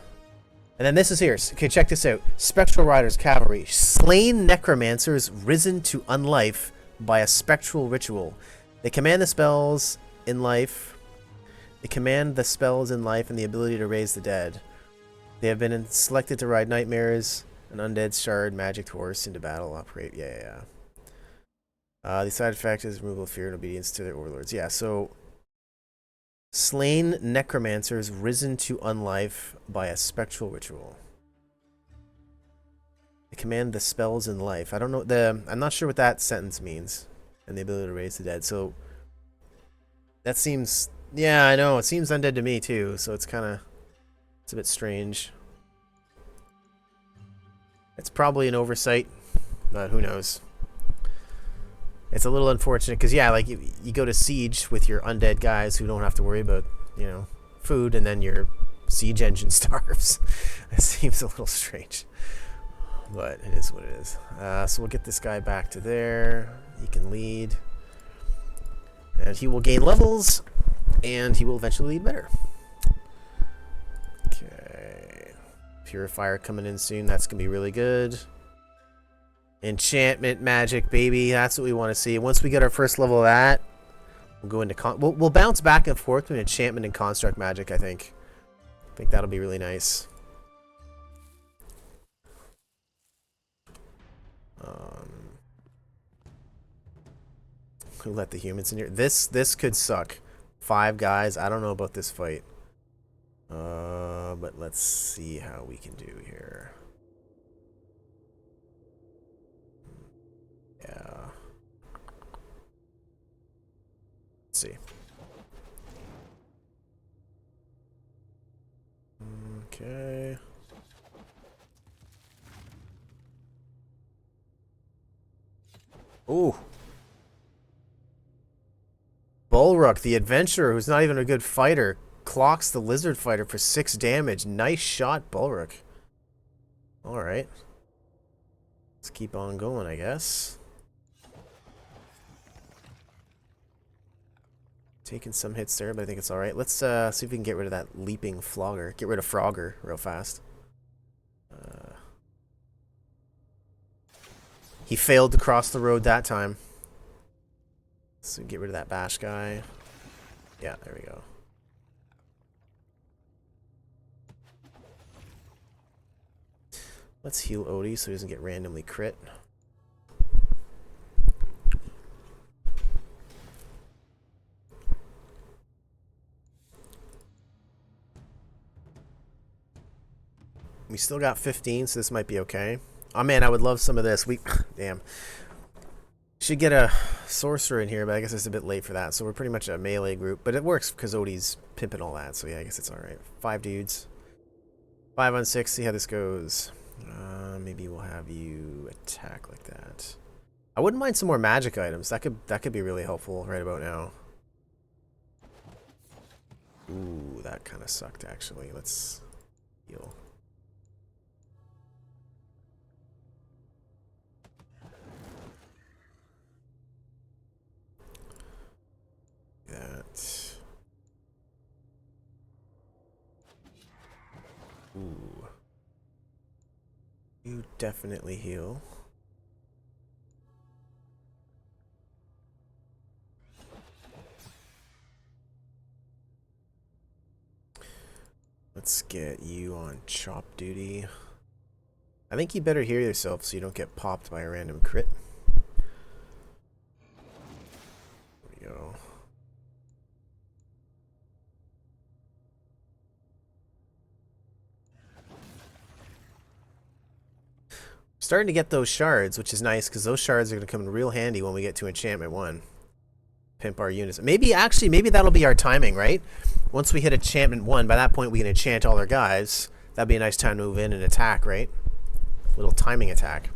And then this is here. Okay, check this out. Spectral riders, cavalry. Slain necromancers risen to unlife by a spectral ritual. They command the spells in life. They command the spells in life and the ability to raise the dead. They have been selected to ride nightmares, an undead shard, magic horse into battle. Operate. Yeah. The side effect is removal of fear and obedience to their overlords. Yeah, so slain necromancers risen to unlife by a spectral ritual. They command the spells in life. I don't know I'm not sure what that sentence means. And the ability to raise the dead. So that seems, yeah, I know. It seems undead to me too. So it's kind of, it's a bit strange. It's probably an oversight, but who knows. It's a little unfortunate because, yeah, like you go to siege with your undead guys who don't have to worry about, you know, food, and then your siege engine starves. It seems a little strange, but it is what it is. So we'll get this guy back to there. He can lead, and he will gain levels, and he will eventually lead better. Okay, Purifier coming in soon. That's gonna be really good. Enchantment magic, baby. That's what we want to see. Once we get our first level of that, we'll go into we'll bounce back and forth between enchantment and construct magic. I think that'll be really nice. Who let the humans in here? This could suck. 5 guys. I don't know about this fight. But let's see how we can do here. Yeah. Let's see. Okay. Ooh. Bulwark, the adventurer, who's not even a good fighter, clocks the lizard fighter for 6 damage. Nice shot, Bulwark. Alright. Let's keep on going, I guess. Taking some hits there, but I think it's alright. Let's see if we can get rid of that leaping flogger. Get rid of Frogger real fast. He failed to cross the road that time. So get rid of that bash guy. Yeah, there we go. Let's heal Odie so he doesn't get randomly crit. We still got 15, so this might be okay. Oh man, I would love some of this. Damn. Should get a sorcerer in here, but I guess it's a bit late for that. So we're pretty much a melee group, but it works because Odie's pimping all that. So yeah, I guess it's all right. 5 dudes, 5 on 6. See how this goes. Maybe we'll have you attack like that. I wouldn't mind some more magic items. That could be really helpful right about now. Ooh, that kind of sucked actually. Let's heal. That. Ooh. You definitely heal. Let's get you on chop duty. I think you better heal yourself so you don't get popped by a random crit. There we go. Starting to get those shards, which is nice because those shards are going to come in real handy when we get to enchantment 1. Pimp our units. Maybe that'll be our timing, right? Once we hit enchantment 1, by that point we can enchant all our guys. That'd be a nice time to move in and attack, right? Little timing attack.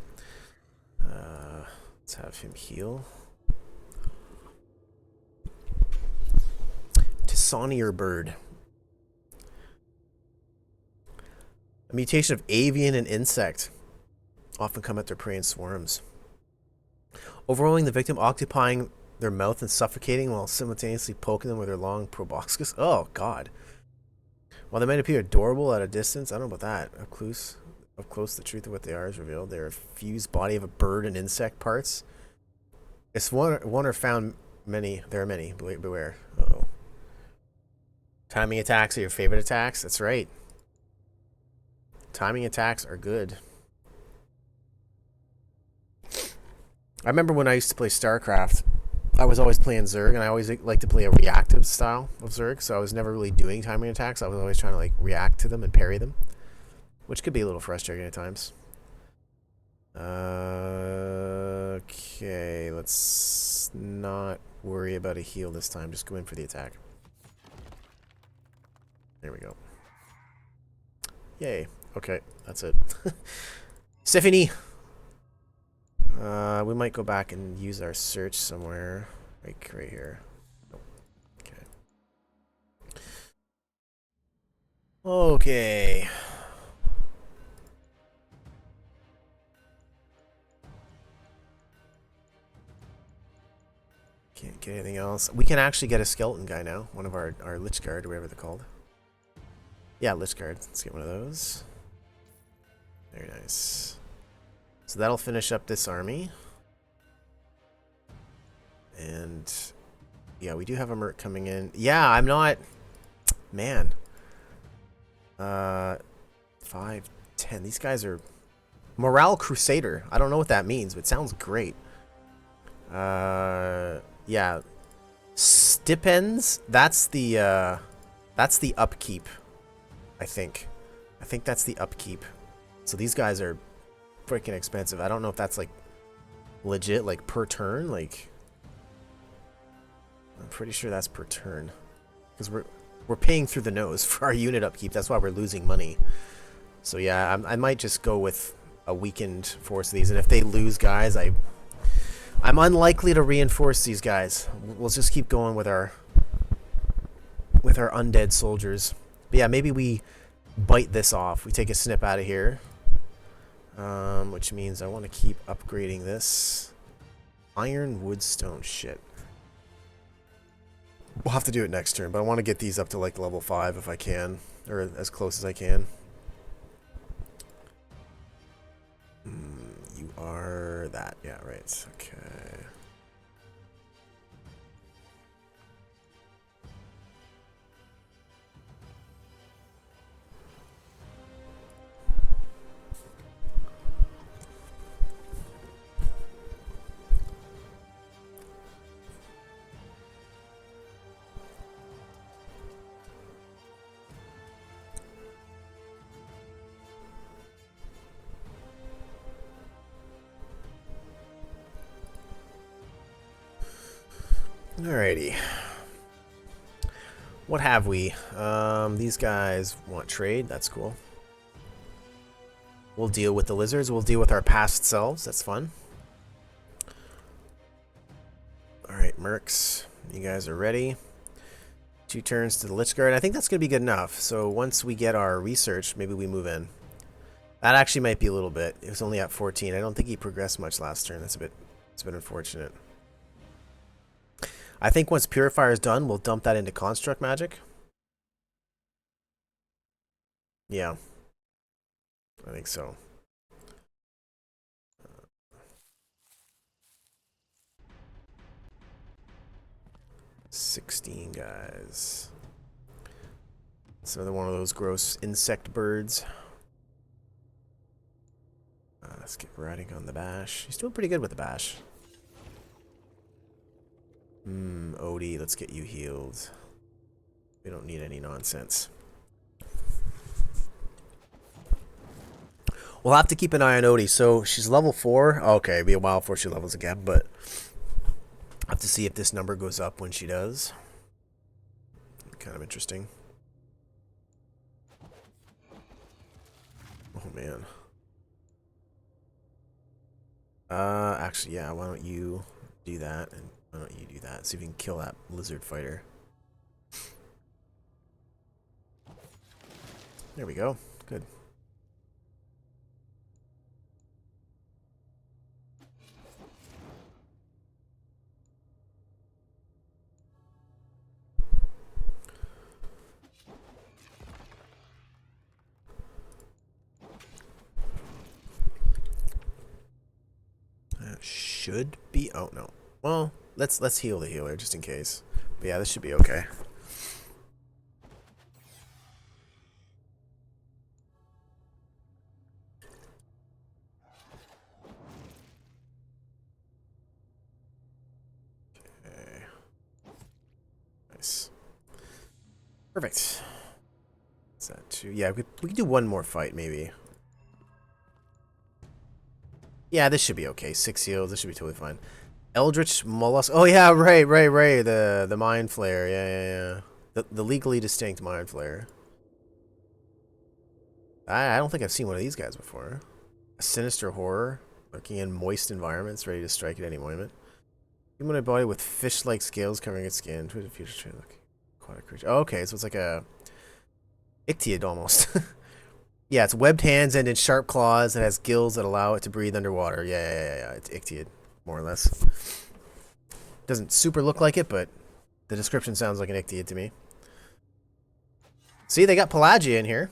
Let's have him heal. Tisonier bird. A mutation of avian and insect. Often come at their prey in swarms. Overwhelming the victim, occupying their mouth and suffocating while simultaneously poking them with their long proboscis. Oh, God. While they might appear adorable at a distance, I don't know about that. Up close, the truth of what they are is revealed. They're a fused body of a bird and insect parts. If one are found many, there are many. Beware. Uh-oh. Timing attacks are your favorite attacks? That's right. Timing attacks are good. I remember when I used to play StarCraft, I was always playing Zerg, and I always liked to play a reactive style of Zerg, so I was never really doing timing attacks. I was always trying to like react to them and parry them, which could be a little frustrating at times. Okay, let's not worry about a heal this time. Just go in for the attack. There we go. Yay. Okay, that's it. Stephanie! We might go back and use our search somewhere. Like right here. Nope. Okay. Okay. Can't get anything else. We can actually get a skeleton guy now. One of our Lich Guard, or whatever they're called. Yeah, Lich Guard. Let's get one of those. Very nice. So that'll finish up this army. And yeah, we do have a merc coming in. Yeah, I'm not... Man. 5, 10. These guys are... Morale Crusader. I don't know what that means, but it sounds great. Yeah. Stipends. That's the upkeep. I think that's the upkeep. So these guys are freaking expensive. I don't know if that's like legit, like per turn. Like, I'm pretty sure that's per turn, because we're paying through the nose for our unit upkeep. That's why we're losing money. So yeah, I might just go with a weakened force of these, and if they lose guys, I'm unlikely to reinforce these guys. We'll just keep going with our undead soldiers. But yeah, maybe we bite this off. We take a snip out of here, which means I want to keep upgrading this. Iron, wood, stone. Shit. We'll have to do it next turn, but I want to get these up to like level 5 if I can, or as close as I can. You are that. Yeah, right. Okay. Alrighty. What have we? These guys want trade. That's cool. We'll deal with the lizards. We'll deal with our past selves. That's fun. Alright, mercs. You guys are ready. 2 turns to the Lich Guard. I think that's going to be good enough. So once we get our research, maybe we move in. That actually might be a little bit. It was only at 14. I don't think he progressed much last turn. It's been unfortunate. I think once Purifier is done, we'll dump that into Construct Magic. Yeah. I think so. $16 guys. It's another one of those gross insect birds. Let's get riding on the bash. He's doing pretty good with the bash. Odie, let's get you healed. We don't need any nonsense. We'll have to keep an eye on Odie. So she's level 4. Okay, it'll be a while before she levels again, but I'll have to see if this number goes up when she does. Kind of interesting. Oh man. Actually, yeah, why don't you do that, and why don't you do that? See if you can kill that lizard fighter. There we go. Good. That should be... Oh, no. Well, let's heal the healer, just in case. But yeah, this should be okay. Okay. Nice. Perfect. Is that 2? Yeah, we can do one more fight, maybe. Yeah, this should be okay. 6 heals. This should be totally fine. Eldritch Mollusk. Oh, yeah, right. The Mind Flayer. Yeah. The legally distinct Mind Flayer. I don't think I've seen one of these guys before. A sinister horror, lurking in moist environments, ready to strike at any moment. Humanoid body with fish-like scales covering its skin. Twisted future trait look. Aquatic creature. Oh, okay, so it's like a ichthyid almost. Yeah, it's webbed hands and in sharp claws. It has gills that allow it to breathe underwater. Yeah. It's ichthyid, more or less. Doesn't super look like it, but the description sounds like an ichthyid to me. See, they got Pelagia in here.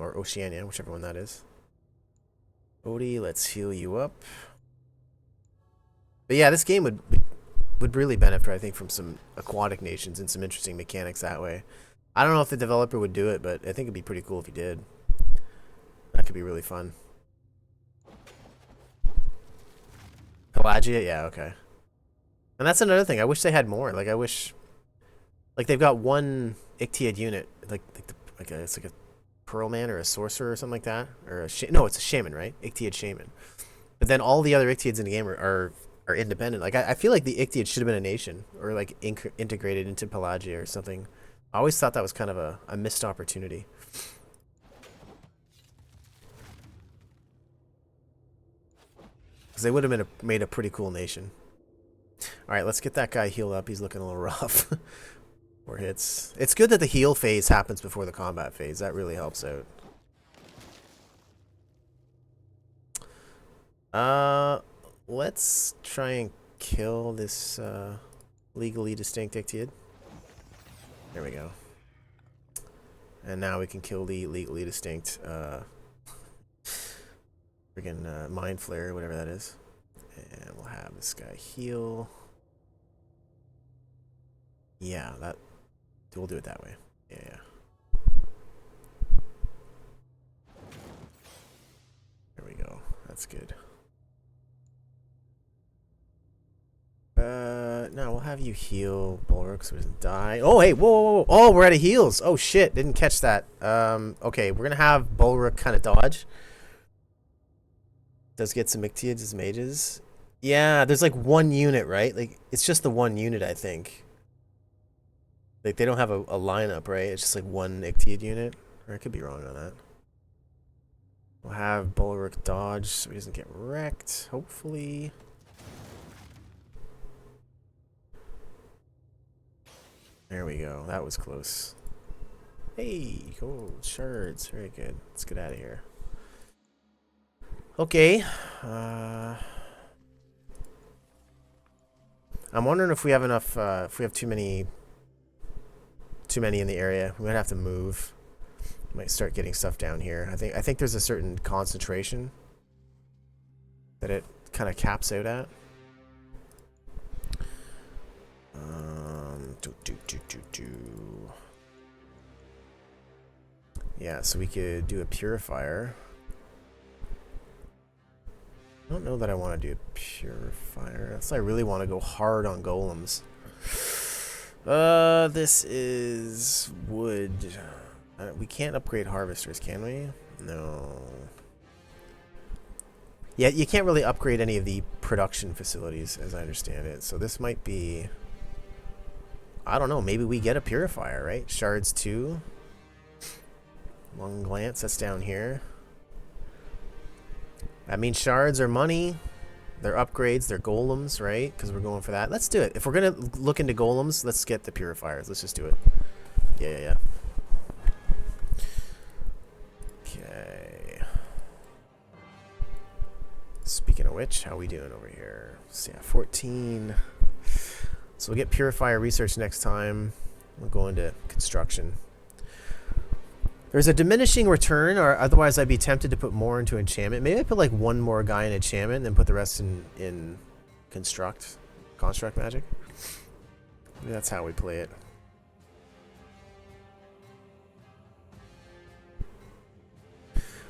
Or Oceania, whichever one that is. Odie, let's heal you up. But yeah, this game would really benefit, I think, from some aquatic nations and some interesting mechanics that way. I don't know if the developer would do it, but I think it'd be pretty cool if he did. That could be really fun. Pelagia, yeah, okay. And that's another thing. I wish they had more. Like, I wish, like, they've got one ichthyid unit, it's like a pearl man or a sorcerer or something like that, or no, it's a shaman, right? Ichthyid shaman. But then all the other ichthyids in the game are independent. Like, I feel like the ichthyid should have been a nation, or like integrated into Pelagia or something. I always thought that was kind of a missed opportunity. Because they would have made a pretty cool nation. Alright, let's get that guy healed up. He's looking a little rough. 4 hits. It's good that the heal phase happens before the combat phase. That really helps out. Let's try and kill this legally distinct ichthyid. There we go. And now we can kill the legally distinct friggin' Mind Flayer, whatever that is. And we'll have this guy heal. Yeah, we'll do it that way. Yeah. There we go. That's good. No, we'll have you heal Bulwark so he doesn't die. Oh, hey, whoa. Oh, we're out of heals. Oh, shit, didn't catch that. Okay, we're gonna have Bulwark kind of dodge. Does get some Icthyds as mages. Yeah, there's like one unit, right? Like, it's just the one unit, I think. Like, they don't have a lineup, right? It's just like one Ichthyid unit. Or I could be wrong on that. We'll have Bulwark dodge so he doesn't get wrecked, hopefully. There we go. That was close. Hey, cool. Shards. Very good. Let's get out of here. Okay. I'm wondering if we have enough, if we have too many in the area. We might have to move. Might start getting stuff down here. I think there's a certain concentration that it kind of caps out at. Yeah, so we could do a purifier. I don't know that I want to do a purifier. That's I really want to go hard on golems. This is wood. We can't upgrade harvesters, can we? No. Yeah, you can't really upgrade any of the production facilities, as I understand it. So this might be... I don't know. Maybe we get a purifier, right? Shards 2. Long glance. That's down here. I mean, shards are money. They're upgrades. They're golems, right? Because we're going for that. Let's do it. If we're going to look into golems, let's get the purifiers. Let's just do it. Yeah. Okay. Speaking of which, how we doing over here? So yeah, 14. So we'll get purifier research next time. We'll go into construction. There's a diminishing return, or otherwise I'd be tempted to put more into enchantment. Maybe I put like one more guy in enchantment and then put the rest in construct magic. Maybe that's how we play it.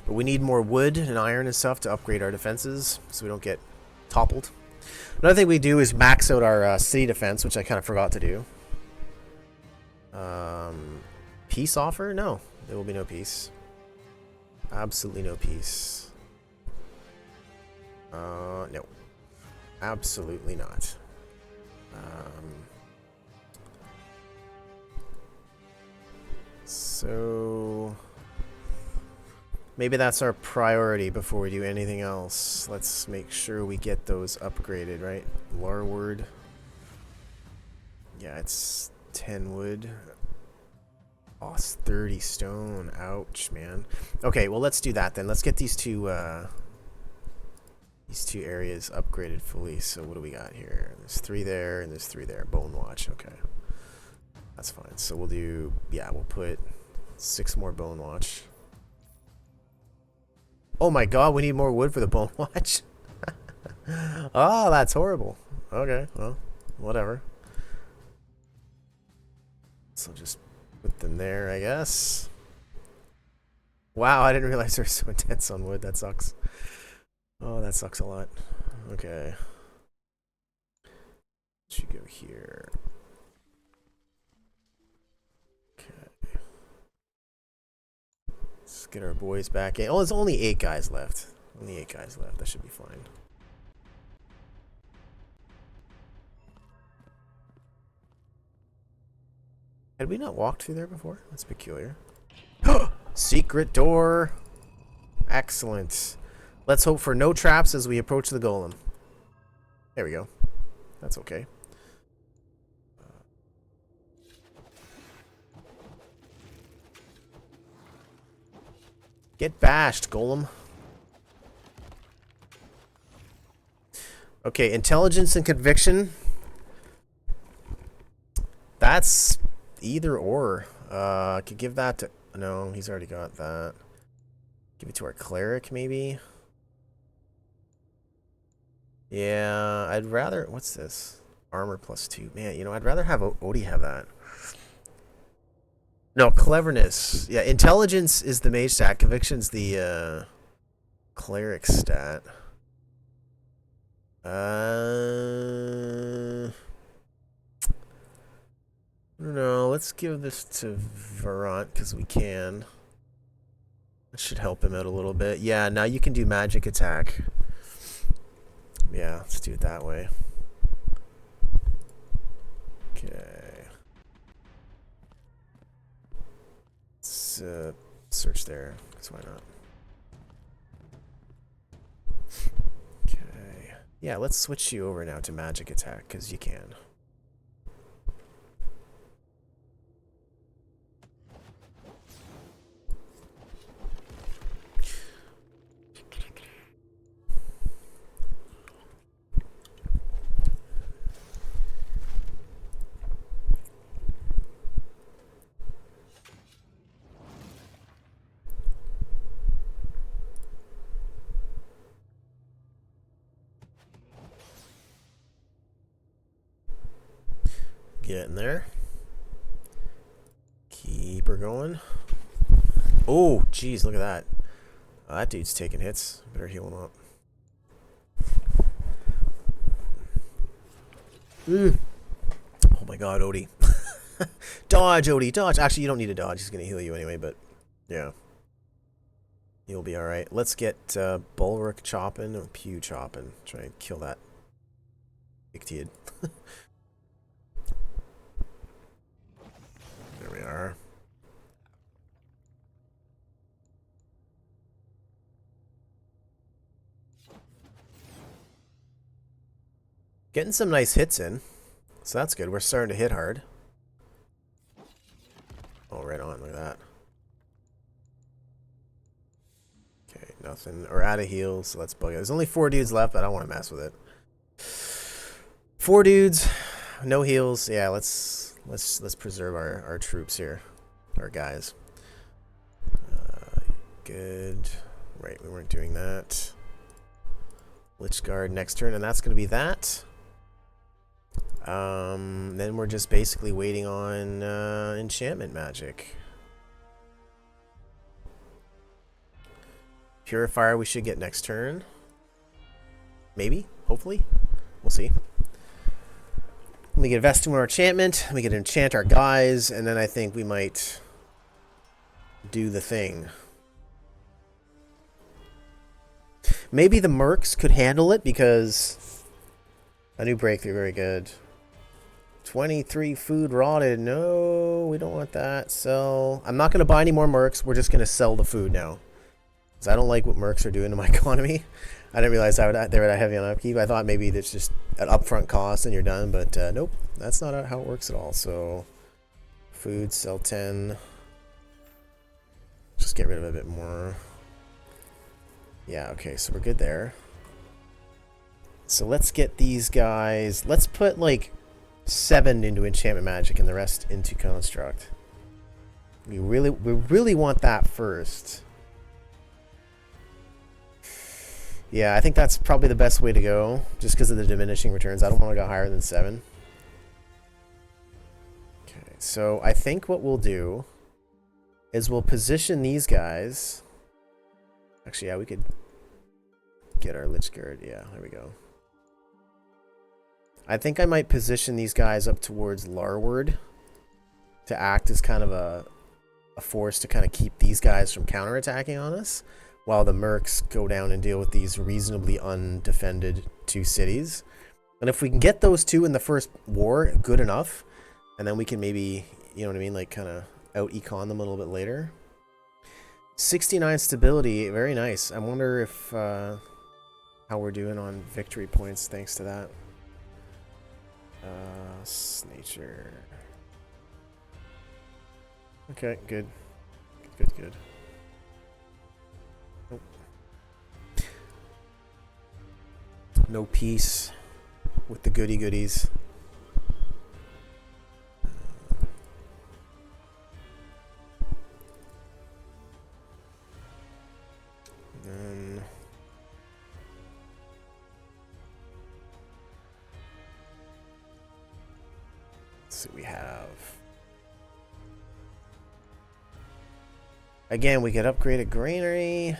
But we need more wood and iron and stuff to upgrade our defenses so we don't get toppled. Another thing we do is max out our city defense, which I kind of forgot to do. Peace offer? No, there will be no peace. Absolutely no peace. No. Absolutely not. So maybe that's our priority before we do anything else. Let's make sure we get those upgraded, right? Larwood. Yeah, it's 10 wood. Oh, it's 30 stone. Ouch, man. Okay, well, let's do that then. Let's get these two areas upgraded fully. So what do we got here? There's 3 there and there's 3 there. Bone watch. Okay. That's fine. So we'll do, yeah, we'll put 6 more bone watch. Oh my god, we need more wood for the bone watch. Oh, that's horrible. Okay, well, whatever. So just put them there, I guess. Wow, I didn't realize they're so intense on wood. That sucks. Oh, that sucks a lot. Okay. Should go here. Okay. Let's get our boys back in. Oh, there's only 8 guys left. Only 8 guys left. That should be fine. Had we not walked through there before? That's peculiar. Secret door. Excellent. Let's hope for no traps as we approach the golem. There we go. That's okay. Get bashed, golem. Okay, intelligence and conviction. That's either or. Could give that to... No, he's already got that. Give it to our cleric, maybe? Yeah, I'd rather... What's this? Armor +2. Man, you know, I'd rather have Odie have that. No, cleverness. Yeah, intelligence is the mage stat. Conviction's the cleric stat. No, let's give this to Varant because we can. That should help him out a little bit. Yeah, now you can do magic attack. Yeah, let's do it that way. Okay. Let's search there, because why not? Okay. Yeah, let's switch you over now to magic attack, because you can. Get in there. Keep her going. Oh, jeez, look at that. That dude's taking hits. Better heal him up. Oh my god, Odie. Dodge, Odie, dodge. Actually, you don't need to dodge. He's going to heal you anyway, but yeah. You'll be alright. Let's get Bulwark chopping or Pew chopping. Try and kill that Ictiid. There we are. Getting some nice hits in. So that's good. We're starting to hit hard. Oh, right on. Look at that. Okay, nothing. We're out of heals, so let's bug it. There's only 4 dudes left, but I don't want to mess with it. 4 dudes, no heals. Yeah, let's preserve our troops here, our guys. Good. Right, we weren't doing that. Lich Guard next turn, and that's going to be that. Then we're just basically waiting on enchantment magic. Purifier we should get next turn. Maybe, hopefully. We'll see. We get Vest to our enchantment, we can enchant our guys, and then I think we might do the thing. Maybe the mercs could handle it because a new breakthrough, very good. 23 food rotted. No, we don't want that. Sell. I'm not going to buy any more mercs. We're just going to sell the food now. Because I don't like what mercs are doing to my economy. I didn't realize they were that heavy on upkeep. I thought maybe it's just an upfront cost and you're done. But nope, that's not how it works at all. So food, sell 10. Just get rid of a bit more. Yeah, okay, so we're good there. So let's get these guys. Let's put like 7 into enchantment magic and the rest into construct. We really want that first. Yeah, I think that's probably the best way to go, just because of the diminishing returns. I don't want to go higher than 7. Okay, so I think what we'll do is we'll position these guys. Actually, yeah, we could get our Lich Guard. Yeah, there we go. I think I might position these guys up towards Larward to act as kind of a force to kind of keep these guys from counterattacking on us, while the mercs go down and deal with these reasonably undefended 2 cities. And if we can get those 2 in the first war, good enough, and then we can maybe, you know what I mean, like kind of out-econ them a little bit later. 69 stability, very nice. I wonder if how we're doing on victory points thanks to that. Nature. Okay, good. Good. Nope. No peace with the goody goodies. Then let's see what we have. Again, we could upgrade a granary.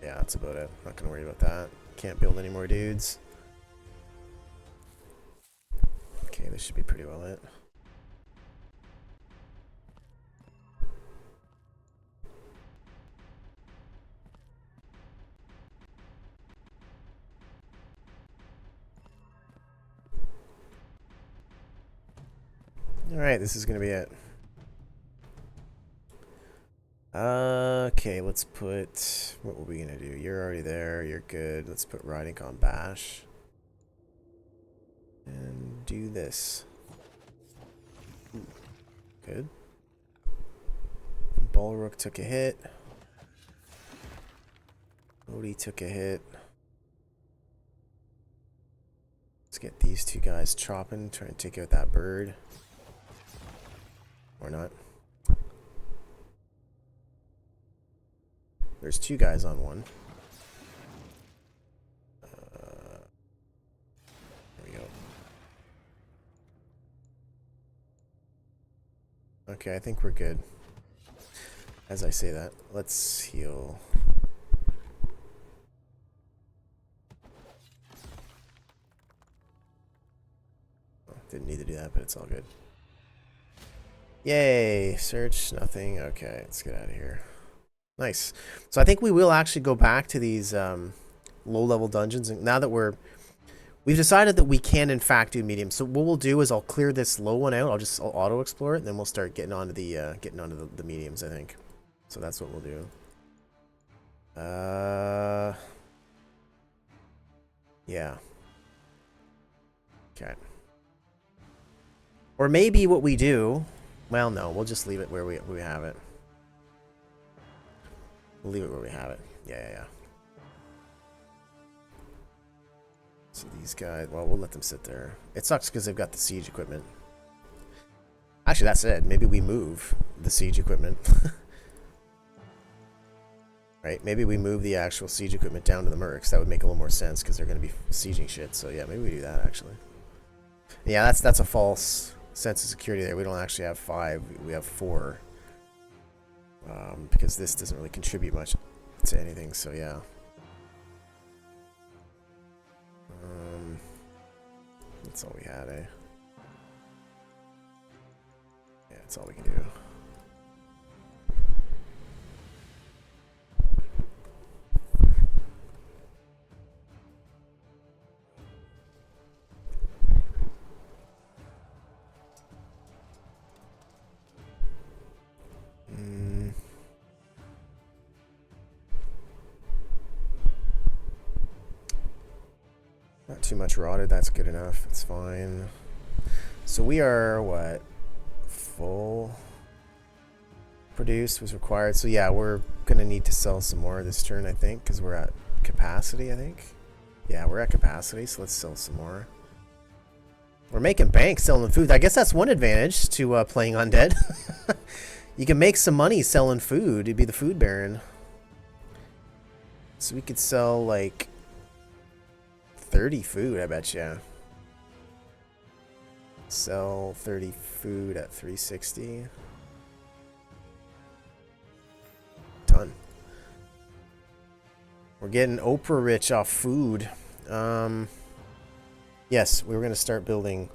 Yeah, that's about it. Not gonna worry about that. Can't build any more dudes. Okay, this should be pretty well it. Alright, this is gonna be it. Okay, let's put... What were we gonna do? You're already there, you're good. Let's put Riding on Bash. And do this. Ooh, good. Balrook took a hit. Odie took a hit. Let's get these 2 guys chopping, try and take out that bird. Or not. There's 2 guys on one. There we go. Okay, I think we're good. As I say that, let's heal. Oh, didn't need to do that, but it's all good. Yay! Search, nothing. Okay, let's get out of here. Nice. So I think we will actually go back to these low-level dungeons. And now that we've decided that we can in fact do medium. So what we'll do is I'll clear this low one out. I'll auto-explore it, and then we'll start getting onto the mediums, I think. So that's what we'll do. Yeah. Okay. Or maybe what we do... Well, no, we'll just leave it where we have it. We'll leave it where we have it. Yeah. So these guys, well, we'll let them sit there. It sucks because they've got the siege equipment. Actually, that's it. Maybe we move the siege equipment. Right? Maybe we move the actual siege equipment down to the mercs. That would make a little more sense because they're going to be sieging shit. So yeah, maybe we do that actually. Yeah, that's a false sense of security there. We don't actually have 5. We have 4. Because this doesn't really contribute much to anything, so yeah. That's all we had, eh? Yeah, that's all we can do. Not too much rotted, that's good enough. It's fine. So we are, what? Full produce was required. So yeah, we're going to need to sell some more this turn, I think, because we're at capacity, I think. Yeah, we're at capacity, so let's sell some more. We're making bank selling food. I guess that's one advantage to playing Undead. You can make some money selling food. You'd be the food baron. So we could sell like 30 food, I bet you. Sell 30 food at 360. Ton. We're getting Oprah rich off food. Yes, we were going to start building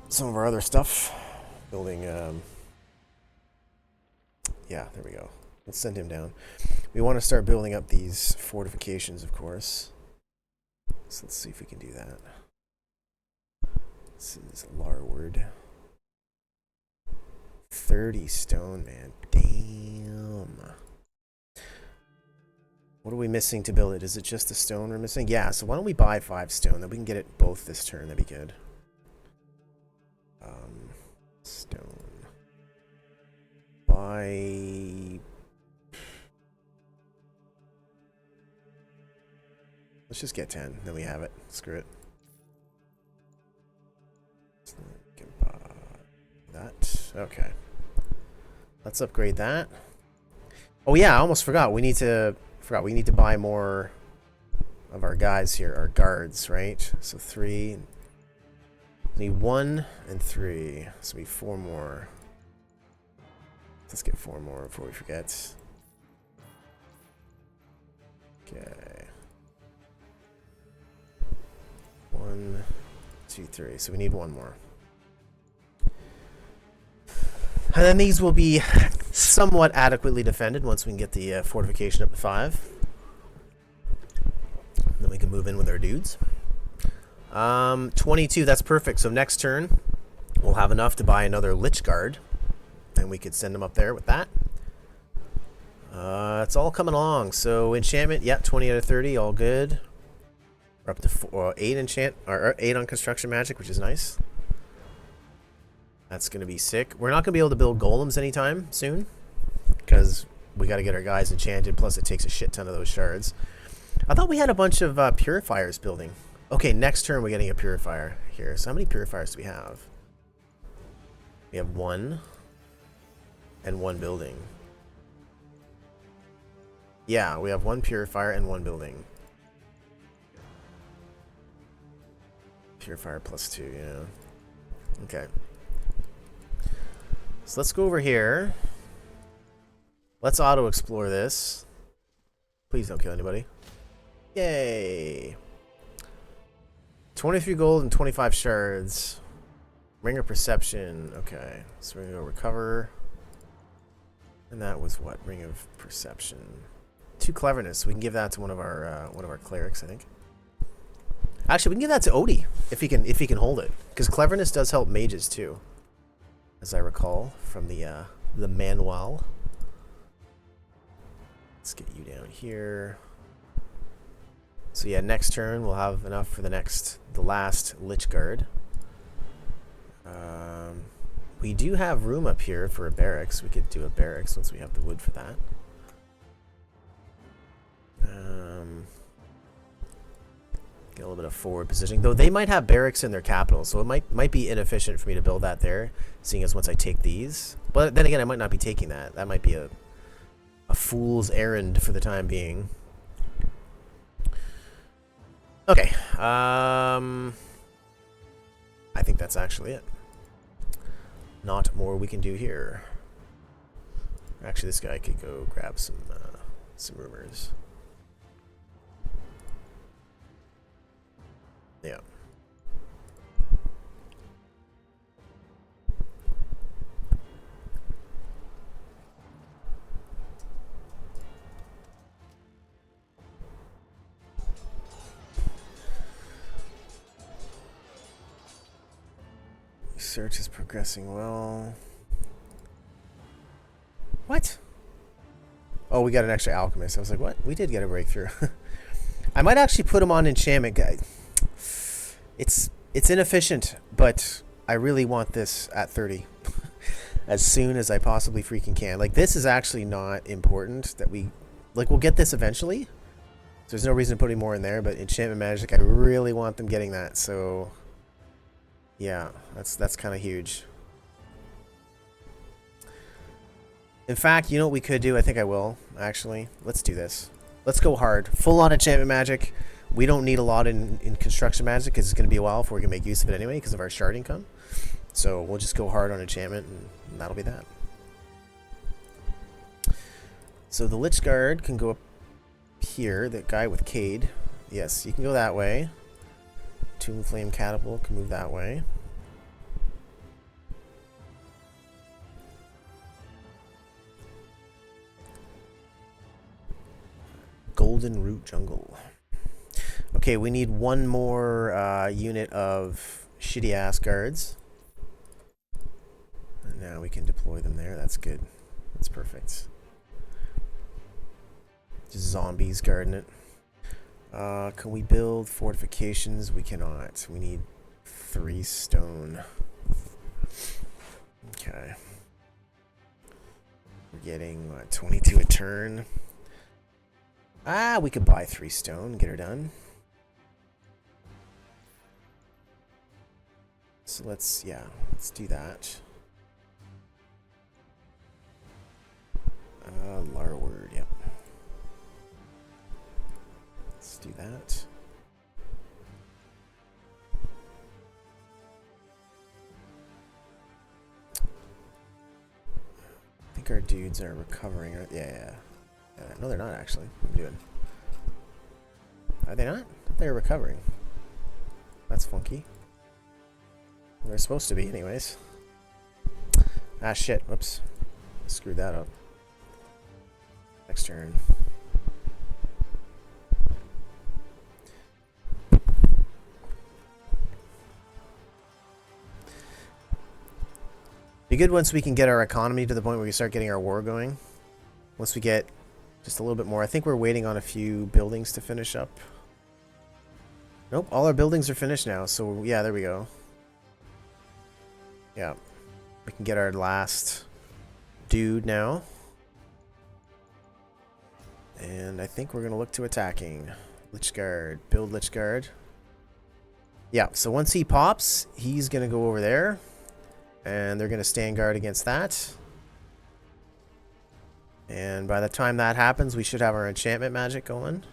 some of our other stuff. Building, yeah, there we go. Let's send him down. We want to start building up these fortifications, of course. So let's see if we can do that. This is Larward. 30 stone, man. Damn. What are we missing to build it? Is it just the stone we're missing? Yeah, so why don't we buy 5 stone? Then we can get it both this turn. That'd be good. Stone. Buy... Let's just get 10. Then we have it. Screw it. That. Okay. Let's upgrade that. Oh yeah, I almost forgot. We need to buy more of our guys here, our guards, right? So 3. We need 1 and 3. So we need 4 more. Let's get 4 more before we forget. Okay. 1, 2, 3. So we need 1 more. And then these will be somewhat adequately defended once we can get the fortification up to 5. Then we can move in with our dudes. 22, that's perfect. So next turn, we'll have enough to buy another Lich Guard. And we could send them up there with that. It's all coming along. So enchantment, yeah, 20 out of 30, all good. We're up to 8 enchant, or 8 on construction magic, which is nice. That's going to be sick. We're not going to be able to build golems anytime soon, because we got to get our guys enchanted, plus it takes a shit ton of those shards. I thought we had a bunch of purifiers building. Okay, next turn we're getting a purifier here. So how many purifiers do we have? We have 1 and 1 building. Yeah, we have 1 purifier and 1 building. Purifier plus 2, yeah. Okay. So let's go over here. Let's auto-explore this. Please don't kill anybody. Yay! 23 gold and 25 shards. Ring of Perception. Okay, so we're going to go recover. And that was what? Ring of Perception. 2 cleverness. We can give that to one of our clerics, I think. Actually, we can give that to Odie if he can hold it, because cleverness does help mages too, as I recall from the manual. Let's get you down here. So yeah, next turn we'll have enough for the last Lich Guard. We do have room up here for a barracks. We could do a barracks once we have the wood for that. Get a little bit of forward positioning, though they might have barracks in their capital, so it might be inefficient for me to build that there, seeing as once I take these. But then again, I might not be taking that. That might be a fool's errand for the time being. Okay, I think that's actually it. Not more we can do here. Actually, this guy could go grab some rumors. Yeah. Research is progressing well. What? Oh, we got an extra alchemist. I was like, what? We did get a breakthrough. I might actually put him on enchantment, guy. It's inefficient, but I really want this at 30 as soon as I possibly freaking can. Like, this is actually not important that we, like, we'll get this eventually. So there's no reason to put any more in there, but enchantment magic, I really want them getting that. So yeah, that's kind of huge. In fact, you know what we could do? I think I will, actually. Let's do this. Let's go hard. Full on enchantment magic. We don't need a lot in construction magic because it's going to be a while before we can make use of it anyway because of our shard income. So we'll just go hard on enchantment and that'll be that. So the Lich Guard can go up here. The guy with Cade. Yes, you can go that way. Tomb Flame Catapult can move that way. Golden Root Jungle. Okay, we need one more unit of shitty ass guards. And now we can deploy them there. That's good. That's perfect. Just zombies guarding it. Can we build fortifications? We cannot. We need 3 stone. Okay. We're getting 22 a turn. We could buy 3 stone, get her done. So let's do that. Larward, yep. Let's do that. I think our dudes are recovering. Yeah. No, they're not actually. What am I doing? Are they not? I thought they were recovering. That's funky. Well, they're supposed to be anyways. Ah, shit. Whoops. I screwed that up. Next turn. Be good once we can get our economy to the point where we start getting our war going. Once we get just a little bit more. I think we're waiting on a few buildings to finish up. Nope, all our buildings are finished now. So yeah, there we go. Yeah, we can get our last dude now. And I think we're going to look to attacking. Lich Guard. Build Lich Guard. Yeah, so once he pops, he's going to go over there. And they're going to stand guard against that. And by the time that happens, we should have our enchantment magic going.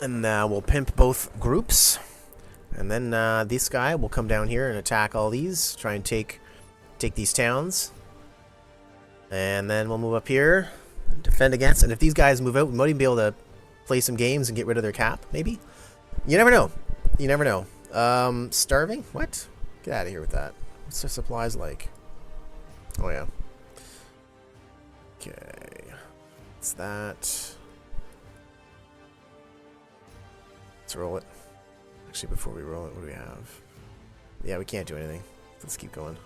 And we'll pimp both groups. And then this guy will come down here and attack all these. Try and take these towns. And then we'll move up here. And defend against. And if these guys move out, we might even be able to play some games and get rid of their cap, maybe? You never know. You never know. Starving? What? Get out of here with that. What's their supplies like? Oh, yeah. Okay. What's that? Let's roll it. Actually, before we roll it, what do we have? Yeah, we can't do anything. Let's keep going.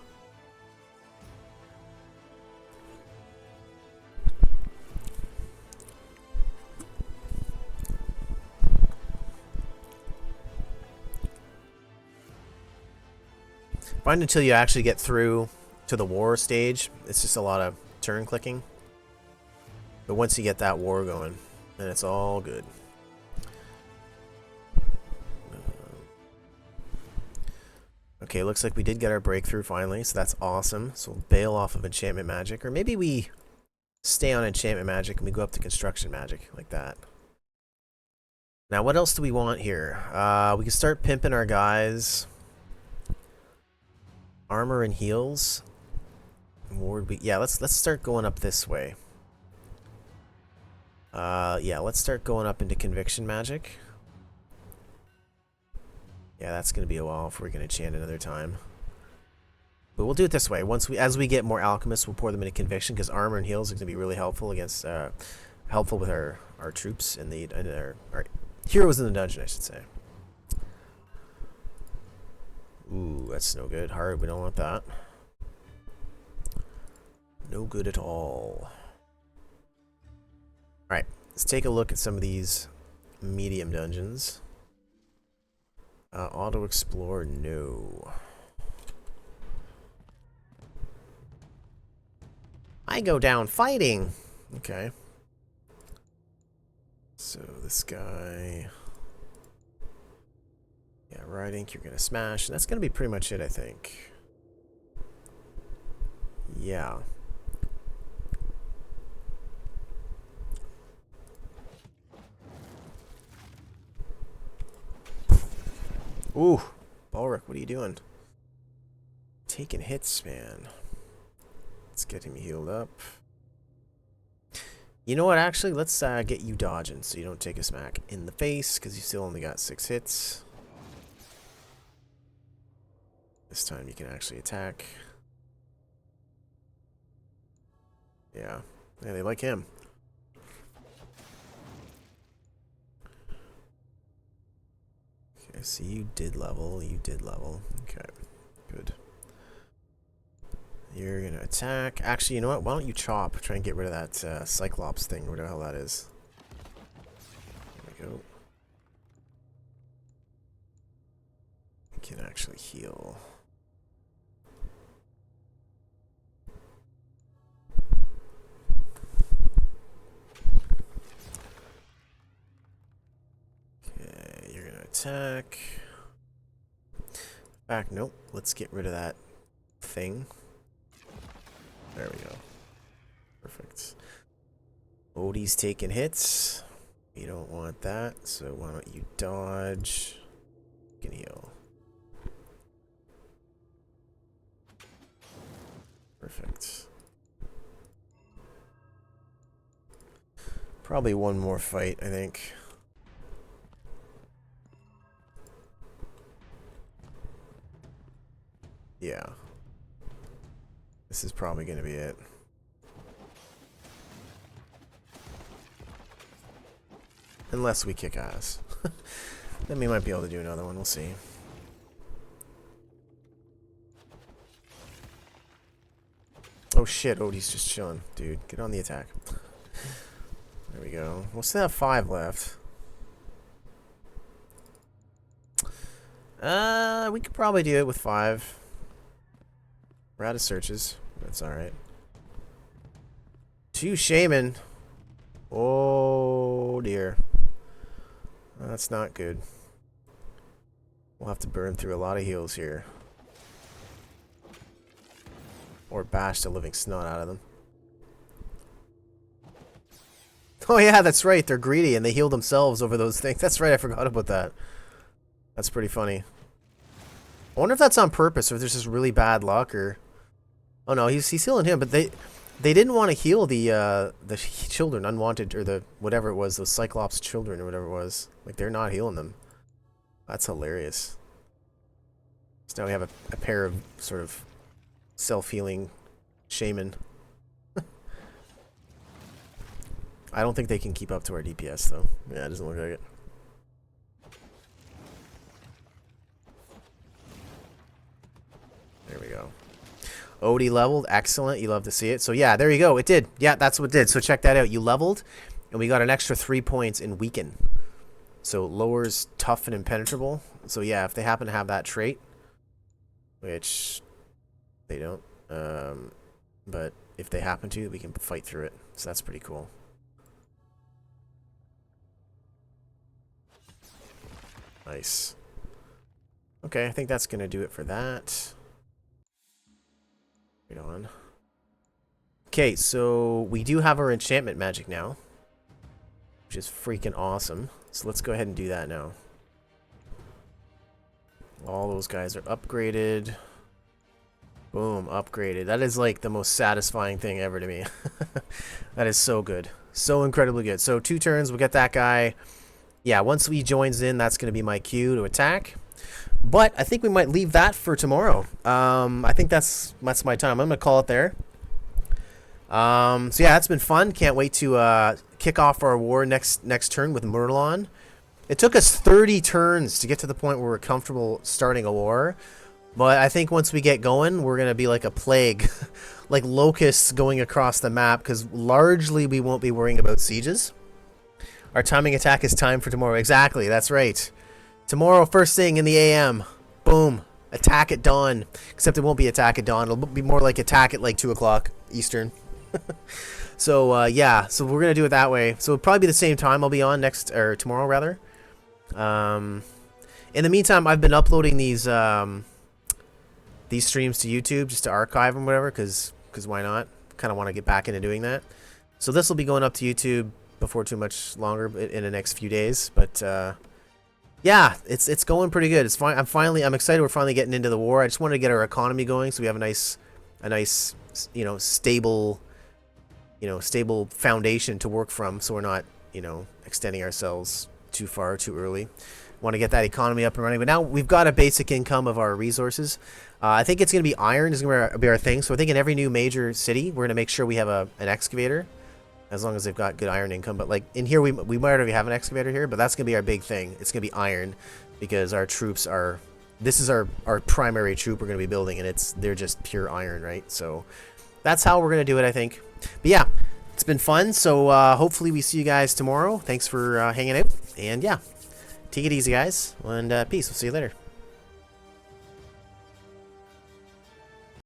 Find until you actually get through to the war stage, it's just a lot of turn clicking. But once you get that war going, then it's all good. Okay, looks like we did get our breakthrough finally, so that's awesome. So we'll bail off of enchantment magic, or maybe we stay on enchantment magic and we go up to construction magic, like that. Now, what else do we want here? We can start pimping our guys. Armor and heals. Yeah, let's start going up this way. Yeah, let's start going up into conviction magic. Yeah, that's gonna be a while if we're gonna enchant another time. But we'll do it this way. As we get more alchemists, we'll pour them into conviction because armor and heals are gonna be really helpful against helpful with our troops and our heroes in the dungeon, I should say. Ooh, that's no good. Hard, we don't want that. No good at all. Alright, let's take a look at some of these medium dungeons. Auto explore, no. I go down fighting. Okay. So this guy. Yeah, Ride Ink, you're gonna smash. That's gonna be pretty much it, I think. Yeah. Ooh, Balric, what are you doing? Taking hits, man. Let's get him healed up. You know what, actually, let's get you dodging so you don't take a smack in the face, because you still only got 6 hits. This time you can actually attack. Yeah, they like him. Okay, so you did level, Okay, good. You're gonna attack. Actually, you know what? Why don't you chop? Try and get rid of that Cyclops thing, whatever the hell that is. There we go. You can actually heal. Okay, you're gonna attack. Back, nope. Let's get rid of that thing. There we go. Perfect. Odie's taking hits. You don't want that, so why don't you dodge? You can heal. Perfect. Probably one more fight, I think. Yeah. This is probably going to be it. Unless we kick ass. Then we might be able to do another one. We'll see. Oh shit, Odie's just chilling. Dude, get on the attack. There we go. We'll still have 5 left. We could probably do it with 5. We're out of searches. That's alright. 2 Shaman. Oh dear. That's not good. We'll have to burn through a lot of heals here. Or bash the living snot out of them. Oh yeah, that's right. They're greedy and they heal themselves over those things. That's right. I forgot about that. That's pretty funny. I wonder if that's on purpose or if there's just really bad luck or... Oh no, he's healing him, but they didn't want to heal the children, unwanted, or the whatever it was, those Cyclops children or whatever it was. Like, they're not healing them. That's hilarious. So now we have a pair of sort of self-healing shaman. I don't think they can keep up to our DPS though. Yeah, it doesn't look like it. There we go. Odie leveled. Excellent. You love to see it. So yeah, there you go. It did. Yeah, that's what it did. So check that out. You leveled, and we got an extra 3 points in Weaken. So lowers Tough and Impenetrable. So yeah, if they happen to have that trait, which they don't, but if they happen to, we can fight through it. So that's pretty cool. Nice. Okay, I think that's going to do it for that. Right on. Okay, so we do have our enchantment magic now, which is freaking awesome. So let's go ahead and do that now. All those guys are upgraded. Boom, upgraded. That is like the most satisfying thing ever to me. That is so good. So incredibly good. So 2 turns, we'll get that guy. Yeah, once he joins in, that's going to be my cue to attack. But I think we might leave that for tomorrow. I think that's my time. I'm going to call it there. So yeah, that's been fun. Can't wait to kick off our war next turn with Merlon. It took us 30 turns to get to the point where we're comfortable starting a war. But I think once we get going, we're going to be like a plague. Like locusts going across the map, because largely we won't be worrying about sieges. Our timing attack is time for tomorrow. Exactly, that's right. Tomorrow, first thing in the AM. Boom. Attack at dawn. Except it won't be attack at dawn. It'll be more like attack at like 2 o'clock Eastern. So, yeah. So we're going to do it that way. So it'll probably be the same time I'll be on next, or tomorrow, rather. In the meantime, I've been uploading these streams to YouTube just to archive them, whatever, because why not? Kind of want to get back into doing that. So this will be going up to YouTube before too much longer in the next few days. But yeah, it's going pretty good. It's fine. I'm excited. We're finally getting into the war. I just wanted to get our economy going, so we have a nice stable foundation to work from, so we're not extending ourselves too far too early. Want to get that economy up and running, but now we've got a basic income of our resources. I think it's going to be iron is going to be our thing. So I think in every new major city, we're going to make sure we have an excavator, as long as they've got good iron income. But like in here, we might already have an excavator here, but that's going to be our big thing. It's going to be iron, because our troops are. This is our primary troop we're going to be building, and they're just pure iron, right? So that's how we're going to do it, I think. But yeah, it's been fun. So hopefully we see you guys tomorrow. Thanks for hanging out, and yeah. Take it easy, guys, and peace. We'll see you later.